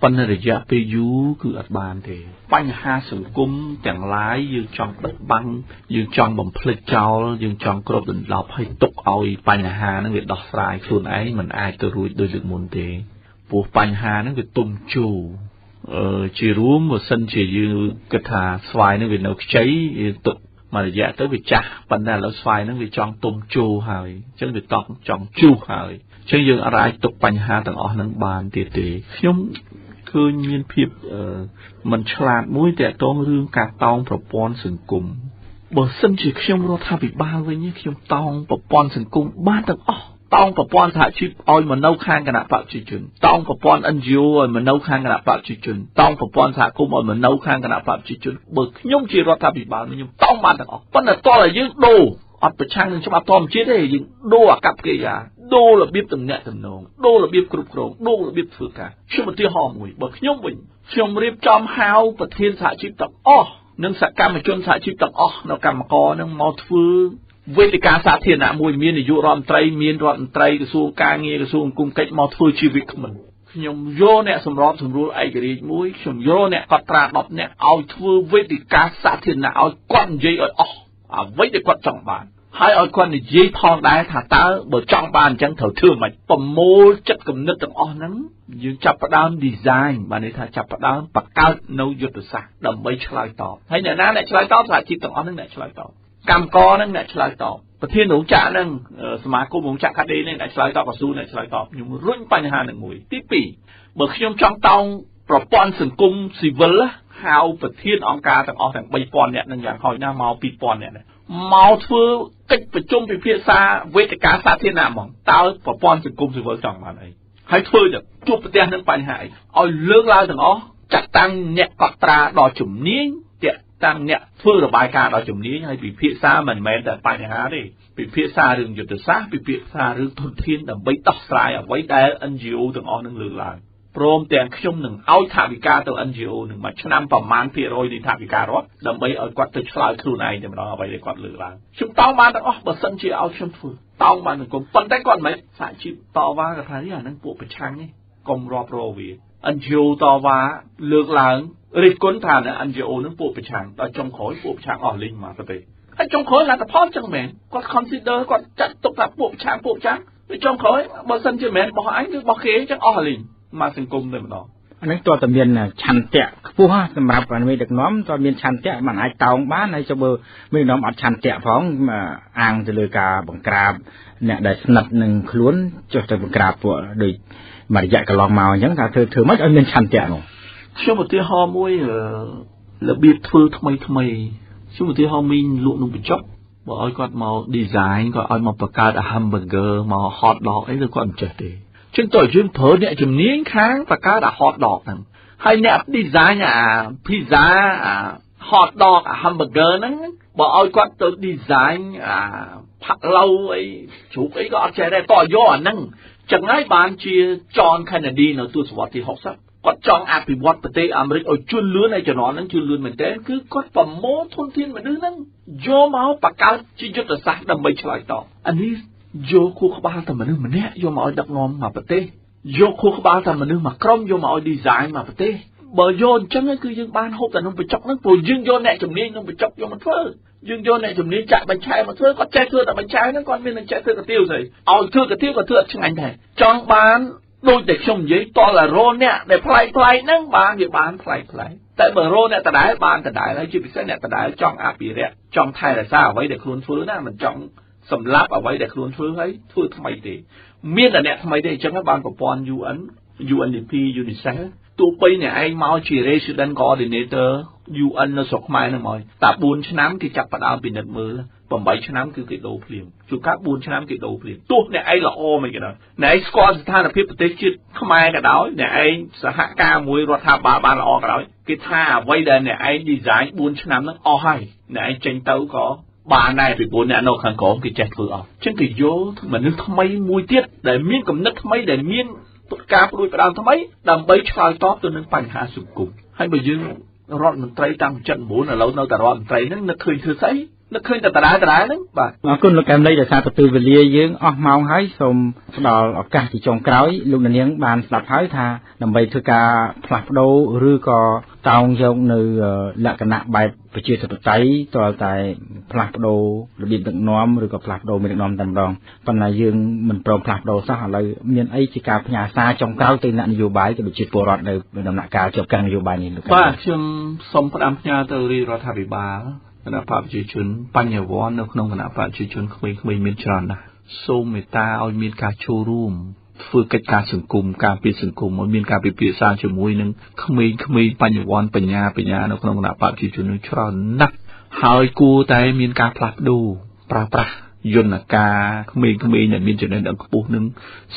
ប៉ុន្តែរយៈពេលយូរគឺអត់បានទេបញ្ហាសង្គមទាំងឡាយយើងចង់បិទបាំងយើងចង់បំភ្លេចចោលយើងចង់គ្របដណ្ដប់ឲ្យទុកឲ្យបញ្ហាហ្នឹងវាដោះស្រាយខ្លួនឯងមិនអាចទៅរួចដូចលើកមុនទេព្រោះបញ្ហាហ្នឹងវាទុំជូរជារួមបើសិនជាយើងគិតថាស្វាយហ្នឹងវានៅខ្ចីយើងទុកមករយៈទៅវាចាស់ប៉ុន្តែឥឡូវស្វាយហ្នឹងវាចង់ទុំជូរហើយអញ្ចឹងវាចង់ជុះហើយអញ្ចឹងយើងអាចទុកបញ្ហាទាំងអស់ហ្នឹងបានទៀតទេខ្ញុំឃើញមានភាពមិនឆ្លាតមួយតាក់ទងរឿងការតោងប្រព័ន្ធសង្គមបើសិនជាខ្ញុំរដ្ឋាភិបាលវិញខ្ញុំតោងប្រព័ន្ធសង្គមបានទាំងអស់តោងប្រព័ន្ធសហជីពឲ្យមកនៅខាងគណៈបព្វជិជនតោងប្រព័ន្ធ NGO ឲ្យមកនៅខាងគណៈបព្វជិជនតោងប្រព័ន្ធសហគមន៍ឲ្យមកនៅខាងគណៈបព្វជិជនបើខ្ញុំជារដ្ឋាភិបាលខ្ញុំតោងបានទាំងអស់ប៉ុន្តែតើយើងដូរអត់ប្រឆាំងនឹងច្បាប់ធម្មជាតិទេយើងដូរអាកប្បកិរិយាដូររបៀបទំនាក់ទំនងដូររបៀបគ្រប់គ្រងដូររបៀបធ្វើការខ្ញុំឧទាហរណ៍មួយបើខ្ញុំវិញខ្ញុំរៀបចំហៅប្រធានសហជីពទាំងអស់និងសកម្មជនសហជីពទាំងអស់នៅកម្មករនឹងមកធ្វើវេទិកាសាធារណៈមួយមាននាយករដ្ឋមន្ត្រីមានរដ្ឋមន្ត្រីក្រសួងការងារក្រសួងអង្គកិច្ចមកធ្វើជាវិក្កាមខ្ញុំយកអ្នកសម្របសម្រួលឯករាជ្យមួយខ្ញុំយកអ្នកកត់ត្រា10អ្នកឲ្យធ្វើវេទិកាសាធារណៈឲ្យគាត់និយាយឲ្យអស់អ្វីដែលគាត់ចង់បានហើយឲ្យគាត់និយាយផងដែរថាតើបើចង់បានអញ្ចឹងត្រូវធ្វើមិនប្រមូលចិត្តគំនិតទាំងអស់ហ្នឹងយើងចាប់ផ្ដើម design បានន័យថាចាប់ផ្ដើមបង្កើតនៅយុទ្ធសាស្ត្រដើម្បីឆ្លើយតបហើយអ្នកណាអ្នកឆ្លើយតបសហជីពទាំងអស់ហ្នឹងអ្នកឆ្លើយតបកម្មករហ្នឹងអ្នកឆ្លើយតបប្រធានរោងចក្រហ្នឹងសមាគមរោងចក្រកាដេហ្នឹងអ្នកឆ្លើយតបក្រសួងអ្នកឆ្លើយតបខ្ញុំរុញបញ្ហាហ្នឹងមួយទី2បើខ្ញុំចង់តោងប្រព័ន្ធសង្គមស៊ីវិលហៅប្រធានអង្គការទាំងអស់ទាំង 3000 នាក់ហ្នឹងយ៉ាងហោចណាស់មក 2000 នាក់មកធ្វើកិច្ចប្រជុំពិភាក្សាវេទិកាសាធារណៈហ្មងតើប្រព័ន្ធសង្គមស៊ីវិលចង់បានអីហើយធ្វើទៅជួបប្រទះនឹងបញ្ហាអីឲ្យលើកឡើងទាំងអស់ចាត់តាំងអ្នកកត់ត្រាដល់ជំនាញតាក់តាំងអ្នកធ្វើរបាយការណ៍ដល់ជំនាញហើយពិភាក្សាមិនមែនតែបញ្ហាទេពិភាក្សារឿងយុទ្ធសាស្ត្រពិភាក្សារឿងធនធានដើម្បីដោះស្រាយអ្វីដែល NGO ទាំងអស់នឹងលើកឡើងព្រមទាំងខ្ញុំនឹងឲ្យថវិកាទៅ NGO នឹងមួយឆ្នាំប្រមាណ%នៃថវិការដ្ឋដើម្បីឲ្យគាត់ទៅឆ្លើយខ្លួនឯងតែម្ដងអ្វីដែលគាត់លើកឡើងខ្ញុំតោងបានទាំងអស់បើសិនជាឲ្យខ្ញុំធ្វើតោងបាននឹងគុំប៉ុន្តែគាត់មិនសហជីពតវ៉ាគាត់ថានេះអានឹងពួកប្រឆាំងនេះកុំរាប់រវា NGO តវ៉ាលើកឡើងរិះគន់ថា NGO នឹងពួកប្រឆាំងដល់ចុងក្រោយពួកប្រឆាំងអស់លីងមកទៅហើយចុងក្រោយលទ្ធផលចឹងមែនគាត់ consider គាត់ចាត់ទុកថាពួកប្រឆាំងវាចុងក្រោយបើសិនជាមែនរបស់អញគឺរបស់គេចឹងអស់លីងមកសង្គមតែម្ដងអានេះតើតមានឆន្ទៈខ្ពស់សម្រាប់មេដឹកនាំតើមានឆន្ទៈមិនអាចតោងបានហើយចុះបើមេដឹកនាំអត់ឆន្ទៈផងអាងទៅលើការបង្ក្រាបអ្នកដែលស្និទ្ធនឹងខ្លួនចុះទៅបង្ក្រាបពួកដូចមួយរយៈកន្លងមកអញ្ចឹងថាធ្វើមិនឲ្យមានឆន្ទៈនោះខ្ញុំឧទាហរណ៍មួយរបៀបធ្វើថ្មីខ្ញុំឧទាហរណ៍មីងលក់នំបញ្ចុកបើឲ្យគាត់មក design គាត់ឲ្យមកបង្កើត hamburger មក hot dog អីទៅគាត់មិនចេះទេចឹងតើយើងប្រើអ្នកជំនាញខាងបង្កើត hot dog ហ្នឹងហើយអ្នក design អា pizza hot dog hamburger ហ្នឹងបើឲ្យគាត់ទៅ design ផាក់ឡូវអីជ្រូកអីក៏អត់ចេះដែរក៏យកអាហ្នឹងចឹងហើយបានជា John Kennedy នៅទសវត្សរ៍ទី60គាត់ចង់អភិវឌ្ឍប្រទេសអាមេរិកឲ្យជឿនលឿនហើយជំនាន់ហ្នឹងជឿនលឿនមែនទែនគឺគាត់ប្រមូលធនធានមនុស្សហ្នឹងយកមកបង្កើតជាយុទ្ធសាស្ត្រដើម្បីឆ្លើយតបអានេះយកខួរក្បាលតែមនុស្សម្នាក់យកមកឲ្យដឹកនាំមកប្រទេសយកខួរក្បាលតែមនុស្សមួយក្រុមយកមកឲ្យ design មកប្រទេសបើយកអញ្ចឹងគឺយើងបានហូបតែនំបញ្ចុកហ្នឹងព្រោះយើងយកអ្នកជំនាញនំបញ្ចុកយកមកធ្វើយើងយកអ្នកជំនាញចាក់បញ្ឆែមកធ្វើគាត់ចេះធ្វើតែបញ្ឆែហ្នឹងគាត់មាននឹងចេះធ្វើកាទៀវស្អីឲ្យធ្វើកាទៀវក៏ធ្វើអត់ឆ្ងាញ់ដែរចង់បានដូចតែខ្ញុំនិយាយតលរោអ្នកដែលប្លែកហ្នឹងបានវាបានប្លែកតែបើរោអ្នកដដែលបានដដែលហើយជាពិសេសអ្នកដដែលចង់អភិរក្សចង់ថែរក្សាអ្វីដែលខ្លួនធ្វើណាមិនចង់សម្រាប់អ្វីដែលខ្លួនធ្វើហើយធ្វើថ្មីទេមានតែអ្នកថ្មីទេអញ្ចឹងបានប្រព័ន្ធ UNDP UNICEF ទោះបីអ្នកឯងមកជា resident coordinator UN នៅស្រុកខ្មែរហ្នឹងមកតែ4ឆ្នាំគេចាប់ផ្ដើមពិនិត្យមើល8ឆ្នាំគឺគេដូរភ្លាមជួនកាល4ឆ្នាំគេដូរភ្លាមទោះអ្នកឯងល្អមិនក៏ដោយអ្នកឯងស្គាល់ស្ថានភាពប្រទេសជាតិខ្មែរក៏ដោយអ្នកឯងសហការមួយរដ្ឋាភិបាលបានល្អក៏ដោយគេថាអ្វីដែលអ្នកឯង design 4ឆ្នាំហ្នឹងអស់ហើយអ្នកឯងចេញទៅក៏បានដែរពីព្រោះអ្នកនៅខាងក្រោមគេចេះធ្វើអស់អញ្ចឹងគេយកមនុស្សថ្មីមួយទៀតដែលមានគំនិតថ្មីដែលមានការព្រួយផ្ដើមថ្មីដើម្បីឆ្លើយតបទៅនឹងបញ្ហាសង្គមហើយបើយើងរដ្ឋមន្ត្រីតាំង79ឥឡូវនៅតែរដ្ឋមន្ត្រីហ្នឹងនឹកឃើញធ្វើស្អី នឹកឃើញតែដដែលហ្នឹងបាទអរគុណលោកកែមលីដែលសារទៅវេលាយើងអស់ម៉ោងហើយសូមផ្ដល់ឱកាសជាចុងក្រោយលោកនាងបានស្ដាប់ហើយថាដើម្បីធ្វើការផ្លាស់ប្ដូរឬក៏តោងយកនៅលក្ខណៈបែបប្រជាធិបតេយ្យតើតែផ្លាស់ប្ដូររបៀបដឹកនាំឬក៏ផ្លាស់ប្ដូរមេដឹកនាំតែម្ដងប៉ុន្តែយើងមិនព្រមផ្លាស់ប្ដូរសោះឥឡូវមានអីជាការផ្ញើសារចុងក្រោយទៅអ្នកនយោបាយក៏ដូចជាពលរដ្ឋនៅដំណាក់កាលជាប់ការនយោបាយនេះលោកបាទខ្ញុំសូមផ្ដាំផ្ញើទៅរាជរដ្ឋាភិបាលគណៈបព្វជិជនបញ្ញវន្តនៅក្នុងគណៈបព្វជិជនក្មេងៗមានច្រើនណាស់សូមមេត្តាឲ្យមានការចូលរួមធ្វើកិច្ចការសង្គមការពារសង្គមឲ្យមានការពិភាក្សាជាមួយនឹងក្មេងៗបញ្ញវន្តបញ្ញានៅក្នុងគណៈបព្វជិជននឹងច្រើនណាស់ហើយគួរតែមានការផ្លាស់ប្ដូរប្រើប្រាស់យន្តការក្មេងៗដែលមានចំណេះដឹងខ្ពស់នឹង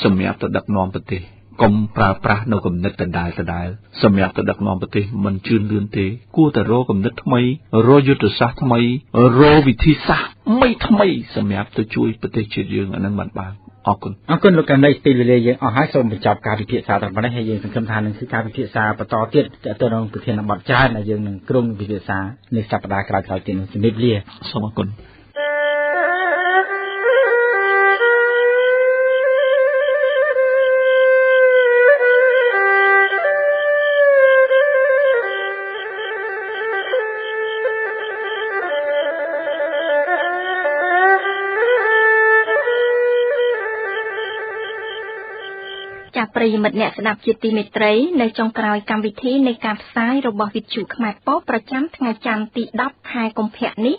សម្រាប់ទៅដឹកនាំប្រទេសកុំប្រើប្រាស់នៅគំនិតដដែលសម្រាប់ទៅដឹកនាំប្រទេសមិនជឿនលឿនទេគួរតែរកគំនិតថ្មីរកយុទ្ធសាស្ត្រថ្មីរកវិធីសាស្ត្រថ្មីសម្រាប់ទៅជួយប្រទេសជាតិយើងអានឹងបានអរគុណលោកកណ្ដីទីវេលាយើងអស់ហើយសូមបញ្ចប់ការពិភាក្សាត្រឹមប៉ុណ្ណេះហើយយើងសង្ឃឹមថានឹងគឺការពិភាក្សាបន្តទៀតទៅនឹងប្រធានបទច្រើនដែលយើងនឹងក្រុមពិភាក្សានៅសប្តាហ៍ក្រោយៗទៀតជំរាបលាសូមអរគុណប្រិយមិត្តអ្នកស្ដាប់ជាទីមេត្រីនៅចុងក្រោយកម្មវិធីនៃការផ្សាយរបស់វិទ្យុខ្មែរប៉ុស្តិ៍ប្រចាំថ្ងៃច័ន្ទទី10ខែកុម្ភៈនេះ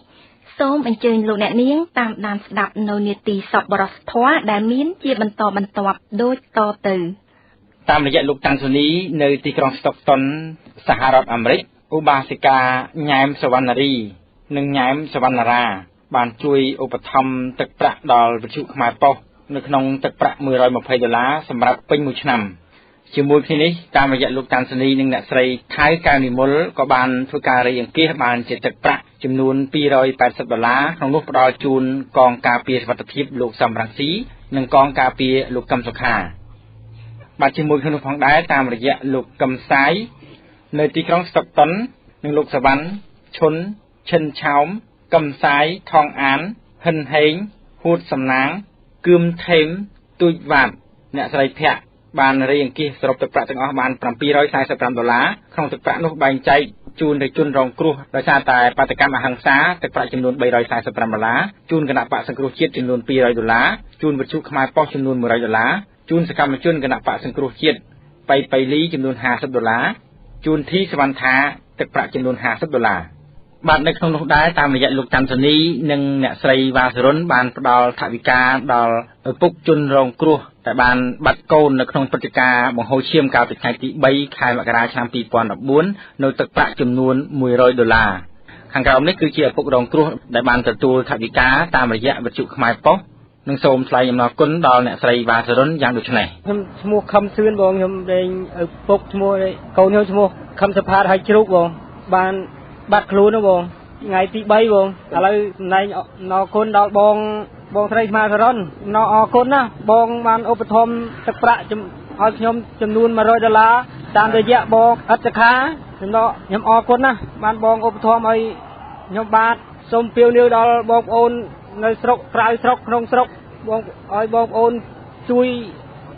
សូមអញ្ជើញលោកអ្នកនាងតាមដានស្ដាប់នៅនាទីសប្បុរសធម៌ដែលមានជាបន្តបន្ទាប់ដូចតទៅតាមរយៈលោកតាន់សូនីនៅទីក្រុងស្តុកតុនសហរដ្ឋអាមេរិកឧបាសិកាញ៉ែមសវណ្ណារីនិងញ៉ែមសវណ្ណារាបានជួយឧបត្ថម្ភទឹកប្រាក់ដល់វិទ្យុខ្មែរប៉ុស្តិ៍នៅក្នុងទឹកប្រាក់$120សម្រាប់ពេញមួយឆ្នាំជាមួយគ្នានេះតាមរយៈលោកតាន់សានីនិងអ្នកស្រីខៅកៅនិមលក៏បានធ្វើការរៃអង្គាសបានជាទឹកប្រាក់ចំនួន$280ក្នុងនោះផ្ដល់ជូនកងការពារសុវត្ថិភាពលោកសំរងស៊ីនិងកងការពារលោកកឹមសុខាបាទជាមួយគ្នានោះផងដែរតាមរយៈលោកកឹមសាយនៅទីក្រុងស្តុកតុននិងលោកសវណ្ណឈុនឈិនឆោមកឹមសាយថងអានហិនហេងហួតសំណាងគឿមថេមទូចវ៉ាត់អ្នកស្រីភ័ក្របានរៃអង្គាសសរុបទឹកប្រាក់ទាំងអស់បាន$745ក្នុងទឹកប្រាក់នោះបែងចែកជូនទៅជនរងគ្រោះដោយសារតែបាតុកម្មអហិង្សាទឹកប្រាក់ចំនួន$345ជូនគណៈបក្សសង្គ្រោះជាតិចំនួន$200ជូនវិទ្យុខ្មែរប៉ុស្តិ៍ចំនួន$100ជូនសកម្មជនគណៈបក្សសង្គ្រោះជាតិបៃលីចំនួន$50ជូនធីសវណ្ណថាទឹកប្រាក់ចំនួន$50បាទនៅក្នុងនោះដែរតាមរយៈលោកតាន់សានីនិងអ្នកស្រីវ៉ាសរុនបានផ្ដល់ថវិកាដល់ឪពុកជនរងគ្រោះតែបានបាត់កូននៅក្នុងព្រឹត្តិការណ៍បង្ហូរឈាមកាលពីថ្ងៃទី3ខែមករាឆ្នាំ2014នៅទឹកប្រាក់ចំនួន$100ខាងក្រោមនេះគឺជាឪពុករងគ្រោះដែលបានទទួលថវិកាតាមរយៈវិទ្យុខ្មែរប៉ុស្តិ៍នឹងសូមថ្លែងអំណរគុណដល់អ្នកស្រីវ៉ាសរុនយ៉ាងដូចនេះខ្ញុំឈ្មោះខឹមសឿនបងខ្ញុំលេងឪពុកឈ្មោះកូនខ្ញុំឈ្មោះខឹមសផាតហើយជ្រូកបងបានបាត់ខ្លួនបងថ្ងៃទី3បងឥឡូវសម្ដែងអរគុណដល់បងស្រីស្មាសរុនអរគុណណាបងបានឧបត្ថម្ភទឹកប្រាក់ឲ្យខ្ញុំចំនួន$100តាមរយៈបងអត្តខាខ្ញុំអរគុណណាបានបងឧបត្ថម្ភឲ្យខ្ញុំបាទសូមពៀវនាវដល់បងប្អូននៅស្រុកក្រៅស្រុកក្នុងស្រុកបងឲ្យបងប្អូនជួយ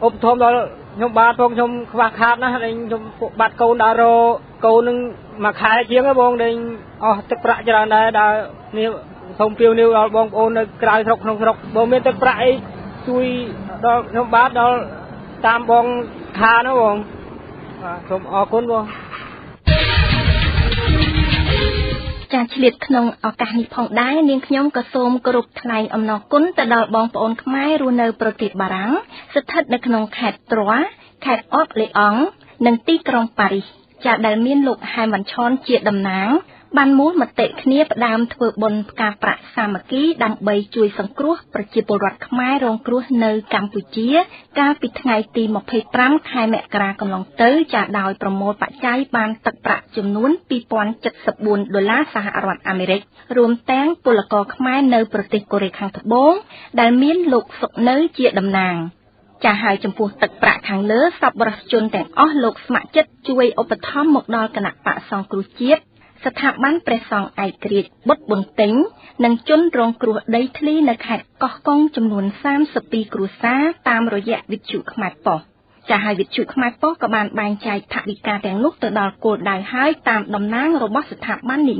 ឧបត្ថម្ភដល់ខ្ញុំបាទផងខ្ញុំខ្វះខាតណាស់ដែលខ្ញុំបាត់កូនដើររកូននឹងមួយខែជាងបងដែលអស់ទឹកប្រាក់ច្រើនដែរដើរនេះសូមពៀវនាវដល់បងប្អូននៅក្រៅស្រុកក្នុងស្រុកបងមានទឹកប្រាក់អីជួយដល់ខ្ញុំបាទដល់តាមបងខាណាបងបាទសូមអរគុណបងចាឆ្លៀតក្នុងឱកាសនេះផងដែរនាងខ្ញុំក៏សូមគោរពថ្លែងអំណរគុណទៅដល់បងប្អូនខ្មែររស់នៅប្រទេសបារាំងស្ថិតនៅក្នុងខេត្តត្រួយខេត្តអតលេអង់និងទីក្រុងប៉ារីសចាដែលមានលោកហែមវ៉ាន់ឆនជាតំណាងបានមូលមតិគ្នាផ្ដើមធ្វើបុណ្យផ្កាប្រាក់សាមគ្គីដើម្បីជួយសង្គ្រោះប្រជាពលរដ្ឋខ្មែររងគ្រោះនៅកម្ពុជាកាលពីថ្ងៃទី25ខែមករាកន្លងទៅចាដោយប្រមូលបច្ច័យបានទឹកប្រាក់ចំនួន$2074សហរដ្ឋអាមេរិករួមទាំងពលករខ្មែរនៅប្រទេសកូរ៉េខាងត្បូងដែលមានលោកសុកនៅជាតំណាងចាហើយចំពោះទឹកប្រាក់ខាងលើសប្បុរសជនទាំងអស់លោកស្ម័គ្រចិត្តជួយឧបត្ថម្ភមកដល់គណៈបក្សសង្គ្រោះជាតិ ស្ថាប័នព្រះសង្ឃឯករាជ្យបុត្របន្ទិញនិងជនរងគ្រោះដីធ្លីនៅខេត្តកោះកុងចំនួន32គ្រួសារតាមរយៈវិទ្យុខ្មែរប៉ុស្តិ៍ចាហើយវិទ្យុខ្មែរប៉ុស្តិ៍ក៏បានបែងចែកថវិកាទាំងនោះទៅដល់គោលដៅហើយតាមតំណាងរបស់ស្ថាប័ននី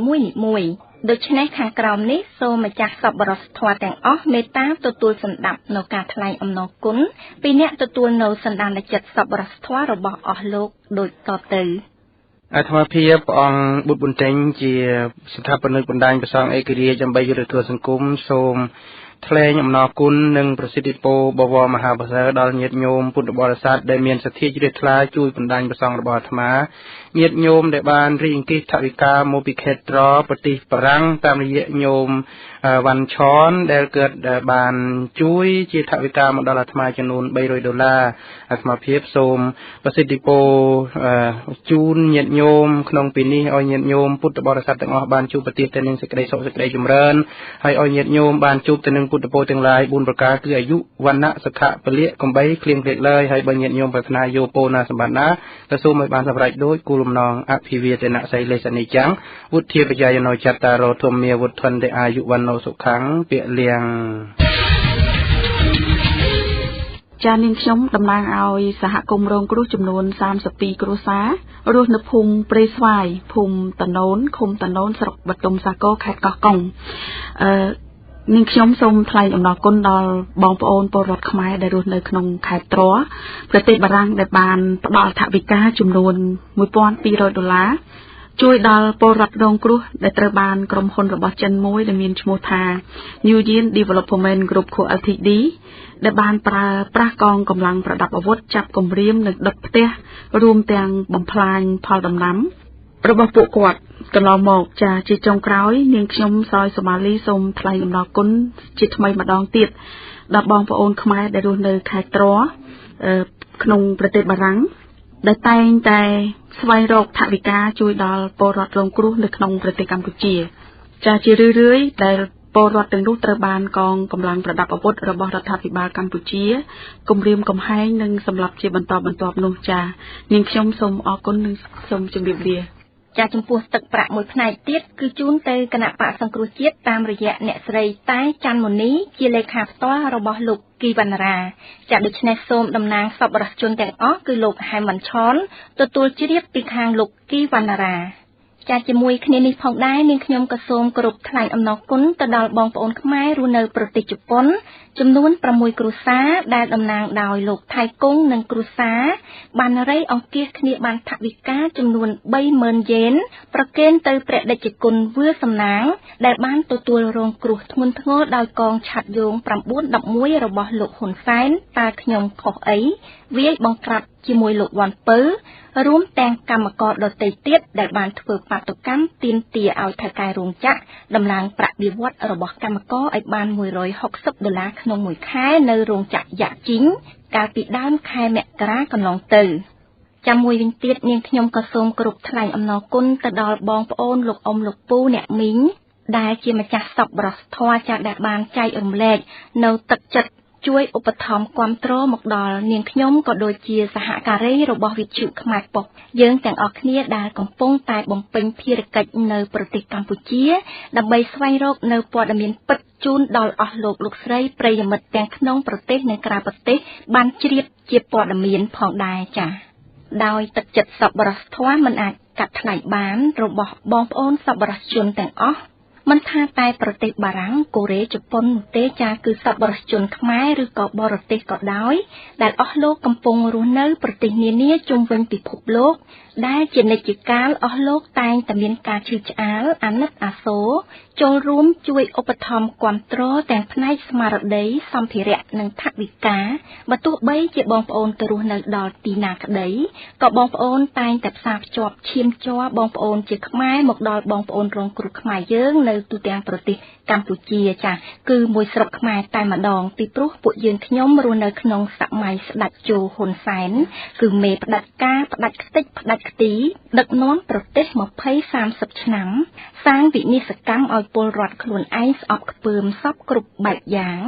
មួយៗដូច្នេះខាងក្រោមនេះសូមម្ចាស់សប្បុរសធម៌ទាំងអស់មេត្តាទទួលសន្តាប់នៅការថ្លែងអំណរគុណពីអ្នកទទួលនៅសន្តានចិត្តសប្បុរសធម៌របស់អស់លោកដូចតទៅអាត្មាភាពព្រះអង្គបុត្របន្ទិញជាស្ថាបនិកបណ្ដាញព្រះសង្ឃឯករាជ្យដើម្បីយុត្តិធម៌សង្គមសូមថ្លែងអំណរគុណនិងប្រសិទ្ធពរបវរមហាប្រសើរដល់ញាតិញោមពុទ្ធបរិស័ទដែលមានសទ្ធាជ្រះថ្លាជួយបណ្ដាញព្រះសង្ឃរបស់អាត្មាញាតិញោមដែលបានរីកអង្គាសថវិកាមកពីខេត្តប្រទេសបារាំងតាមរយៈញោមវ៉ាន់ឆនដែលកើតបានជួយជាថវិកាមកដល់អាត្មាចំនួន$300អាត្មាភាពសូមប្រសិទ្ធពរជូនញាតិញោមក្នុងពេលនេះឲ្យញាតិញោមពុទ្ធបរិស័ទទាំងអស់បានជួបប្រទះទៅនឹងសេចក្តីសុខសេចក្តីចម្រើនហើយឲ្យញាតិញោមបានជួបទៅនឹងពុទ្ធពរទាំងឡាយ4ប្រការគឺអាយុវណ្ណៈសុខៈពលៈកំបីគ្លៀងគ្លេកឡើយហើយបើញាតិញោមប្រាថ្នាយកពរណាសម្បត្តិណាក៏សូមឲ្យបានសម្រេចដោយគោលបំណងអភិវាទនៈសីលេសនិច្ចាំងវុទ្ធាបញ្ញាណោចត្តារោធម្មាវុទ្ធន្តិអាយុវណ្ណោសុខੰពាក្យលៀងចានាងខ្ញុំតំណាងឲ្យសហគមន៍រងគ្រោះចំនួន32គ្រួសាររស់នៅភូមិព្រៃស្វាយភូមិតនូនឃុំតនូនស្រុកបតុមសាគរខេត្តកោះកុងនាងខ្ញុំសូមថ្លែងអំណរគុណដល់បងប្អូនពលរដ្ឋខ្មែរដែលរស់នៅក្នុងខេត្តត្រប្រទេសបារាំងដែលបានផ្ដល់ថវិកាចំនួន$1,200ជួយដល់ពលរដ្ឋរងគ្រោះដែលត្រូវបានក្រុមហ៊ុនរបស់ចិនមួយដែលមានឈ្មោះថា New Yin Development Group Co Ltd ដែលបានប្រើប្រាស់កងកម្លាំងប្រដាប់អាវុធចាប់គំរាមនិងដុតផ្ទះរួមទាំងបំផ្លាញផលដំណាំរបស់ពួកគាត់កន្លងមកចាជាចុងក្រោយនាងខ្ញុំសយសូម៉ាលីសូមថ្លែងអំណរគុណជាថ្មីម្ដងទៀតដល់បងប្អូនខ្មែរដែលរស់នៅខេត្តត្រក្នុងប្រទេសបារាំងដែលតែងតែស្វែងរកថវិកាជួយដល់ពលរដ្ឋរងគ្រោះនៅក្នុងប្រទេសកម្ពុជាចាជារឿយៗដែលពលរដ្ឋទាំងនោះត្រូវបានកងកម្លាំងប្រដាប់អាវុធរបស់រដ្ឋាភិបាលកម្ពុជាគំរាមកំហែងនិងសម្លាប់ជាបន្តបន្ទាប់នោះចានាងខ្ញុំសូមអរគុណនិងសូមជម្រាបលាចាចំពោះទឹកប្រាក់មួយផ្នែកទៀតគឺជូនទៅគណៈបកសង្គ្រោះជាតិតាមរយៈអ្នកស្រីតែច័ន្ទមុនីជាលេខាផ្ទាល់របស់លោកគីវណ្ណរាចាដូច្នេះសូមតំណាងសប្បុរសជនទាំងអស់គឺលោកហែមវ៉ាន់ឆនទទួលជ្រាបពីខាងលោកគីវណ្ណរាចាជាមួយគ្នានេះផងដែរនាងខ្ញុំក៏សូមគោរពថ្លែងអំណរគុណទៅដល់បងប្អូនខ្មែររស់នៅប្រទេសជប៉ុនចំនួន6គ្រួសារដែលតំណាងដោយលោកថៃគង់និងគ្រួសារបានរៃអង្គាសគ្នាបានថវិកាចំនួន$30,000ប្រគេនទៅព្រះតេជគុណវឿសំណាងដែលបានទទួលរងគ្រោះធ្ងន់ធ្ងរដោយកងឆ័ត្រយោង911របស់លោកហ៊ុនសែនតើខ្ញុំខុសអីវាយបង្ក្រាបជាមួយលោកវ៉ាន់ពៅរួមទាំងកម្មករដទៃទៀតដែលបានធ្វើបាតុកម្មទាមទារឲ្យថៅកែរោងចក្រដំឡើងប្រាក់បៀវត្សរបស់កម្មករឲ្យបាន$160ក្នុងមួយខែនៅរោងចក្រយ៉ាជីងកាលពីដើមខែមករាកន្លងទៅចាំមួយវិញទៀតនាងខ្ញុំក៏សូមគោរពថ្លែងអំណរគុណទៅដល់បងប្អូនលោកអ៊ំលោកពូអ្នកមីងដែលជាម្ចាស់សប្បុរសធម៌ចាស់ដែលបានចែករំលែកនៅទឹកចិត្តជួយឧបត្ថម្ភគាំទ្រមកដល់នាងខ្ញុំក៏ដូចជាសហការីរបស់វិទ្យុខ្មែរប៉ុស្តិ៍យើងទាំងអស់គ្នាដែលកំពុងតែបំពេញភារកិច្ចនៅប្រទេសកម្ពុជាដើម្បីស្វែងរកនៅព័ត៌មានពិតជូនដល់អស់លោកស្រីប្រិយមិត្តទាំងក្នុងប្រទេសនិងក្រៅប្រទេសបានជ្រាបជាព័ត៌មានផងដែរចា៎ដោយទឹកចិត្តសប្បុរសធម៌មិនអាចកាត់ថ្លៃបានរបស់បងប្អូនសប្បុរសជនទាំងអស់មិនថាតែប្រទេសបារាំងកូរ៉េជប៉ុននោះទេចាគឺសប្បុរសជនខ្មែរឬក៏បរទេសក៏ដោយដែលអស់លោកកំពុងរស់នៅប្រទេសនានាជុំវិញពិភពលោកដែលជានិច្ចកាលអស់លោកតែងតែមានការឈឺឆ្អាលអាណិតអាសូរចូលរួមជួយឧបត្ថម្ភគាំទ្រទាំងផ្នែកស្មារតីសម្ភារៈនិងថវិកាបើទោះបីជាបងប្អូនទៅរស់នៅដល់ទីណាក្តីក៏បងប្អូនតែងតែផ្សារភ្ជាប់ឈាមជ័របងប្អូនជាខ្មែរមកដល់បងប្អូនរងគ្រោះខ្មែរយើងនៅទូទាំងប្រទេសកម្ពុជាចាគឺមួយស្រុកខ្មែរតែម្ដងពីព្រោះពួកយើងខ្ញុំរស់នៅក្នុងសម័យស្ដេចជោហ៊ុនសែនគឺមេផ្ដាច់ការផ្ដាច់ខ្ទេចផ្ដាច់ខ្ទីដឹកនាំប្រទេស20-30ឆ្នាំសាងវិនិស្សកម្មឲ្យពលរដ្ឋខ្លួនឯងស្អប់ខ្ពើមសពគ្រប់បែបយ៉ាង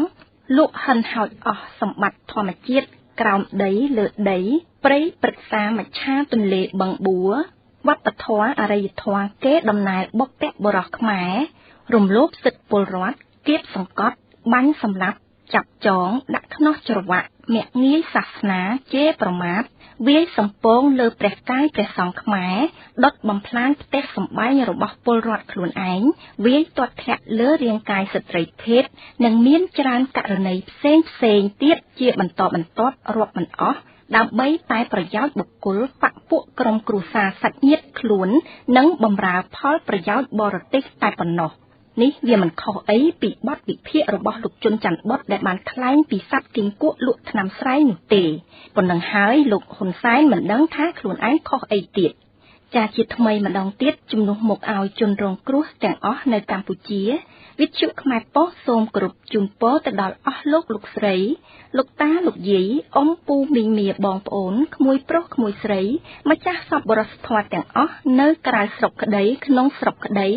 លក់ហិនហោចអស់សម្បត្តិធម្មជាតិក្រោមដីលើដីព្រៃព្រឹក្សាមច្ឆាទន្លេបឹងបួរ វប្បធម៌អរិយធម៌គេដំណើរបុព្វបុរសខ្មែររំលោភសិទ្ធិពលរដ្ឋគៀបសង្កត់បាញ់សម្លាប់ចាប់ចងដាក់ខ្នោះច្រវាក់មាក់ងាយសាសនាជេរប្រមាថវាយសំពងលើព្រះកាយព្រះសង្ឃខ្មែរដុតបំផ្លាញផ្ទះសម្បែងរបស់ពលរដ្ឋខ្លួនឯងវាយទាត់ធាក់លើរាងកាយស្ត្រីភេទនិងមានច្រើនករណីផ្សេងទៀតជាបន្តបន្ទាប់រាប់មិនអស់ដើម្បីតែប្រយោជន៍បុគ្គលបកពួកក្រុមគ្រួសារសាច់ញាតិខ្លួននិងបម្រើផលប្រយោជន៍បរទេសតែប៉ុណ្ណោះនេះវាមិនខុសអីពីបទវិភាគរបស់លោកជុនច័ន្ទបុតដែលបានថ្លែងពីសត្វគីង្គក់លក់ថ្នាំស្រែនោះទេប៉ុណ្ណឹងហើយលោកហ៊ុនសែនមិនដឹងថាខ្លួនឯងខុសអីទៀតចាជាថ្មីម្ដងទៀតជំនួសមុខឲ្យជនរងគ្រោះទាំងអស់នៅកម្ពុជាវិទ្យុខ្មែរប៉ុស្តិ៍សូមគោរពជូនពរទៅដល់អស់លោកស្រីលោកតាលោកយាយអ៊ំពូមីងមាបងប្អូនក្មួយប្រុសក្មួយស្រីម្ចាស់សប្បុរសធម៌ទាំងអស់នៅក្រៅស្រុកក្តីក្នុងស្រុកក្តី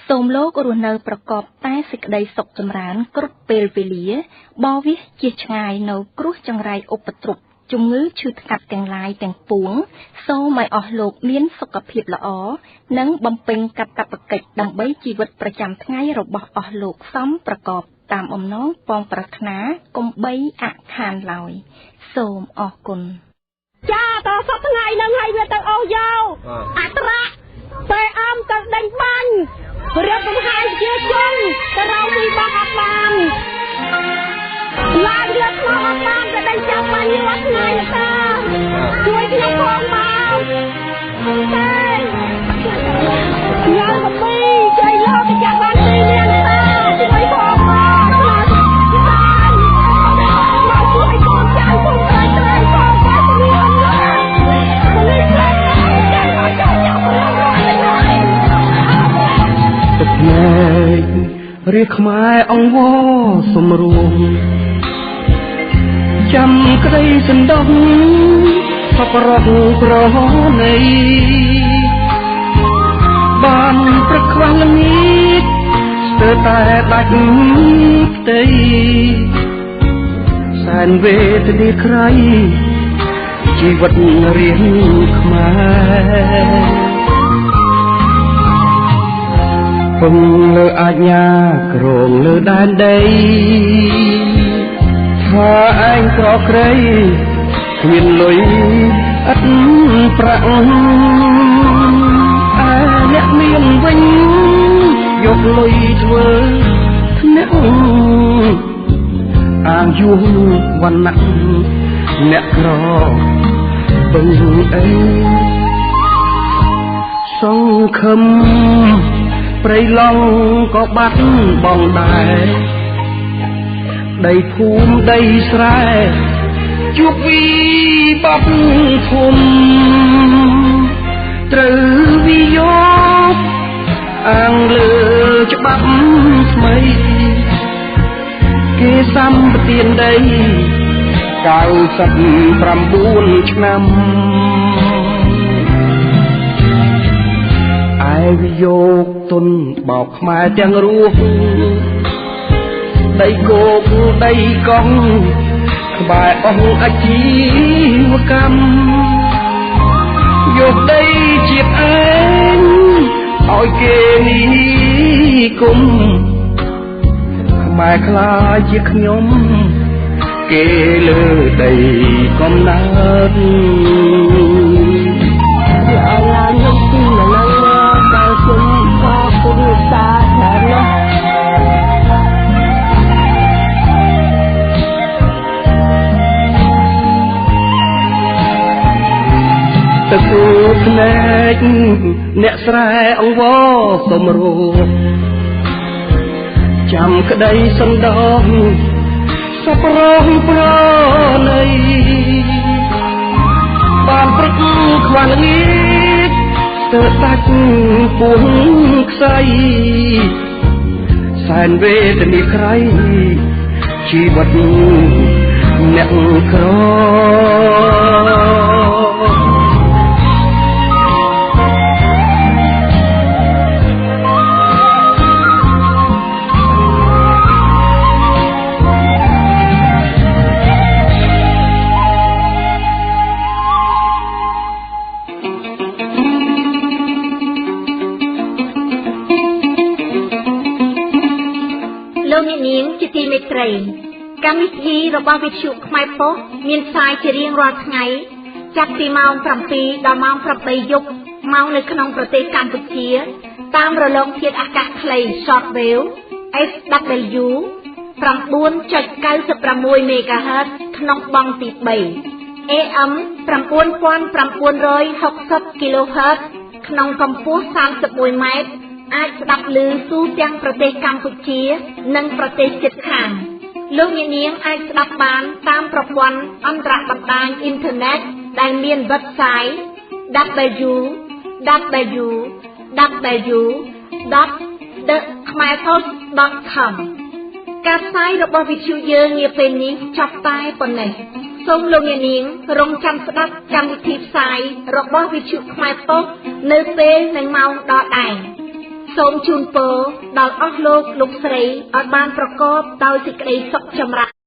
សូមលោករស់នៅប្រកបតែសេចក្តីសុខចម្រើនគ្រប់ពេលវេលាបរវាសជាឆ្ងាយនៅគ្រោះចង្រៃឧបទ្រពជំងឺឈឺថ្កាត់ទាំងឡាយទាំងពួងសូមឲ្យអស់លោកមានសុខភាពល្អនិងបំពេញកាតព្វកិច្ចដើម្បីជីវិតប្រចាំថ្ងៃរបស់អស់លោកសមប្រកបតាមអំណងពងប្រាថ្នាកុំបីអខានឡើយសូមអរគុណចាតសប្ថ្ងៃនឹងឲ្យវាទៅអស់យោអត្រាពេលអមទៅដេញបាញ់រៀបបង្ហាញជាជនទៅរកពីបោះអត់បានឡើងលើខ្លោអត់បានទៅដេញចាប់បាញ់យូរថ្ងៃតាជួយខ្ញុំផងមកតែញ៉ាំកំពីចៃលោកទៅចាប់បានពីមានតាជួយផងមកជួយកូនចៅគុំត្រៃត្រៃផងតែមានទឹកភ្នែករាខ្មែរអង្វរសំរួមចាំក្តីសណ្ដំសពរកប្រណីបានប្រខ្វះល្ងាចស្ទើរតែដាច់ផ្ទៃសែនវេទនាក្រៃជីវិតរៀងខ្មែរពំលើអាជ្ញាក្រងលើដែនដីថាឯងក្រក្រៃគ្មានលុយឥតប្រាក់អ្នកមានវិញយកលុយធ្វើធ្នាក់អាងយួរវណ្ណៈអ្នកក្រពឹងអីសង្ឃឹមព្រៃឡង់ក៏បាត់បងដែរដីភូមិដីស្រែជួបវិបត្តិធំត្រូវវិយោគអាងលើច្បាប់ថ្មីគេសម្បទានដី99ឆ្នាំឯវិយោគទុនបោកខ្មែរទាំងរស់ដីគោកដីកង់ក្បែរអង្គអាជីវកម្មយកដីជាតិឯងឲ្យគេនិគមខ្មែរខ្លាចជាខ្ញុំគេលើដីកំណើតវាឲ្យឡើងយកទីនៅដល់ជុំក៏ពុទ្ធសាសនាទឹកគូភ្នែកអ្នកស្រែអង្វរសំរួលចាំក្តីសណ្ដោះសពរងប្រណីបានព្រឹកខ្វះល្ងាចទើបដាច់ពួងខ្សែសែនវេទនាក្រៃជីវិតអ្នកក្រ កម្មវិធីរបស់វិទ្យុខ្មែរប៉ុស្តិ៍មានផ្សាយជារៀងរាល់ថ្ងៃចាប់ពីម៉ោង 7 ដល់ម៉ោង 8 យប់ម៉ោងនៅក្នុងប្រទេសកម្ពុជាតាមរលកធាតុអាកាសខ្លី Shortwave SW 9.96 MHz ក្នុងបង់ទី3 AM 9960 kHz ក្នុងកម្ពស់31 ម៉ែត្រអាចស្ដាប់ឮទូទាំងប្រទេសកម្ពុជានិងប្រទេសជិតខាងលោកអ្នកនាងអាចស្ដាប់បានតាមប្រព័ន្ធអន្តរបណ្ដាញអ៊ីនធឺណិតដែលមាន website www.thekhamerpost.com ការផ្សាយរបស់វិទ្យុយើងនាពេលនេះចប់តែប៉ុណ្ណេះសូមលោកអ្នកនាងរងចាំស្ដាប់កម្មវិធីផ្សាយរបស់វិទ្យុខ្មែរប៉ុស្តិ៍នៅពេលនិងម៉ោងដដែលសូមជូនពរដល់អស់លោកស្រីឲ្យបានប្រកបដោយសេចក្តីសុខចម្រើន